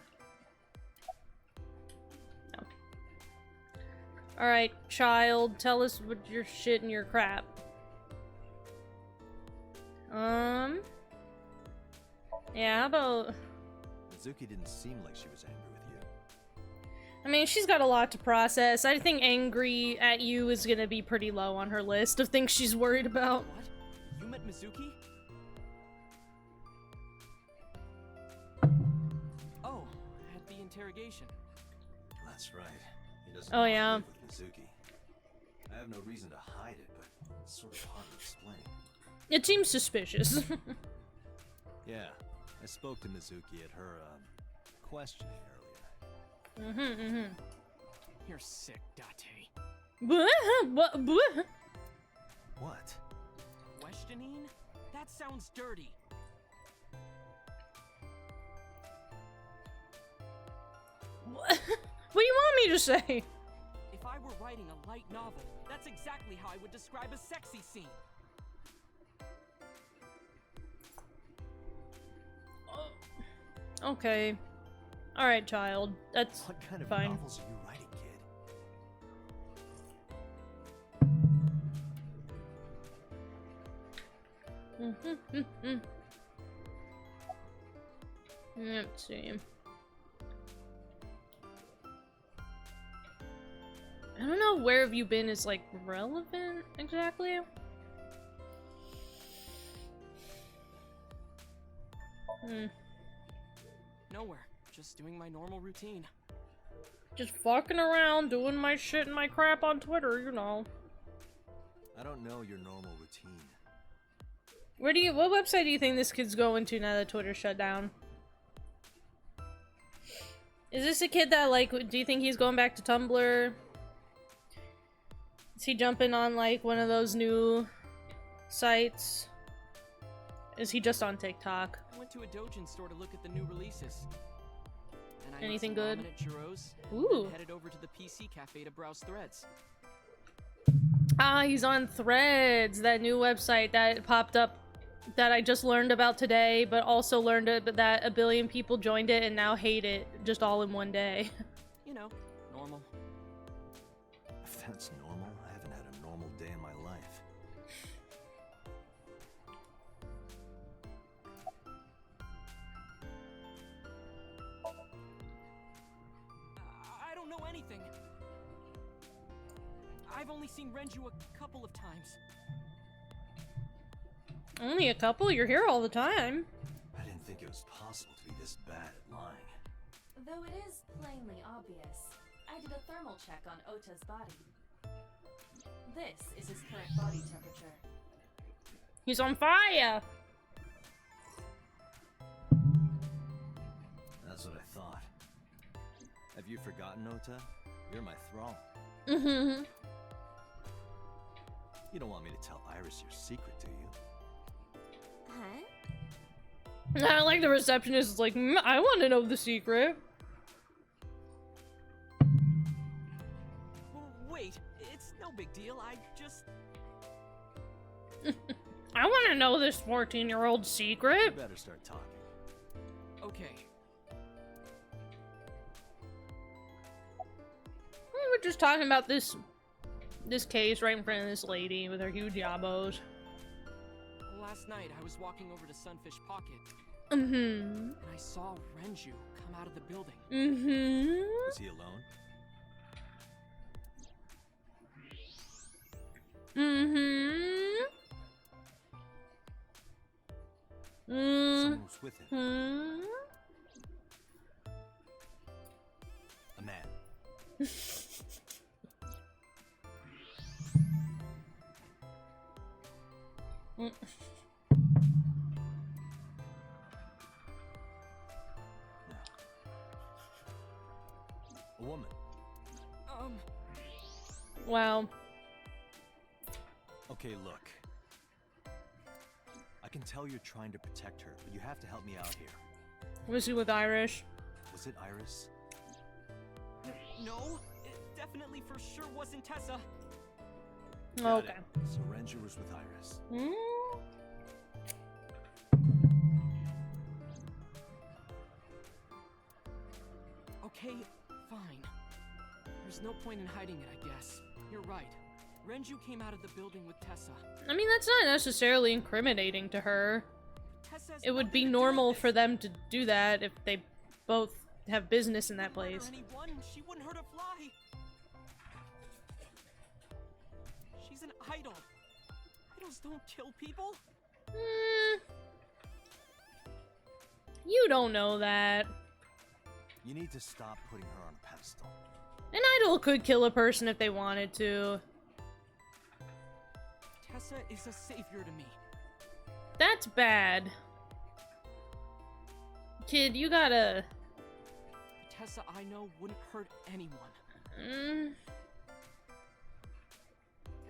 No. Alright, child, tell us what your shit and your crap. Yeah, how about... Mizuki didn't seem like she was angry with you. I mean, she's got a lot to process. I think angry at you is gonna be pretty low on her list of things she's worried about. What? You met Mizuki? Oh, at the interrogation. That's right. He doesn't Oh, yeah. live with Mizuki. I have no reason to hide it, but it's sort of hard to explain. It seems suspicious. Yeah, I spoke to Mizuki at her, questioning earlier. You're sick, Date. What? Questioning? That sounds dirty. What do you want me to say? If I were writing a light novel, that's exactly how I would describe a sexy scene. Okay. Alright, child. That's What kind of fine. novels are you writing, Let's see. I don't know where have you been is like relevant exactly. Nowhere. Just doing my normal routine. Just fucking around, doing my shit and my crap on Twitter, you know. I don't know your normal routine. What website do you think this kid's going to now that Twitter's shut down? Is this a kid that, like, do you think he's going back to Tumblr? Is he jumping on, like, one of those new sites? Is he just on TikTok? I went to a Dojin store to look at the new releases. And I Anything ate some good? ramen at Jiro's, Ooh. and headed over to the PC cafe to browse threads. Ah, he's on Threads, that new website that popped up that I just learned about today, but also learned that a billion people joined it and now hate it just all in one day. You know, normal. If that's normal, I haven't had a normal day in my life. I don't know anything. I've only seen Renju a couple of times. Only a couple? You're here all the time. I didn't think it was possible to be this bad at lying. Though it is plainly obvious, I did a thermal check on Ota's body. This is his current body temperature. He's on fire! That's what I thought. Have you forgotten, Ota? You're my thrall. Mm-hmm. You don't want me to tell Iris your secret, do you? Huh? I like the receptionist is like, I want to know the secret. Wait, it's no big deal. I just... I want to know this 14-year-old You secret. better start talking. Okay. We were just talking about this case right in front of this lady with her huge yabos. Last night, I was walking over to Sunfish Pocket, Mm-hmm. and I saw Renju come out of the building. Mm-hmm. Was he alone? Mm-hmm. Someone was with him. Mm-hmm. A man. A woman. Wow. Okay, look. I can tell you're trying to protect her, but you have to help me out here. Was he with Irish? Was it Iris? No, it definitely for sure wasn't Tessa. Got Okay. it. So Renju was with Iris. Mm. Okay, fine. There's no point in hiding it, I guess. You're right. Renju came out of the building with Tessa. I mean, that's not necessarily incriminating to her. Tessa has It would be nothing to do with normal this. for them to do that if they both have business in that Wouldn't place. hurt anyone. She wouldn't hurt a fly. She's an idol. Idols don't kill people. You don't know that. You need to stop putting her on a pedestal. An idol could kill a person if they wanted to. Tessa is a savior to me. That's bad. Kid, you gotta... The Tessa I know wouldn't hurt anyone.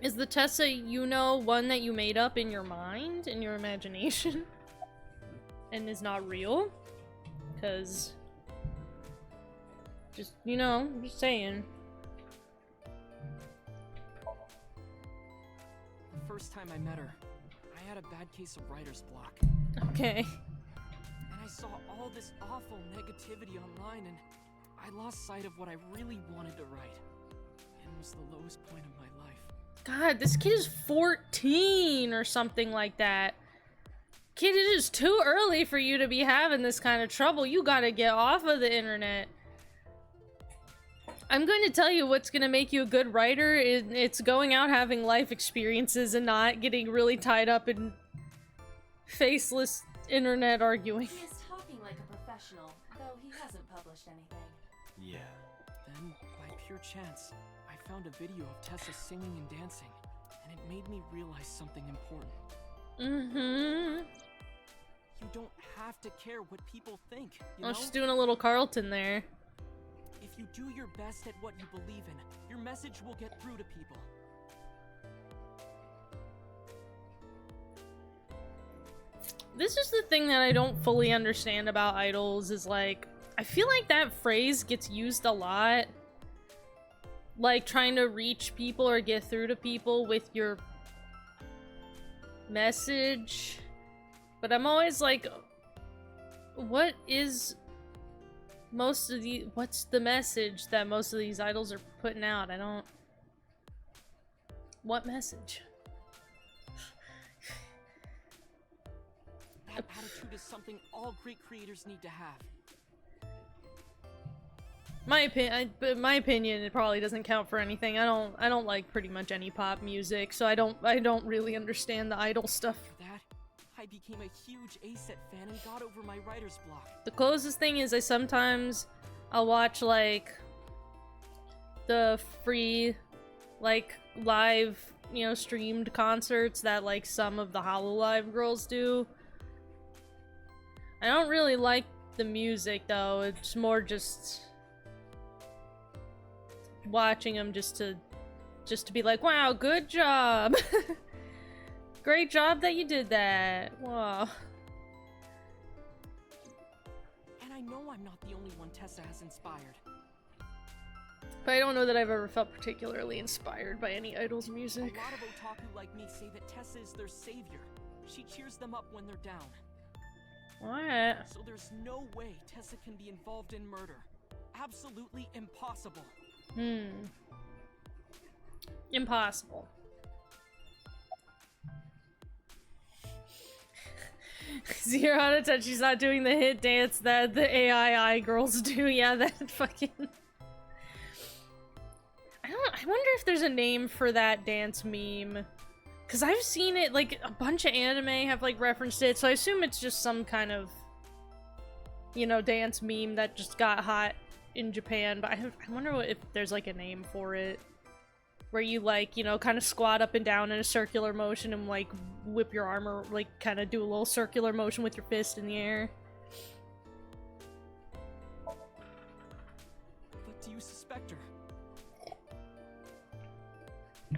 Is the Tessa you know one that you made up in your mind, in your imagination? And is not real? Because... Just, you know, I'm just saying. The first time I met her, I had a bad case of writer's block. Okay. And I saw all this awful negativity online, and I lost sight of what I really wanted to write. It was the lowest point of my life. God, this kid is 14 or something like that. Kid, it is too early for you to be having this kind of trouble. You gotta get off of the internet. I'm going to tell you what's going to make you a good writer. It's going out having life experiences and not getting really tied up in faceless internet arguing. He is talking like a professional, though he hasn't published anything. Yeah. Then, by pure chance, I found a video of Tessa singing and dancing, and it made me realize something important. Mm-hmm. You don't have to care what people think, you Oh, know? she's doing a little Carlton there. If you do your best at what you believe in, your message will get through to people. This is the thing that I don't fully understand about idols is like, I feel like that phrase gets used a lot. Like trying to reach people or get through to people with your message. But I'm always like, what is what's the message that most of these idols are putting out? I don't... What message? That attitude is something all great creators need to have. My opinion, it probably doesn't count for anything. I don't like pretty much any pop music, so I don't really understand the idol stuff. For that, I became a huge ASET fan and got over my writer's block. The closest thing is I'll watch like the free like live, you know, streamed concerts that like some of the Hololive girls do. I don't really like the music though. It's more just watching them just to be like, wow, good job. Great job that you did that. Wow. And I know I'm not the only one Tessa has inspired. But I don't know that I've ever felt particularly inspired by any idol's music. A lot of otaku like me say that Tessa is their savior. She cheers them up when they're down. What? So there's no way Tessa can be involved in murder. Absolutely impossible. Impossible. Zero out of 10, she's not doing the hit dance that the AI girls do. Yeah, that fucking... I wonder if there's a name for that dance meme. Because I've seen it, like, a bunch of anime have, like, referenced it, so I assume it's just some kind of, you know, dance meme that just got hot in Japan, but I wonder if there's, like, a name for it. Where you, like, you know, kind of squat up and down in a circular motion and, like, whip your arm or, like, kind of do a little circular motion with your fist in the air. But do you suspect her?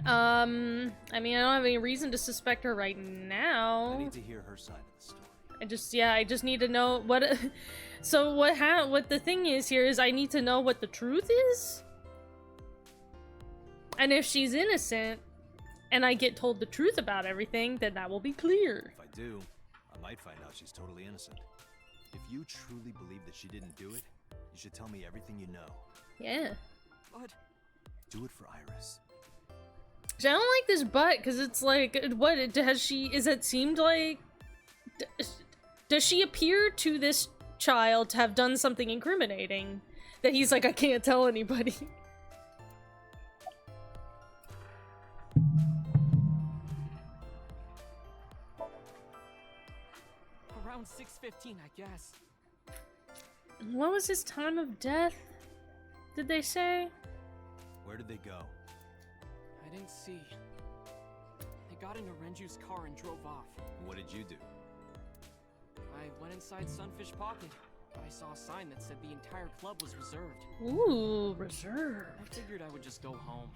I mean, I don't have any reason to suspect her right now. I need to hear her side of the story. I just need to know what... So what the thing is here is I need to know what the truth is? And if she's innocent, and I get told the truth about everything, then that will be clear. If I do, I might find out she's totally innocent. If you truly believe that she didn't do it, you should tell me everything you know. Yeah. But... Do it for Iris. I don't like this but, because it's like, what, is it seemed like... Does she appear to this child to have done something incriminating? That he's like, I can't tell anybody. Around 6:15, I guess. What was his time of death? Did they say? Where did they go? I didn't see. They got into Renju's car and drove off. What did you do? I went inside Sunfish Pocket, but I saw a sign that said the entire club was reserved. Ooh, reserved. I figured I would just go home.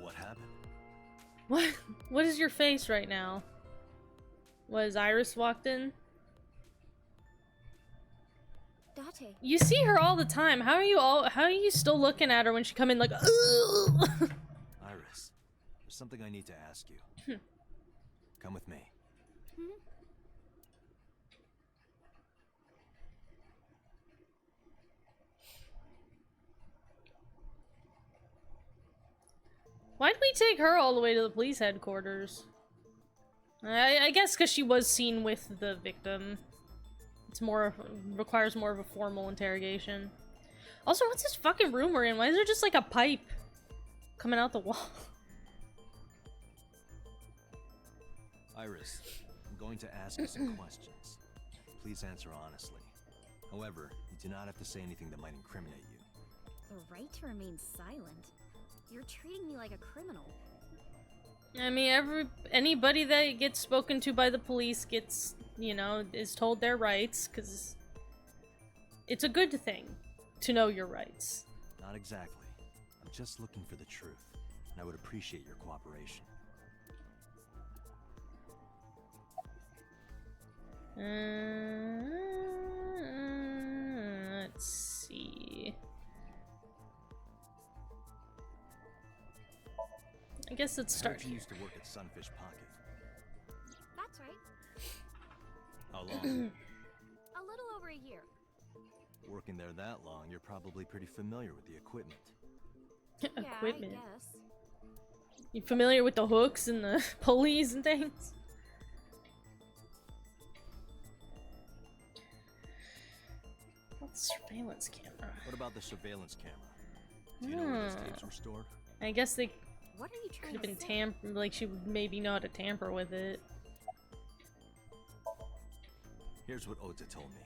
What happened? What is your face right now? Was Iris walked in? Date. You see her all the time. How are you still looking at her when she come in like, ugh? Iris, there's something I need to ask you. Come with me. Why'd we take her all the way to the police headquarters? I guess because she was seen with the victim. It's more, requires more of a formal interrogation. Also, what's this fucking room we're in? Why is there just like a pipe coming out the wall? Iris, I'm going to ask you some questions. Please answer honestly. However, you do not have to say anything that might incriminate you. The right to remain silent? You're treating me like a criminal. I mean, anybody that gets spoken to by the police gets, you know, is told their rights, because it's a good thing to know your rights. Not exactly. I'm just looking for the truth, and I would appreciate your cooperation. Let's see. I guess let's start You here. used to work at Sunfish Pocket. That's right. How long? A little over a year. Working there that long, you're probably pretty familiar with the equipment. Equipment. Yeah, I guess. You familiar with the hooks and the pulleys and things? What's surveillance camera? What about the surveillance camera? Do you know where those tapes were stored? I guess they What are you could trying have to been say? tampered. Like she would maybe know how to tamper with it. Here's what Ota told me.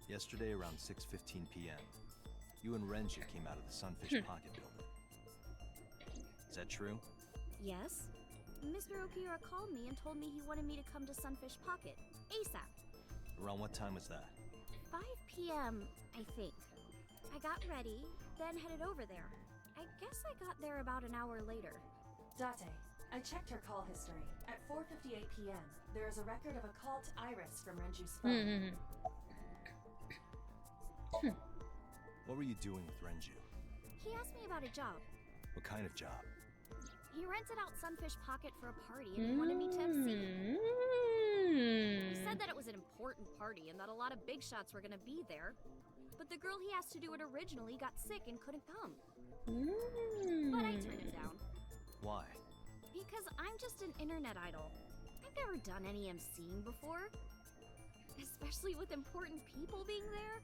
Yesterday around 6:15 p.m., you and Renji came out of the Sunfish Pocket building. Is that true? Yes. Mr. Okiura called me and told me he wanted me to come to Sunfish Pocket. ASAP. Around what time was that? 5 p.m., I think. I got ready, then headed over there. I guess I got there about an hour later. Date, I checked her call history. At 4:58 p.m., there is a record of a call to Iris from Renju's phone. What were you doing with Renju? He asked me about a job. What kind of job? He rented out Sunfish Pocket for a party and he wanted me to MC. He said that it was an important party and that a lot of big shots were gonna be there. But the girl he asked to do it originally got sick and couldn't come. But I turned it down. Why? Because I'm just an internet idol. I've never done any MCing before. Especially with important people being there.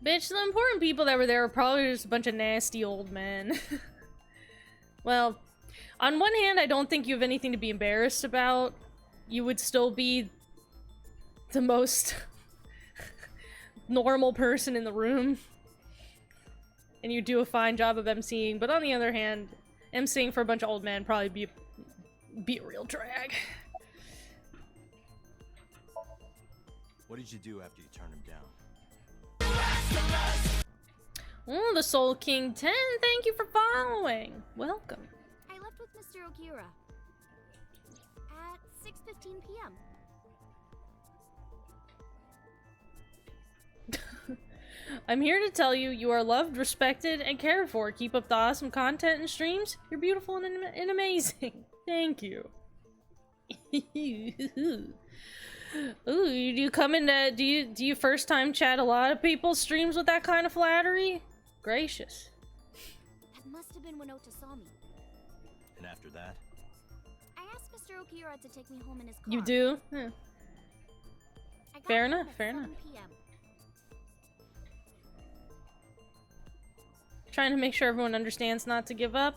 Bitch, the important people that were there were probably just a bunch of nasty old men. Well, on one hand, I don't think you have anything to be embarrassed about. You would still be the most normal person in the room. And you do a fine job of MCing, but on the other hand, MCing for a bunch of old men probably be a real drag. What did you do after you turned him down? Oh, the Soul King 10, thank you for following. Welcome. I left with Mr. Okiura at 6:15 p.m. I'm here to tell you, you are loved, respected, and cared for. Keep up the awesome content and streams. You're beautiful and amazing. Thank you. Ooh, do you come into do you first time chat a lot of people's streams with that kind of flattery? Gracious. That must have been when Ota saw me. And after that? I asked Mr. Okiura to take me home in his car. You do? Huh. I got Fair home enough, at fair 7 enough. p.m. Trying to make sure everyone understands not to give up.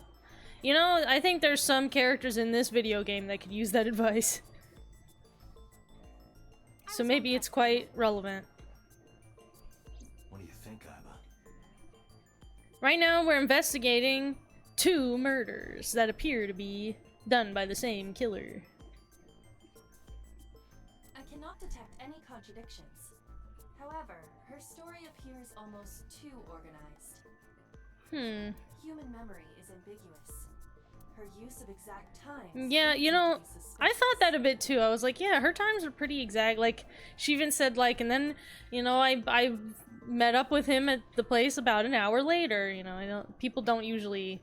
You know, I think there's some characters in this video game that could use that advice. So maybe it's quite relevant. What do you think, Iba? Right now, we're investigating 2 murders that appear to be done by the same killer. I cannot detect any contradictions. However, her story appears almost too organized. Human memory is ambiguous. Her use of exact times. Yeah, you know, I thought that a bit too. I was like, yeah, her times are pretty exact. Like, she even said, like, and then, you know, I met up with him at the place about an hour later. You know, people don't usually.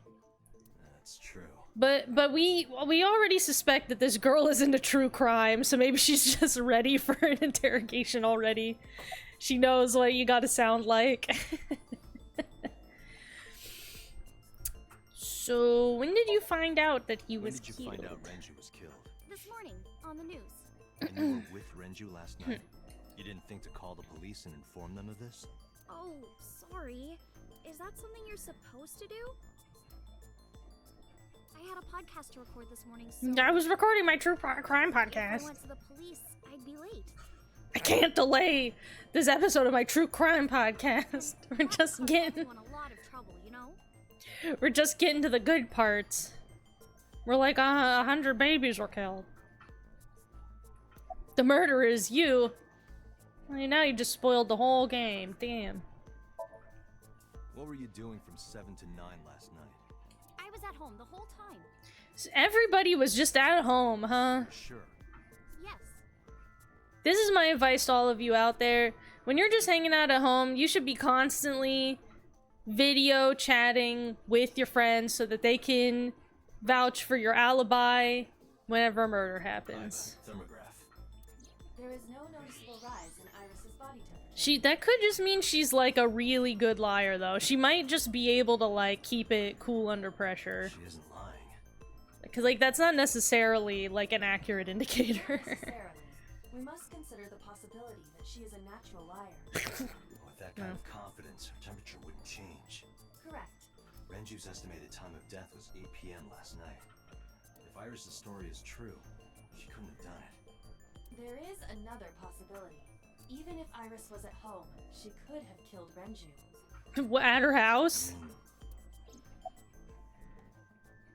That's true. But we already suspect that this girl is into true crime, so maybe she's just ready for an interrogation already. She knows what you gotta sound like. So, when did you find out that he When was did you killed? find out Renju was killed? This morning, on the news. And you were with Renju last night? You didn't think to call the police and inform them of this? Oh, sorry. Is that something you're supposed to do? I had a podcast to record this morning, so... I was recording my true crime If I podcast. went to the police, I'd be late. I can't delay this episode of my true crime podcast. We're just That getting got everyone a lot of trouble, you know? we're just getting to the good parts. We're like 100 babies were killed. The murderer is you. Well, now you just spoiled the whole game. Damn. What were you doing from 7 to 9 last night? I was at home the whole time. So everybody was just at home, huh? Sure. Yes. This is my advice to all of you out there. When you're just hanging out at home, you should be constantly video chatting with your friends so that they can vouch for your alibi whenever a murder happens. Thermograph. There is no noticeable rise in Iris's body temperature. That could just mean she's like a really good liar though. She might just be able to like keep it cool under pressure. She isn't lying. Cause like that's not necessarily like an accurate indicator. Necessarily. We must consider the possibility that she is a natural liar. With that kind of confidence, her temperature wouldn't change. Correct. Renju's estimated time of death was 8 p.m. last night. If Iris' story is true, she couldn't have done it. There is another possibility. Even if Iris was at home, she could have killed Renju. At her house?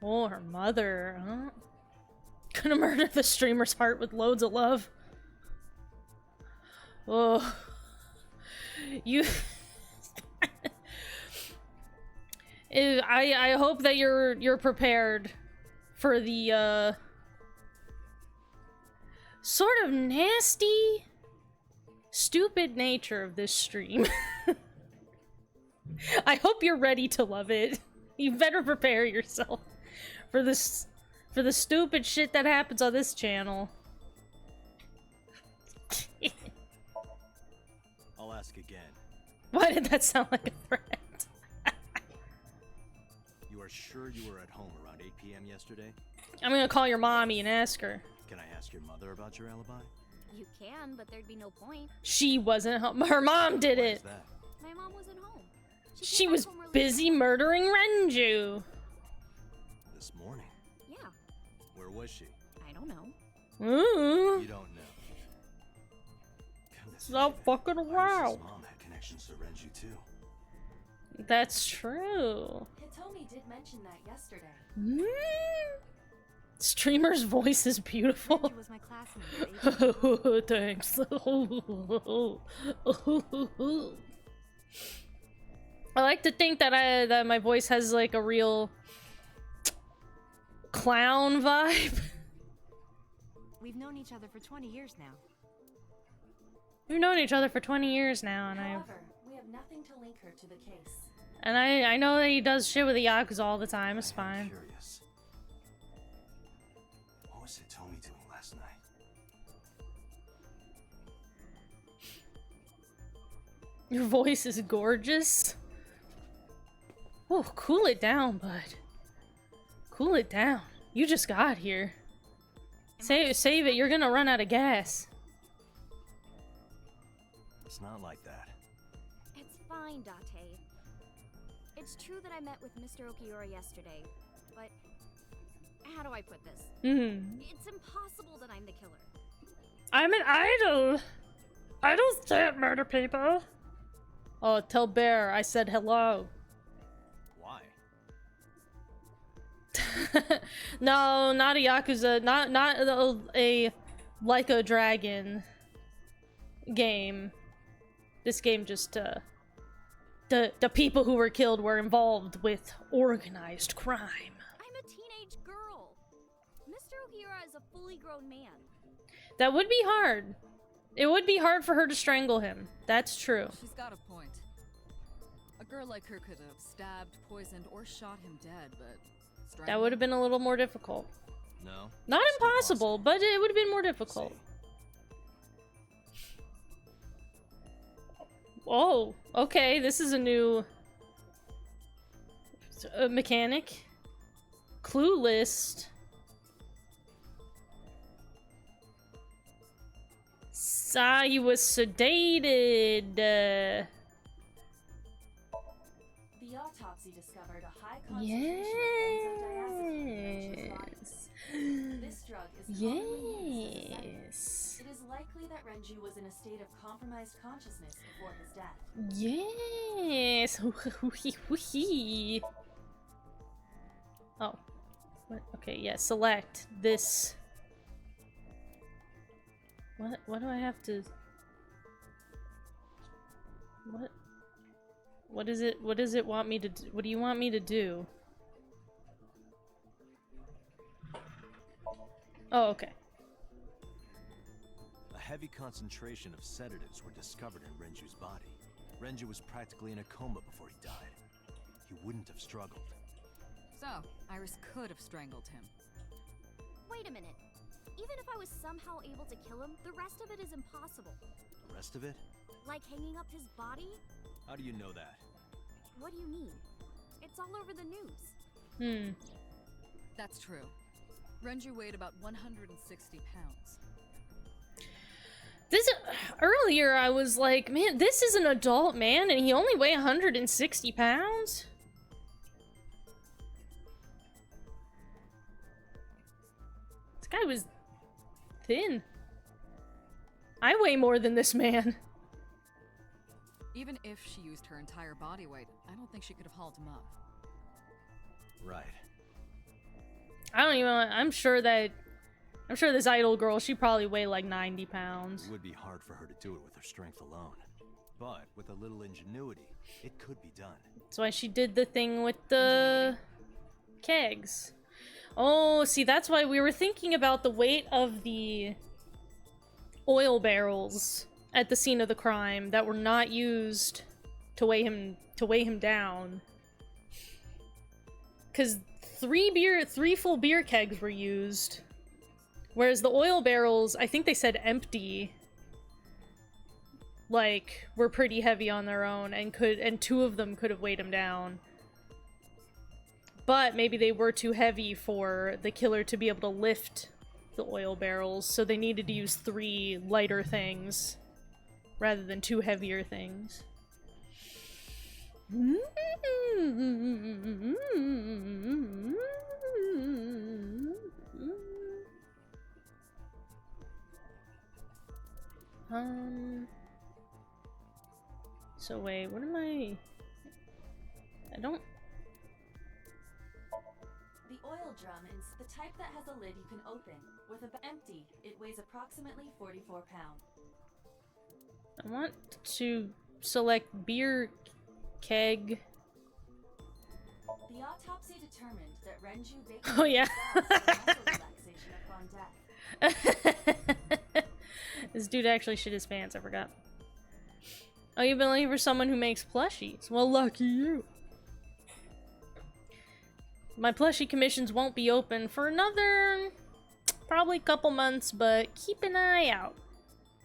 Oh, her mother. Huh? Gonna murder the streamer's heart with loads of love. Oh. You... I hope that you're prepared for the, sort of nasty, stupid nature of this stream. I hope you're ready to love it. You better prepare yourself for this, for the stupid shit that happens on this channel. I'll ask again. Why did that sound like a threat? You are sure you were at home around 8 p.m. yesterday? I'm gonna call your mommy and ask her. Can I ask your mother about your alibi? You can, but there'd be no point. She wasn't home. Her mom did Why it. is that? My mom wasn't home. She came was back home really busy late. murdering Renju. This morning? Yeah, Where was she? I don't know. Ooh. You don't know. Goodness, Stop fucking Iris' around. mom had connections to Renju too. That's true. Hitomi did mention that yesterday. Mm. Streamer's voice is beautiful. Renju was my classmate. Thanks. I like to think that that my voice has like a real clown vibe. We've known each other for 20 years now. We've known each other for 20 years now, and However, we have nothing to link her to the case. I know that he does shit with the Yakuza all the time. It's I am fine. curious. What was Hitomi doing last night? Your voice is gorgeous. Oh, cool it down, bud. Cool it down. You just got here. Save it. You're gonna run out of gas. It's not like that. It's fine, Date. It's true that I met with Mr. Okiura yesterday, but how do I put this? It's impossible that I'm the killer. I'm an idol. Idols can't murder people. Oh, tell Bear I said hello. Why? No, not a Yakuza. Not a Like a Dragon game. This game just the people who were killed were involved with organized crime. I'm a teenage girl. Mr. Okiura is a fully grown man. That would be hard. It would be hard for her to strangle him. That's true. She's got a point. A girl like her could have stabbed, poisoned, or shot him dead, but That would have been a little more difficult. No. Not Still impossible, but it would have been more difficult. See. Oh, okay. This is a new mechanic. clue list. He was sedated. The autopsy discovered a high concentration of benzodiazepine in Renju's body. This drug is commonly used as a sedative. Yes. It is likely that Renju was in a state of compromised consciousness before his death. Yes. Oh. What? Okay, yeah, select this. What do I have to... What does it want me to do? What do you want me to do? Oh, okay. A heavy concentration of sedatives were discovered in Renju's body. Renju was practically in a coma before he died. He wouldn't have struggled. So, Iris could have strangled him. Wait a minute. Even if I was somehow able to kill him, the rest of it is impossible. The rest of it? Like hanging up his body? How do you know that? What do you mean? It's all over the news. That's true. Renju weighed about 160 pounds. This earlier I was like, man, this is an adult man and he only weighed 160 pounds? This guy was thin. I weigh more than this man. Even if she used her entire body weight, I don't think she could have hauled him up. Right. I don't even, I'm sure this idol girl, she probably weighed like 90 pounds. It would be hard for her to do it with her strength alone. But with a little ingenuity, it could be done. That's why she did the thing with the kegs. Oh, see, that's why we were thinking about the weight of the oil barrels at the scene of the crime that were not used to weigh him down. 'Cause three full beer kegs were used. Whereas the oil barrels, I think they said empty, like, were pretty heavy on their own and two of them could have weighed him down. But maybe they were too heavy for the killer to be able to lift the oil barrels, so they needed to use 3 lighter things rather than 2 heavier things. So wait, what am I don't... The oil drum is the type that has a lid you can open. With empty, it weighs approximately 44 pounds. I want to select beer keg. The autopsy determined that Renju Oh yeah. relaxation upon death. This dude actually shit his pants, I forgot. Oh, you've been looking for someone who makes plushies. Well, lucky you. My plushie commissions won't be open for another probably couple months, but keep an eye out.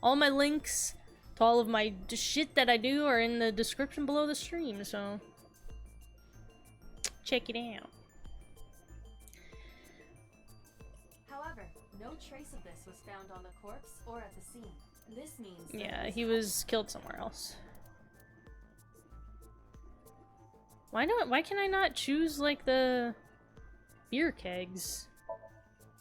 All my links to all of my shit that I do are in the description below the stream, so check it out. However, no trace of this was found on the corpse or at the scene. This means that Yeah, he was killed somewhere else. Why can I not choose like the beer kegs?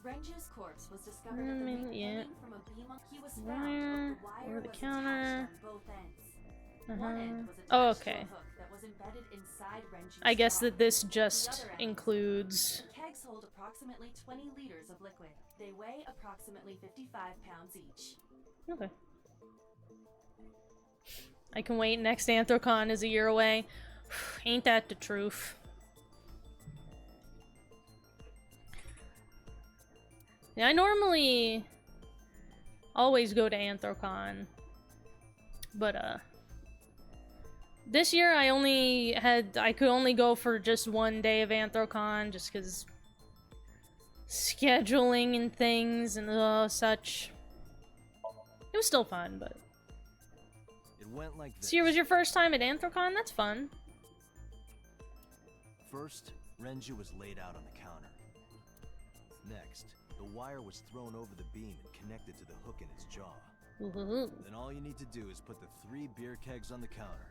Renju's corpse was discovered at the ring hanging from a beam on. He was found, but the wire Over the was counter. attached on both ends. One end was attached Oh, to okay. a hook that was embedded inside Renju's I guess body. that this The just other end includes... The kegs hold approximately 20 liters of liquid. They weigh approximately 55 pounds each. Okay. I can wait. Next Anthrocon is a year away. Ain't that the truth? Yeah, I normally always go to Anthrocon, but this year I could only go for just one day of Anthrocon just because scheduling and things and such. It was still fun, but It went like this. this year was your first time at Anthrocon? That's fun. First, Renju was laid out on the counter. Next, the wire was thrown over the beam and connected to the hook in its jaw. Woohoo. Then all you need to do is put the 3 beer kegs on the counter.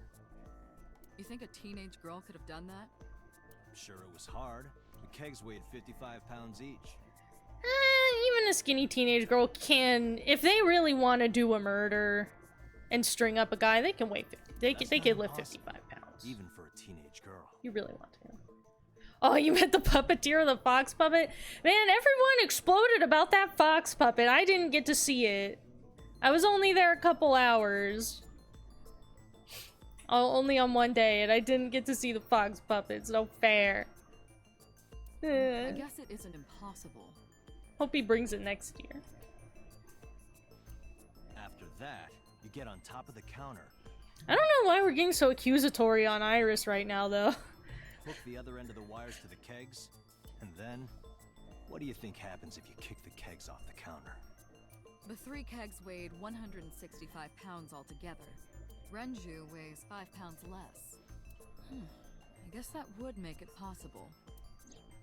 You think a teenage girl could have done that? I'm sure it was hard. The kegs weighed 55 pounds each. Even a skinny teenage girl can, if they really want to do a murder and string up a guy, they can weigh 50. They can lift 55 pounds. Even for a teenage girl. You really want to. Oh, you met the puppeteer of the fox puppet? Man, everyone exploded about that fox puppet. I didn't get to see it. I was only there a couple hours. Oh, only on one day, and I didn't get to see the fox puppets. No fair. I guess it isn't impossible. Hope he brings it next year. After that, you get on top of the counter. I don't know why we're getting so accusatory on Iris right now, though. Hook the other end of the wires to the kegs, and then, what do you think happens if you kick the kegs off the counter? The 3 kegs weighed 165 pounds altogether. Renju weighs 5 pounds less. I guess that would make it possible.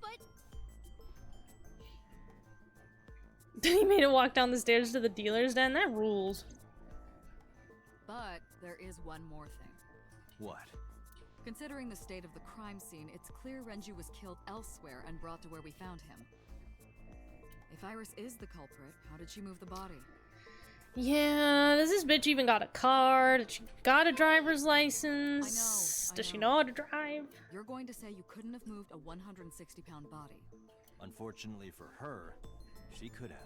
But Then he made it walk down the stairs to the dealer's den? That rules. But there is one more thing. What? Considering the state of the crime scene, it's clear Renju was killed elsewhere and brought to where we found him. If Iris is the culprit, how did she move the body? Yeah, does this bitch even got a car? Did she got a driver's license? Does she know how to drive? You're going to say you couldn't have moved a 160-pound body. Unfortunately for her, she could have.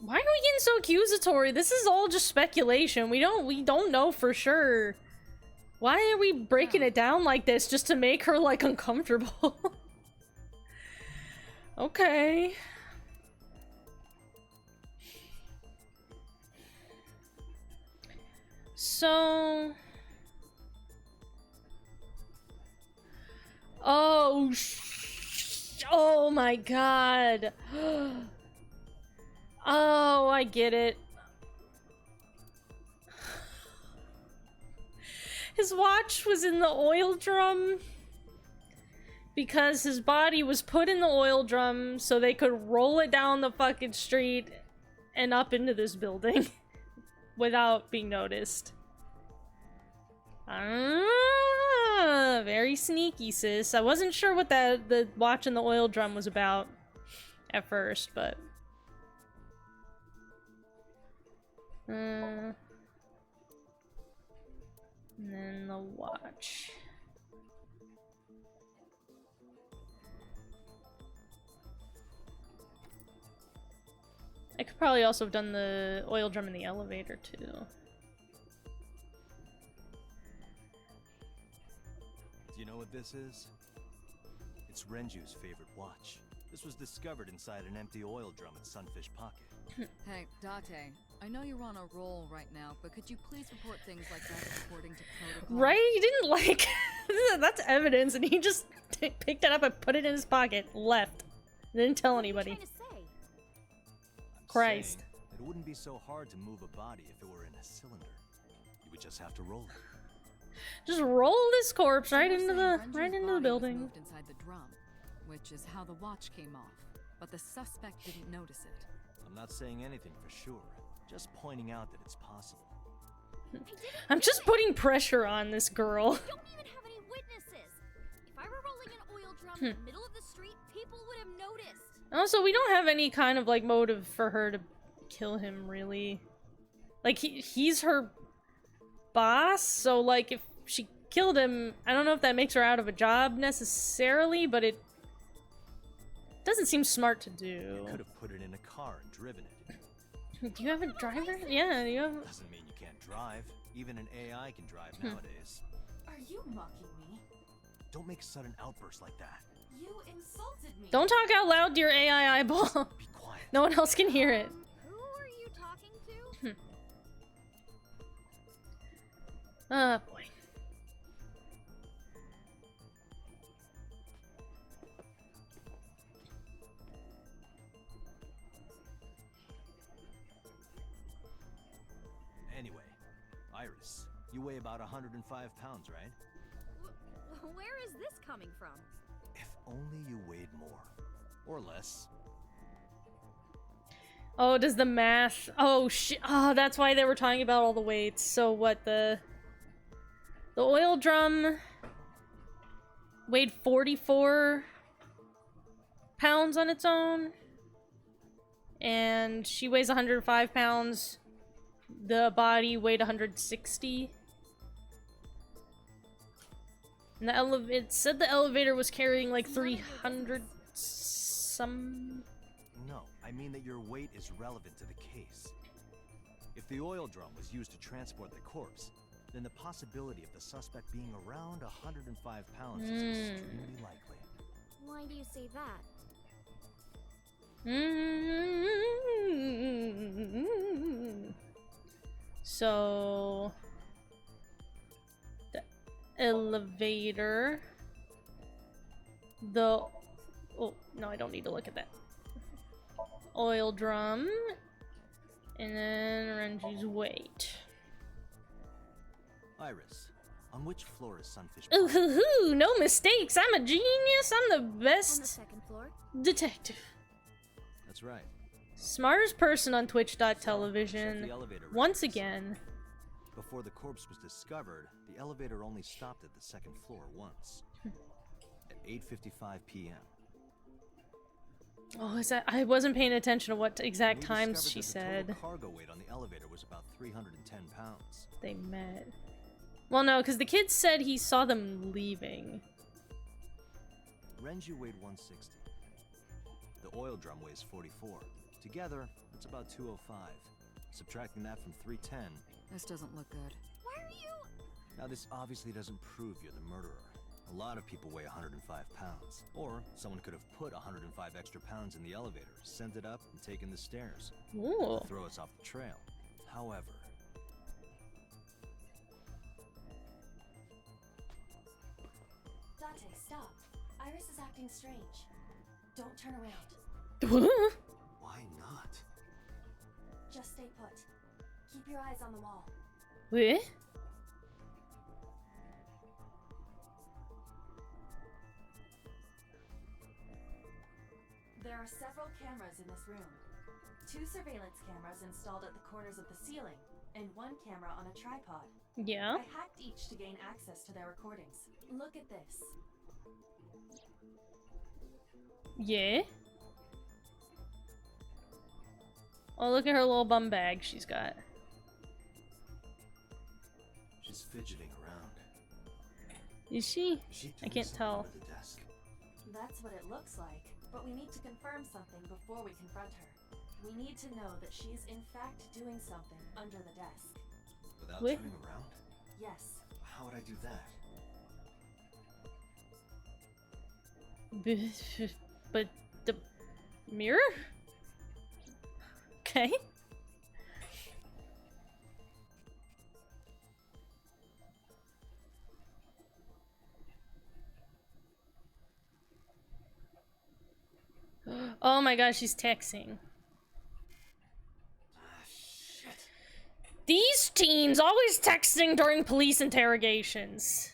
Why are we getting so accusatory? This is all just speculation. We don't know for sure. Why are we breaking it down like this just to make her like uncomfortable? Okay. So oh my god. Oh, I get it. His watch was in the oil drum because his body was put in the oil drum so they could roll it down the fucking street and up into this building without being noticed. Very sneaky, sis. I wasn't sure what the watch in the oil drum was about at first, but and then the watch. I could probably also have done the oil drum in the elevator too. Do you know what this is? It's Renju's favorite watch. This was discovered inside an empty oil drum at Sunfish Pocket. Hey, Date, I know you're on a roll right now, but could you please report things like that according to protocol? Right? He didn't like... That's evidence, and he just picked it up and put it in his pocket, left. Didn't tell anybody. Christ. It wouldn't be so hard to move a body if it were in a cylinder. You would just have to roll it. Just roll this corpse right You're into saying the Renju's body was building. moved inside the drum, which is how the watch came off. But the suspect didn't notice it. I'm not saying anything for sure, just pointing out that it's possible. I'm just putting pressure on this girl. We don't even have any witnesses. If I were rolling an oil drum in the middle of the street, people would have noticed. Also, we don't have any kind of like motive for her to kill him, really. Like he's her boss, so like if she killed him, I don't know if that makes her out of a job necessarily, but it doesn't seem smart to do. You could have put it in a car and driven it. Do you have a driver? Yeah, you have. Doesn't mean you can't drive. Even an AI can drive nowadays. Are you mocking me? Don't make a sudden outburst like that. You insulted me. Don't talk out loud to your AI eyeball. Be quiet. No one else can hear it. Who are you talking to? Oh boy. Anyway, Iris, you weigh about 105 pounds, right? Where is this coming from? If only you weighed more. Or less. Oh, does the math... Oh, shit. Oh, that's why they were talking about all the weights. So what, the oil drum weighed 44 pounds on its own. And she weighs 105 pounds. The body weighed 160. And it said the elevator was carrying like 300 some... No, I mean that your weight is relevant to the case. If the oil drum was used to transport the corpse, then the possibility of the suspect being around 105 pounds is extremely likely. Why do you say that? So the elevator, oh no, I don't need to look at that. Oil drum, and then Renji's weight. Iris, on which floor is Sunfish? Ooh hoo hoo, no mistakes. I'm a genius. I'm the best On the second floor. detective. That's right. Smartest person on Twitch.television. Check the elevator Once records. again. Before the corpse was discovered, the elevator only stopped at the second floor once. At 8:55 p.m. Oh, is that? I wasn't paying attention to what exact We times discovered she that the said. total cargo weight on the elevator was about 310 pounds. They met. Well, no, because the kid said he saw them leaving. Renju weighed 160. The oil drum weighs 44. Together, it's about 205. Subtracting that from 310. This doesn't look good. Why are you? Now, this obviously doesn't prove you're the murderer. A lot of people weigh 105 pounds. Or someone could have put 105 extra pounds in the elevator, sent it up, and taken the stairs. Ooh. To throw us off the trail. However... Date, stop. Iris is acting strange. Don't turn around. Why not? Just stay put. Keep your eyes on the wall. Wait. There are several cameras in this room. 2 surveillance cameras installed at the corners of the ceiling, and 1 camera on a tripod. Yeah. I hacked each to gain access to their recordings. Look at this. Yeah. Oh, look at her little bum bag she's got. She's fidgeting around. Is she? Is she I doing can't something tell. under the desk? That's what it looks like, but we need to confirm something before we confront her. We need to know that she's in fact doing something under the desk. Without Wait. turning around? Yes. How would I do that? But the mirror? Okay. Oh my gosh, she's texting. These teens always texting during police interrogations.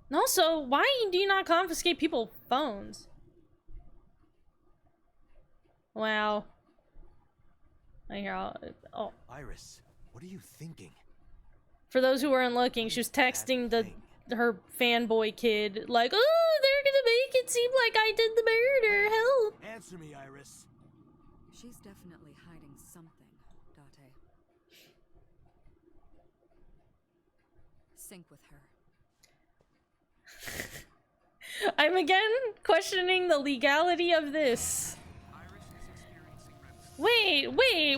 And also, why do you not confiscate people's phones? Wow. I hear all, oh. Iris, what are you thinking? For those who weren't looking, she was texting her fanboy kid, like, oh, they're gonna make it seem like I did the murder, help! Answer me, Iris. She's definitely hiding something, Date. Sync with her. I'm again questioning the legality of this. Wait. Wait.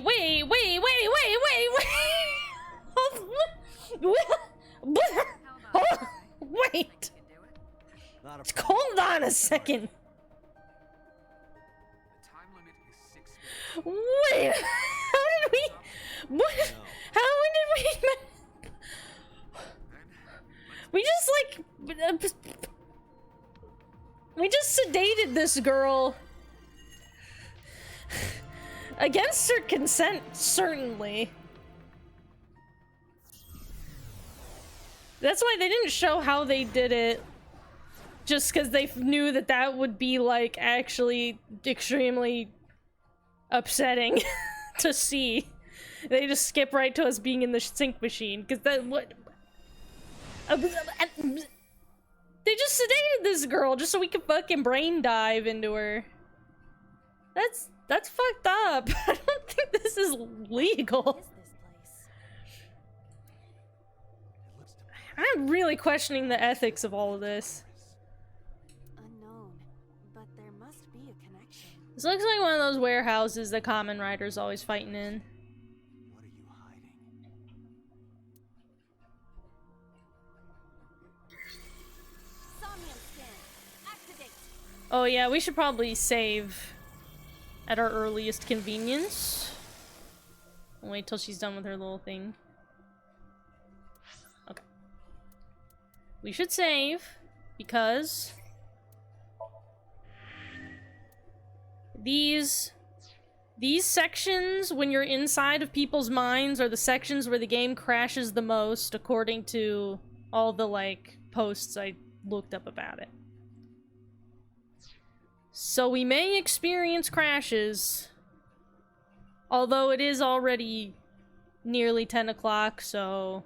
Hold on a second. Wait. How did we? What? How? When did we? We just like. We just sedated this girl. Against her consent, certainly. That's why they didn't show how they did it. Just because they knew that that would be, like, actually extremely upsetting. to see. They just skip right to us being in the sink machine, because that what. They just sedated this girl just so we could fucking brain dive into her. That's fucked up. I don't think this is legal. I'm really questioning the ethics of all of this. Unknown, but there must be a connection. This looks like one of those warehouses that Kamen Rider's always fighting in. What are you hiding? Somnium scan. Activate. Oh yeah, we should probably save at our earliest convenience. I'll wait till she's done with her little thing. Okay. We should save because these sections when you're inside of people's minds are the sections where the game crashes the most, according to all the like posts I looked up about it. So we may experience crashes, although it is already nearly 10 o'clock, so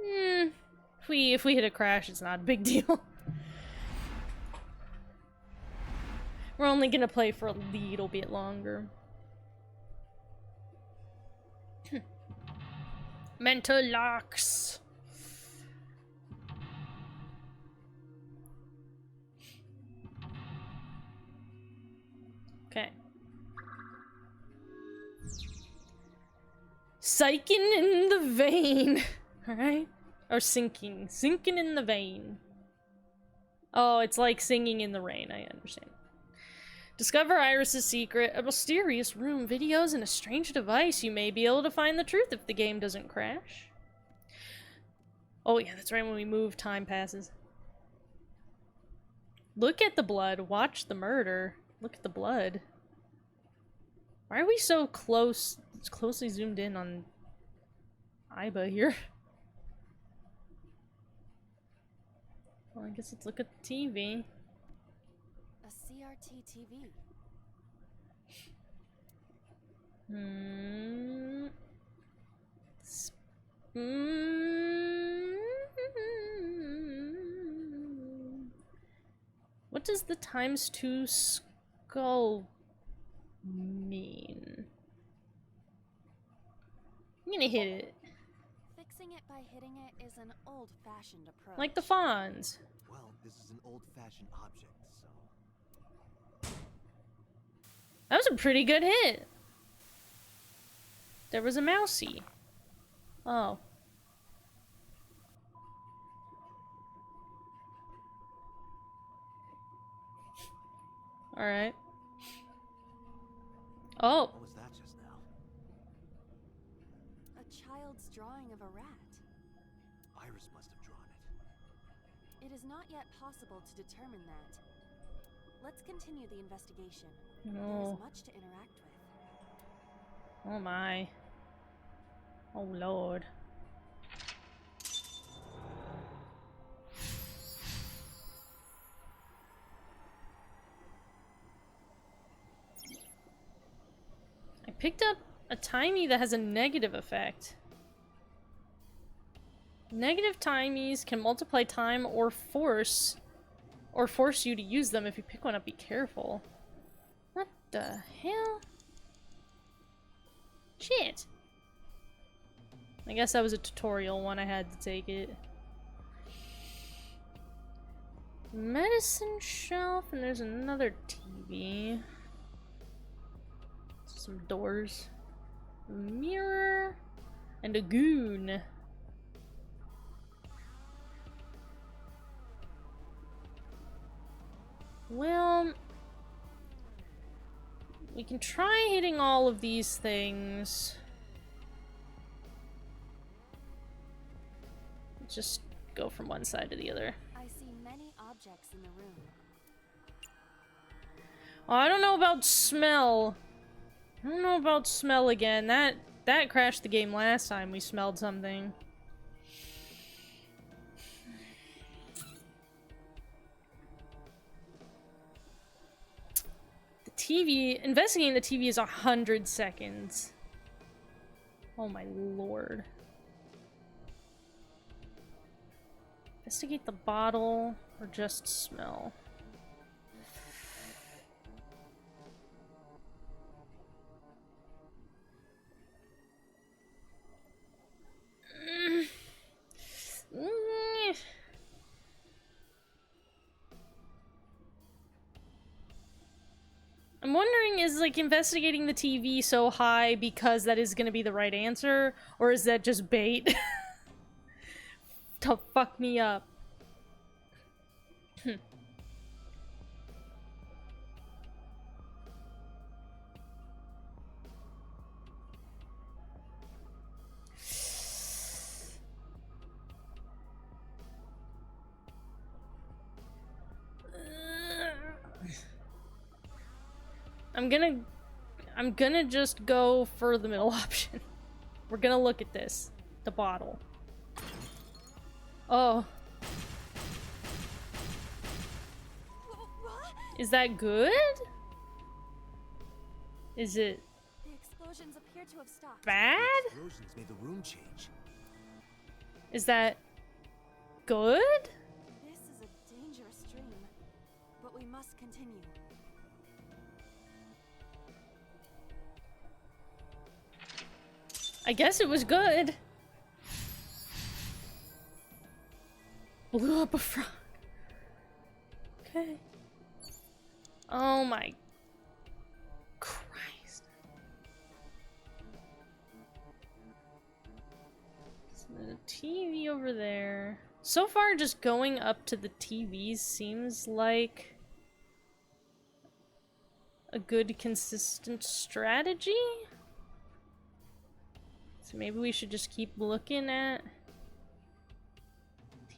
if we hit a crash, it's not a big deal. We're only gonna play for a little bit longer. Mental locks. Okay. Psyching in the vein. Alright? Or sinking. Sinking in the vein. Oh, it's like singing in the rain, I understand. Discover Iris's secret, a mysterious room, videos, and a strange device. You may be able to find the truth if the game doesn't crash. Oh yeah, that's right, when we move, time passes. Look at the blood, watch the murder. Look at the blood. Why are we so closely zoomed in on Aiba here? Well, I guess let's look at the TV. A CRT TV. What does the ×2 skull mean? I'm gonna hit it. Fixing it by hitting it is an old-fashioned approach. Like the Fonz. Well, this is an old-fashioned object, so... That was a pretty good hit. There was a mousey. Oh. Alright. Oh. What was that just now? A child's drawing of a rat. Iris must have drawn it. It is not yet possible to determine that. Let's continue the investigation. No. There is much to interact with. Oh my. Oh lord. I picked up a timey that has a negative effect. Negative timies can multiply time or force you to use them. If you pick one up, be careful. What the hell? Shit. I guess that was a tutorial one, I had to take it. Medicine shelf, and there's another TV. Some doors. A mirror. And a goon. Well, we can try hitting all of these things. Just go from one side to the other. I see many objects in the room. Oh, I don't know about smell. I don't know about smell again. That crashed the game last time we smelled something. The TV, investigating the TV is 100 seconds. Oh my lord. Investigate the bottle or just smell? I'm wondering, is like investigating the TV so high because that is gonna be the right answer, or is that just bait to fuck me up? I'm gonna just go for the middle option. We're gonna look at this. The bottle. Oh. Is that good? Is it The explosions appear to have stopped. bad? Explosions made the room change. Is that good? This is a dangerous dream, but we must continue. I guess it was good. Blew up a frog. Okay. Oh my Christ. So the TV over there. So far, just going up to the TVs seems like a good, consistent strategy. So maybe we should just keep looking at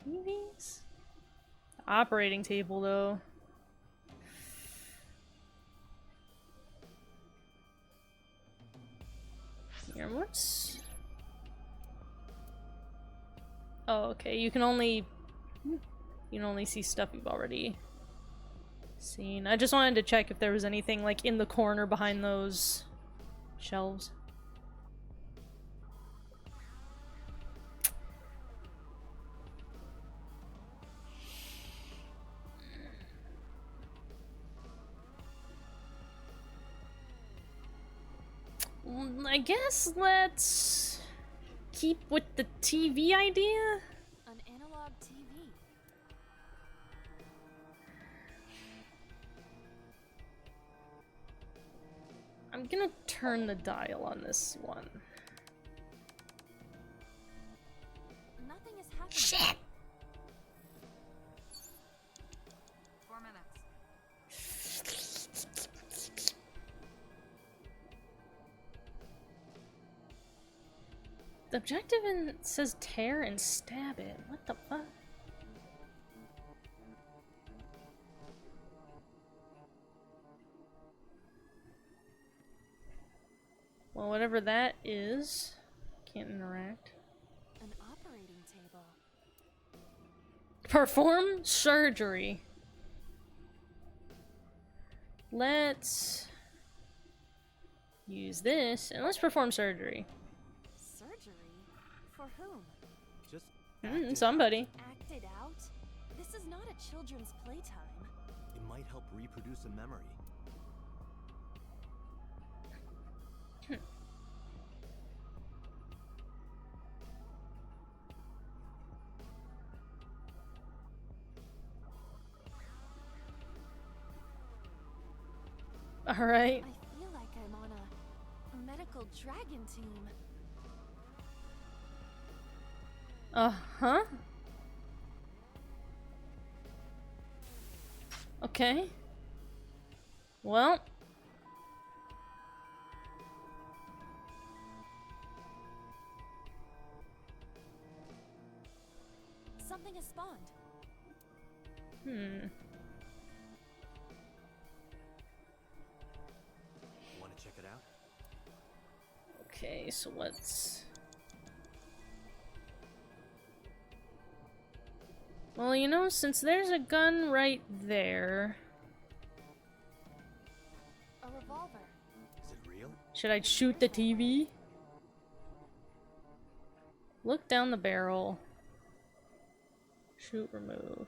TVs? The operating table, though. Here, what's... Oh, okay, you can only see stuff you've already seen. I just wanted to check if there was anything, like, in the corner behind those shelves. I guess let's keep with the TV idea. An analog TV. I'm gonna turn the dial on this one. Nothing is happening. Shit! 4 minutes. The objective says tear and stab it. What the fuck? Well, whatever that is, can't interact. An operating table. Perform surgery. Let's use this and let's perform surgery. Surgery? For whom? Just Somebody. Act it out? This is not a children's playtime. it might help reproduce a memory. All right. I feel like I'm on a medical dragon team. Uh-huh. Okay. Well. Something has spawned. Want to check it out? Okay, so let's... Well, you know, since there's a gun right there... revolver. Is it real? Should I shoot the TV? Look down the barrel. Shoot, remove.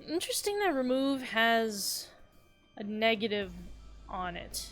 Interesting that remove has a negative on it.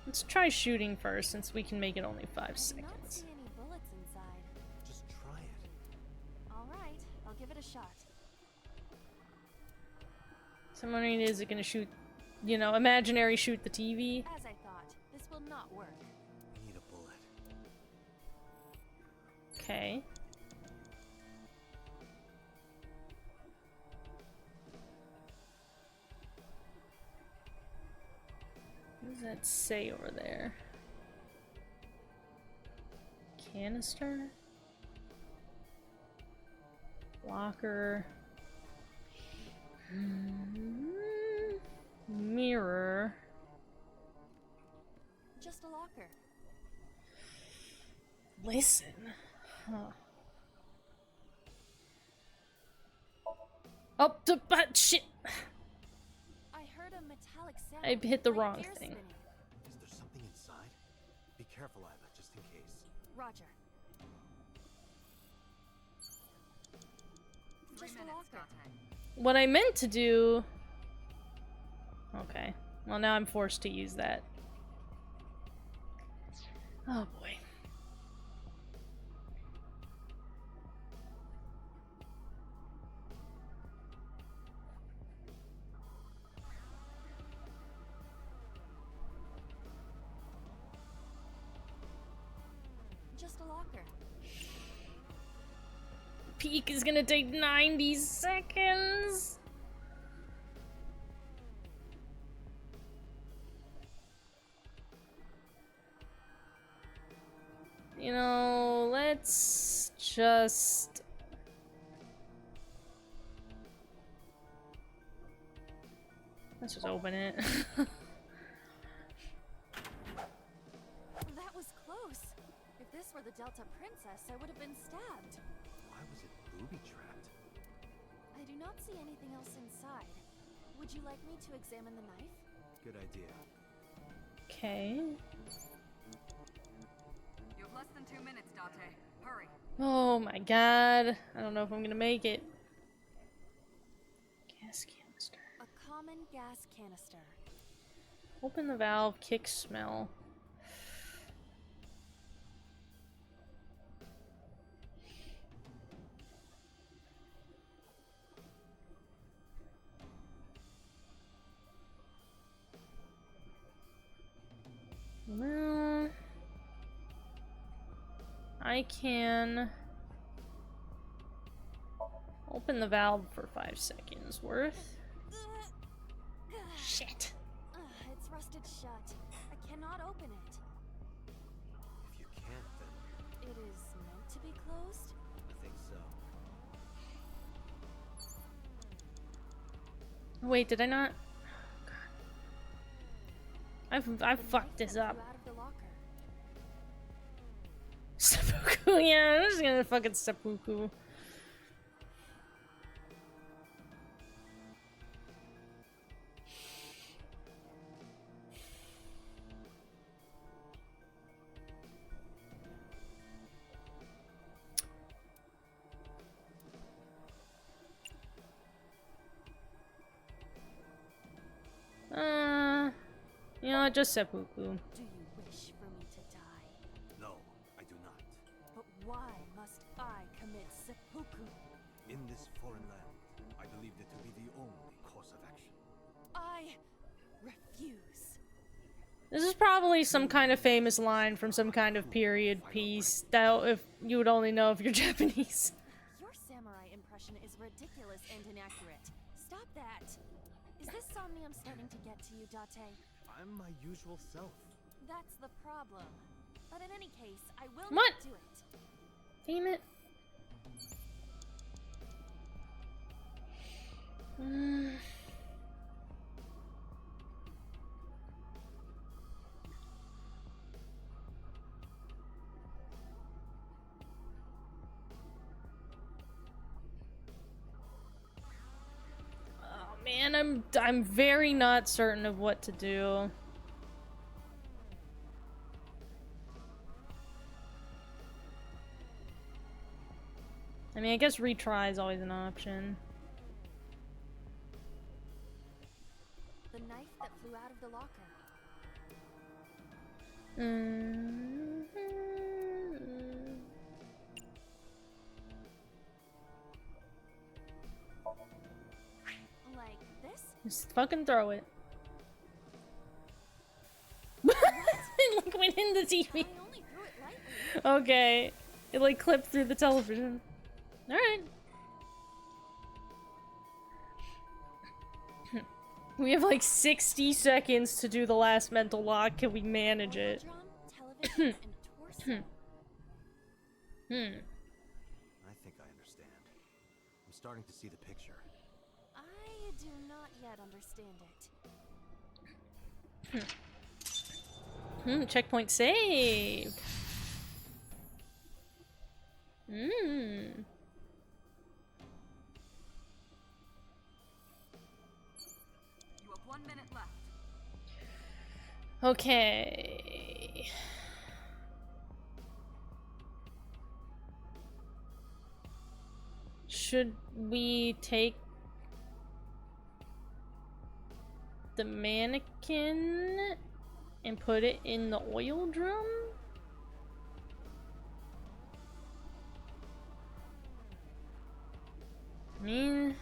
Let's try shooting first, since we can make it only 5 I do not seconds. see any bullets inside. Just try it. All right, I'll give it a shot. So I'm wondering, is it gonna shoot, you know, imaginary shoot the TV? As I thought, this will not work. I need a bullet. Okay. What does that say over there? Canister? Locker. Mirror. Just a locker. Listen. Huh. Oh, shit! I heard a metallic sound. I hit the like wrong gear thing. spinning. Is there something inside? Be careful, Isla, just in case. Roger. 3 Just a minutes, locker. Dante. What I meant to do... Okay. Well, now I'm forced to use that. Oh, boy. Just a locker. Peak is gonna take 90 seconds. You know, let's just... Let's just open it. That was close. If this were the Delta Princess, I would have been stabbed. Why was it booby-trapped? I do not see anything else inside. Would you like me to examine the knife? Good idea. Okay. You have less than 2 minutes, Dante. Hurry. Oh my god. I don't know if I'm gonna make it. Gas canister. A common gas canister. Open the valve, kick smell. Well, I can open the valve for 5 seconds worth. Shit. It's rusted shut. I cannot open it. If you can't, then It is meant to be closed? I think so. Wait, did I not? I've fucked this up. Out of the locker. Seppuku, yeah, I'm just gonna fucking seppuku. You know what, just seppuku. Do you wish for me to die? No, I do not. But why must I commit seppuku? In this foreign land, I believe it to be the only course of action. I refuse. This is probably some kind of famous line from some kind of period piece that if you would only know if you're Japanese. Your samurai impression is ridiculous and inaccurate. Stop that! Is this somnium starting to get to you, Date? I'm my usual self. That's the problem. But in any case, I will What? not do it. Damn it. Oh man, I'm very not certain of what to do. I mean, I guess retry is always an option. The knife that flew out of the locker. Like this? Just fucking throw it. It like went in the TV. I only threw it lightly. Okay. It like clipped through the television. Alright. We have like 60 seconds to do the last mental lock. Can we manage it? Television and torso. I think I understand. I'm starting to see the picture. I do not yet understand it. Checkpoint save. You have 1 minute left. Okay. Should we take the mannequin and put it in the oil drum? I mean,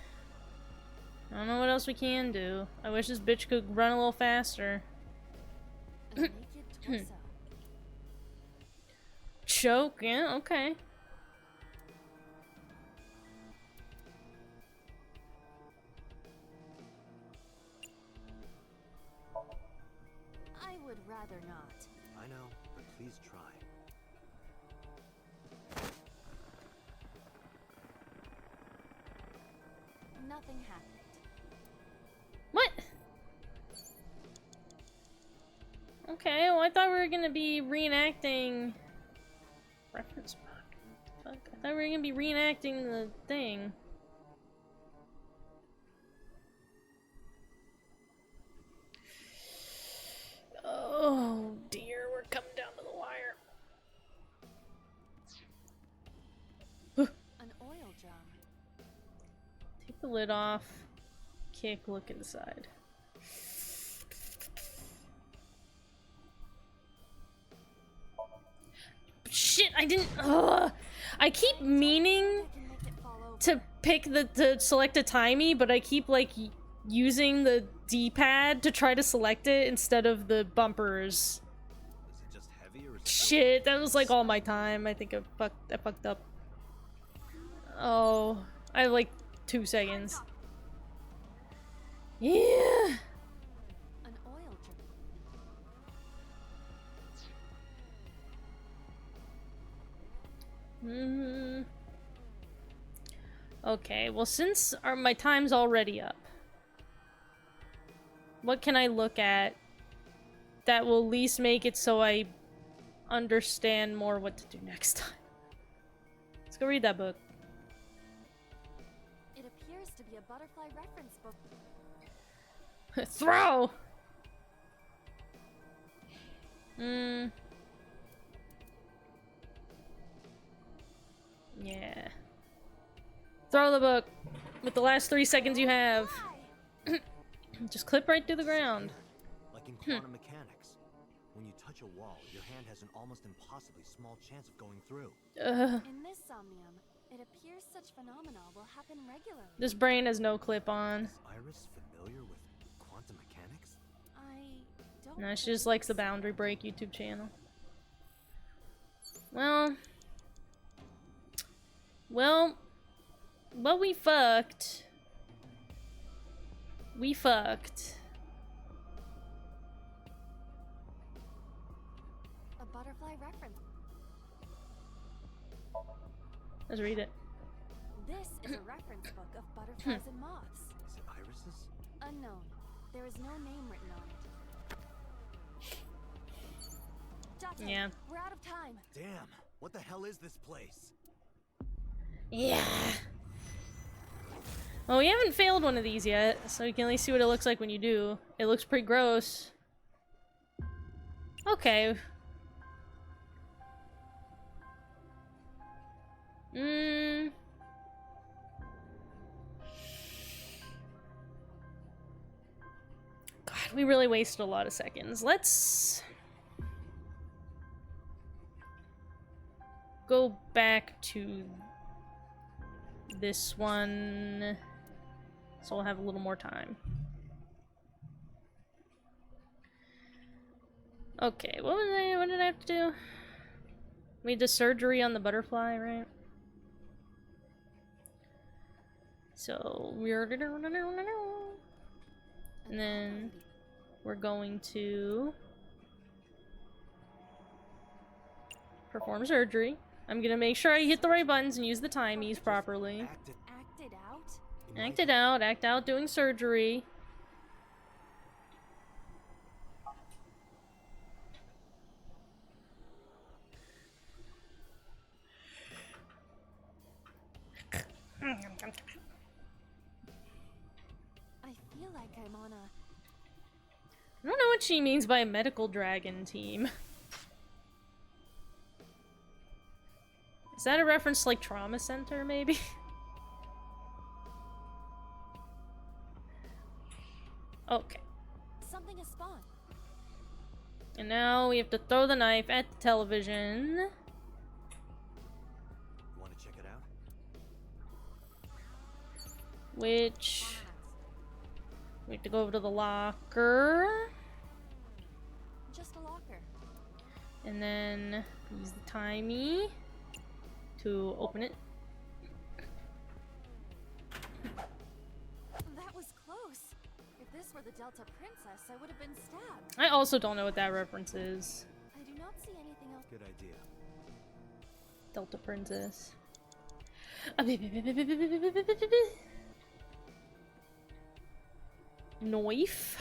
I don't know what else we can do. I wish this bitch could run a little faster. A naked torso. Choke, yeah, okay. I would rather not. I know, but please try. Nothing happened. What? Okay, well I thought we were gonna be reenacting... Reference book? Fuck, I thought we were gonna be reenacting the thing. Oh dear, we're coming down to the wire. An oil drum. Take the lid off. Kick, look inside. Shit, I didn't. Ugh. I keep meaning I can make it fall over. to pick to select a timey, but I keep like using the D-pad to try to select it instead of the bumpers. Is it just heavy or is it... Shit, that was like all my time. I think I fucked up. Oh, I have like 2 seconds. Yeah. An oil drum. Okay, well since my time's already up, what can I look at that will at least make it so I understand more what to do next time? Let's go read that book. It appears to be a butterfly reference book. Throw! Yeah. Throw the book with the last 3 seconds you have. Just clip right through the ground. Like in quantum mechanics. When you touch a wall, your hand has an almost impossibly small chance of going through. In this somnium, it appears such phenomena will happen regularly. This brain has no clip on. Is Iris familiar with quantum mechanics? I Don't No, she just likes the Boundary Break YouTube channel. Well, but we fucked. We fucked. A butterfly reference. Let's read it. This is a reference book of butterflies and moths. Is it irises? Unknown. There is no name written on it. Date, Yeah. we're out of time. Damn, what the hell is this place? Yeah. Well, we haven't failed one of these yet, so you can at least see what it looks like when you do. It looks pretty gross. Okay. God, we really wasted a lot of seconds. Let's go back to this one, so we'll have a little more time. Okay, what did I have to do? We did surgery on the butterfly, right? So we're and then we're going to perform surgery. I'm gonna make sure I hit the right buttons and use the timies properly. Act it out? Act it out, act out doing surgery. I feel like I'm on a... I don't know what she means by a medical dragon team. Is that a reference to, like, Trauma Center, maybe? Okay. Something has spawned. And now we have to throw the knife at the television. You want to check it out? Which... we have to go over to the locker. Just a locker. And then use the timey to open it. That was close. If this were the Delta Princess, I would have been stabbed. I also don't know what that reference is. I do not see anything else. Good idea. Delta Princess. Knife. The knife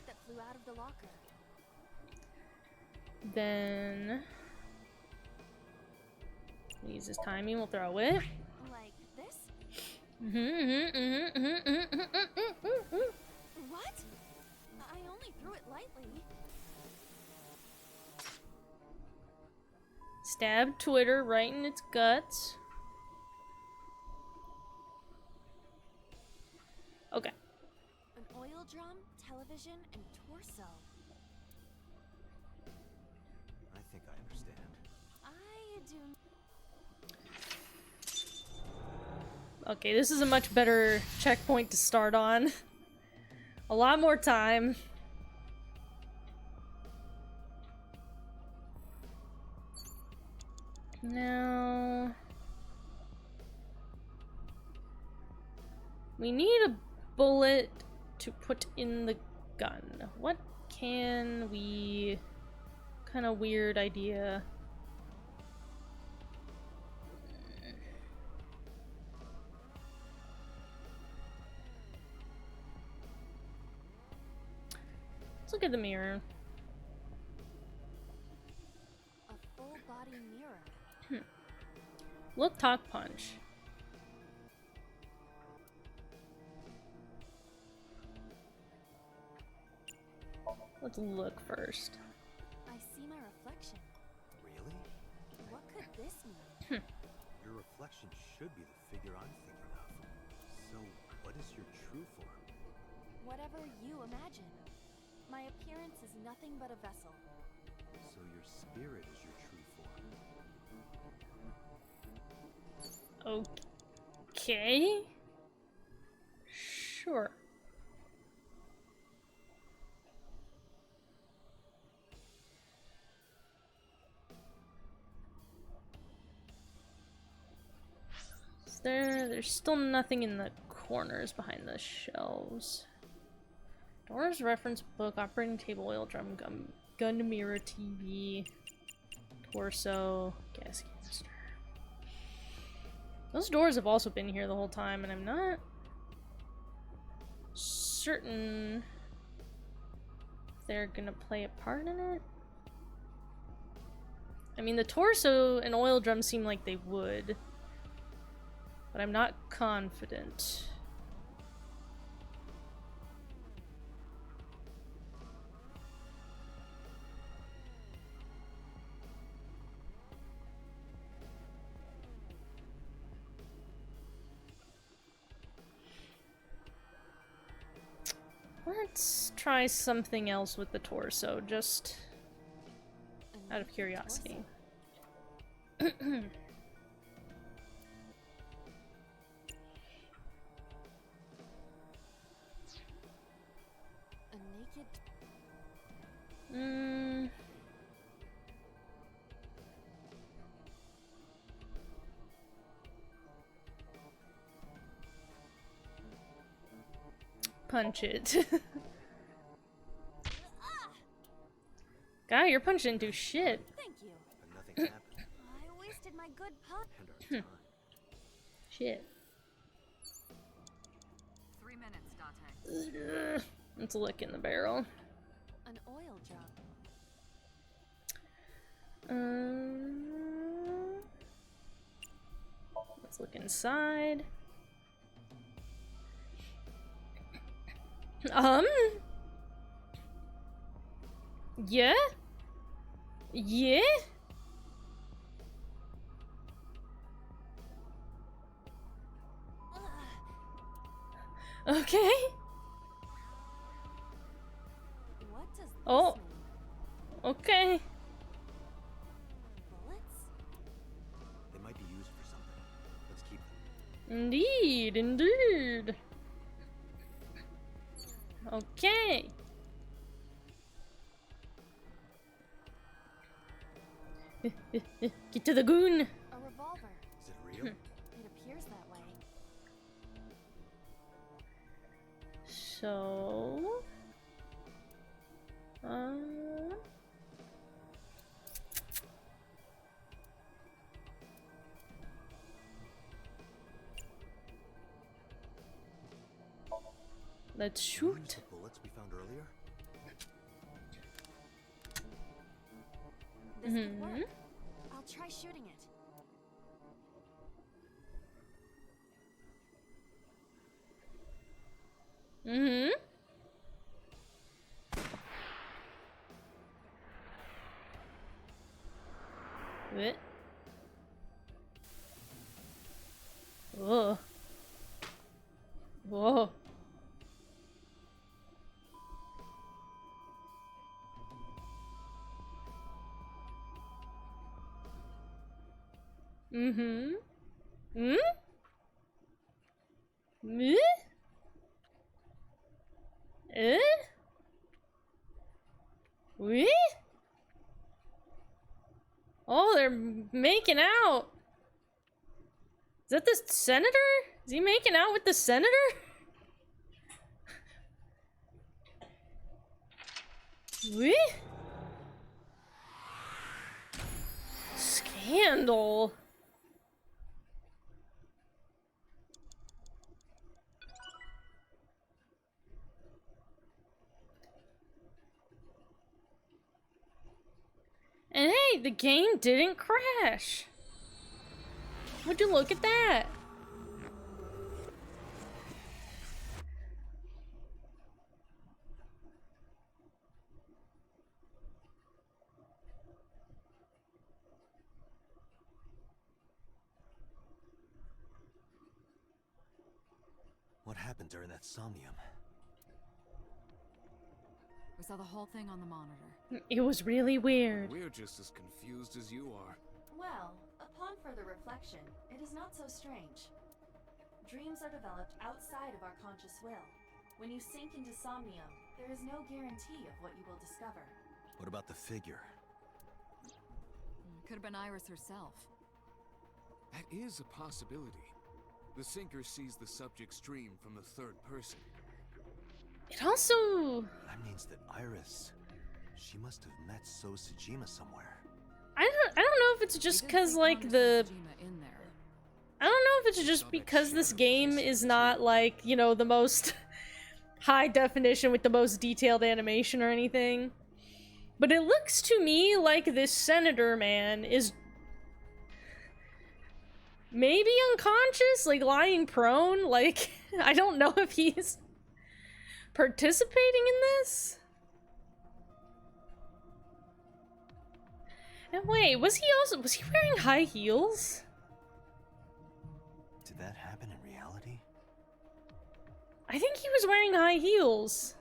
that flew out of the locker. Then we'll use this timing, we'll throw it. Like this? What? I only threw it lightly. Stab Twitter right in its guts. Okay. An oil drum, television, and torso. I think I understand. I do. Okay, this is a much better checkpoint to start on. A lot more time. Now we need a bullet to put in the gun. What can we... kind of weird idea. Let's look at the mirror. A full body mirror. Look, talk, punch. Let's look first. I see my reflection. Really? What could this mean? Your reflection should be the figure I'm thinking of. So, what is your true form? Whatever you imagine. My appearance is nothing but a vessel. So your spirit is your true form. Okay. Sure. There's still nothing in the corners behind the shelves. Doors, reference book, operating table, oil drum, gun mirror, TV, torso, gas canister. Those doors have also been here the whole time, and I'm not certain if they're gonna play a part in it. I mean, the torso and oil drum seem like they would, but I'm not confident. Let's try something else with the torso, just out of curiosity. A naked... Punch it. Guy, your punch didn't do shit. Thank you. But nothing happened. I wasted my good punch. And our time. Shit. 3 minutes, Date. It's a lick in the barrel. An oil drum. Let's look inside. Yeah? Yeah? Okay. What does this Oh. mean? Okay. Bullets? They might be used for something. Let's keep them. Indeed, indeed. Okay. Get to the goon. A revolver. Is it real? It appears that way. So, let's Use shoot. the bullets we found earlier? This could work. I'll try shooting it. What? Whoa. Whoa. Hmm? Me? Eh? We? Oh, they're making out. Is that the senator? Is he making out with the senator? We? Scandal. And hey, the game didn't crash. Would you look at that? What happened during that somnium? We saw the whole thing on the monitor. It was really weird. We're just as confused as you are. Well, upon further reflection, it is not so strange. Dreams are developed outside of our conscious will. When you sink into somnium, there is no guarantee of what you will discover. What about the figure? Could have been Iris herself. That is a possibility. The sinker sees the subject's dream from the third person. It also... That means that Iris, she must have met So Sejima somewhere. I don't know if it's just because, like, the... I don't know if it's just because this game is not, like, you know, the most high definition with the most detailed animation or anything. But it looks to me like this senator man is maybe unconscious, like lying prone. Like, I don't know if he's participating in this. And wait, was he wearing high heels? Did that happen in reality? I think he was wearing high heels.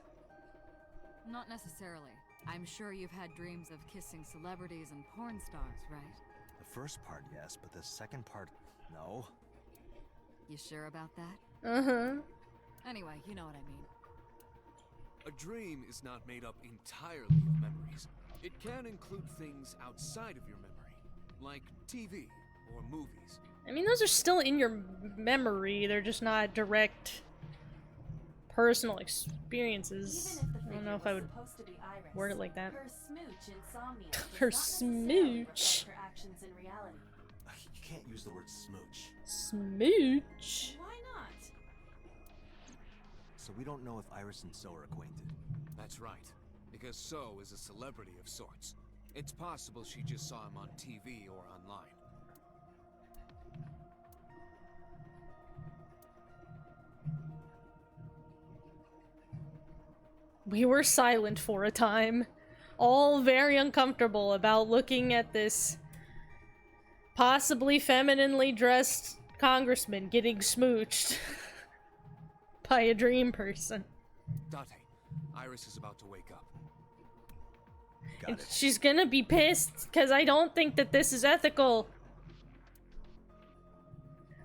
Not necessarily. I'm sure you've had dreams of kissing celebrities and porn stars, right? The first part, yes, but the second part, no. You sure about that? Uh-huh. Anyway, you know what I mean. A dream is not made up entirely of memories. It can include things outside of your memory, like TV or movies. I mean, those are still in your memory, they're just not direct personal experiences. I don't know if I would word it like that. Her smooch insomnia does Her not necessarily reflect smooch. her actions in reality. You can't use the word smooch. Smooch? Why not? So we don't know if Iris and So are acquainted. That's right, because So is a celebrity of sorts. It's possible she just saw him on TV or online. We were silent for a time, all very uncomfortable about looking at this possibly femininely dressed congressman getting smooched by a dream person. Date, Iris is about to wake up. And she's gonna be pissed because I don't think that this is ethical.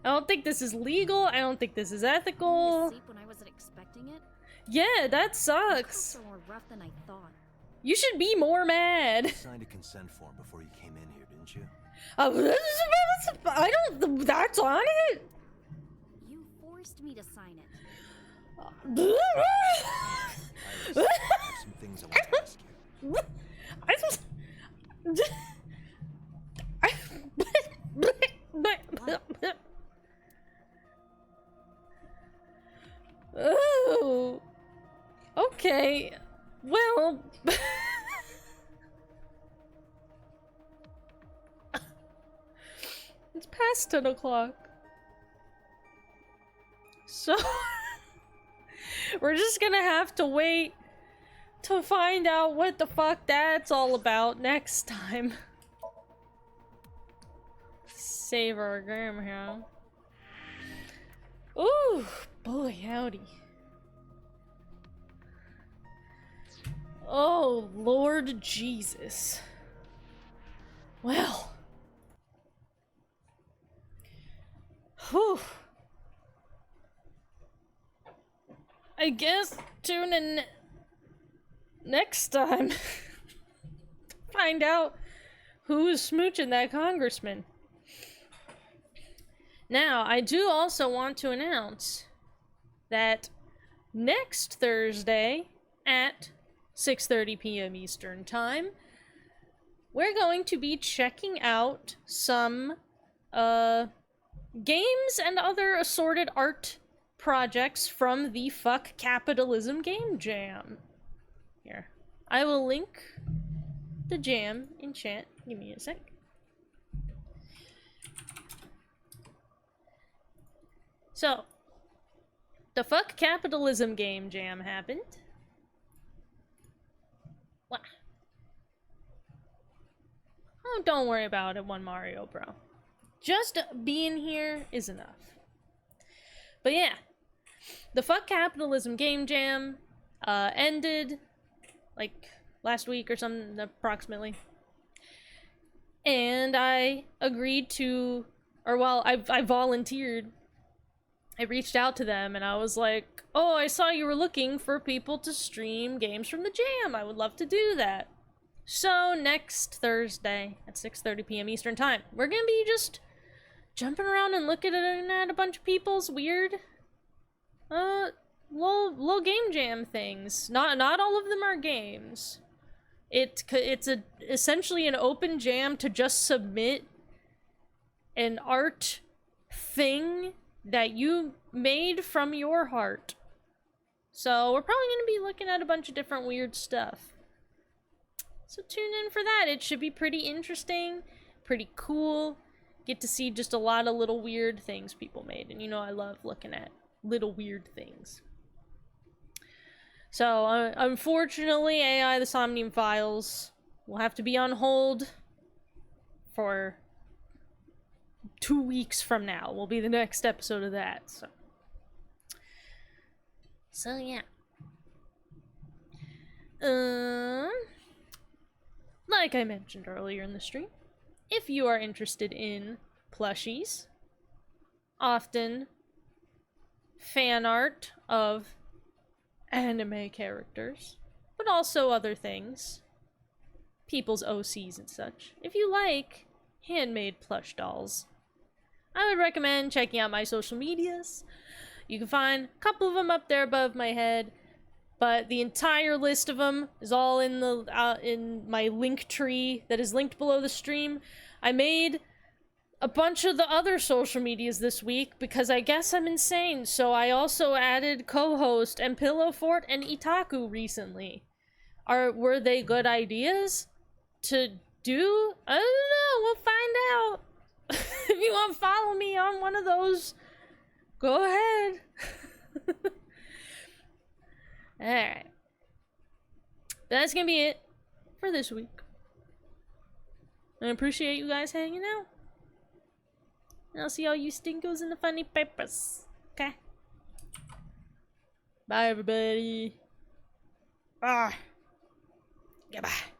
I don't think this is legal. I don't think this is ethical. Asleep when I wasn't expecting it. Yeah, that The sucks. cops are more rough than I thought. You should be more mad. You signed a consent form before you came in here, didn't you? I don't. That's on it. You forced me to sign it. Iris, I have some things I want to ask you. I just. Oh. Okay. Well. It's past 10 o'clock. So. We're just gonna have to wait to find out what the fuck that's all about next time. Save our game here. Ooh, boy, howdy. Oh, Lord Jesus. Well. Whew. I guess tune in next time. Find out who's smooching that congressman. Now, I do also want to announce that next Thursday at 6:30 p.m. Eastern Time, we're going to be checking out some games and other assorted art projects from the Fuck Capitalism Game Jam. Here, I will link the jam in chat. Give me a sec. So, the Fuck Capitalism Game Jam happened. What? Oh, don't worry about it, One Mario Bro. Just being here is enough. But yeah, the Fuck Capitalism Game Jam ended like last week or something, approximately. And I agreed to, or well, I volunteered. I reached out to them and I was like, oh, I saw you were looking for people to stream games from the jam. I would love to do that. So next Thursday at 6:30 p.m. Eastern Time, we're gonna be just jumping around and looking at a bunch of people's weird, little game jam things. Not all of them are games. It's essentially an open jam to just submit an art thing that you made from your heart. So we're probably going to be looking at a bunch of different weird stuff. So tune in for that. It should be pretty interesting, pretty cool. Get to see just a lot of little weird things people made. And you know I love looking at little weird things. So, unfortunately, AI the Somnium Files will have to be on hold for 2 weeks from now. Will be the next episode of that, so yeah. Like I mentioned earlier in the stream, if you are interested in plushies, often fan art of anime characters, but also other things, people's OCs and such. If you like handmade plush dolls, I would recommend checking out my social medias. You can find a couple of them up there above my head, but the entire list of them is all in the in my link tree that is linked below the stream. I made a bunch of the other social medias this week because I guess I'm insane, so I also added co-host and Pillow Fort and Itaku recently. Were they good ideas to do? I don't know, we'll find out. If you want to follow me on one of those, go ahead. Alright. That's gonna be it for this week. I appreciate you guys hanging out. And I'll see all you stinkos in the funny papers. Okay? Bye, everybody. Goodbye.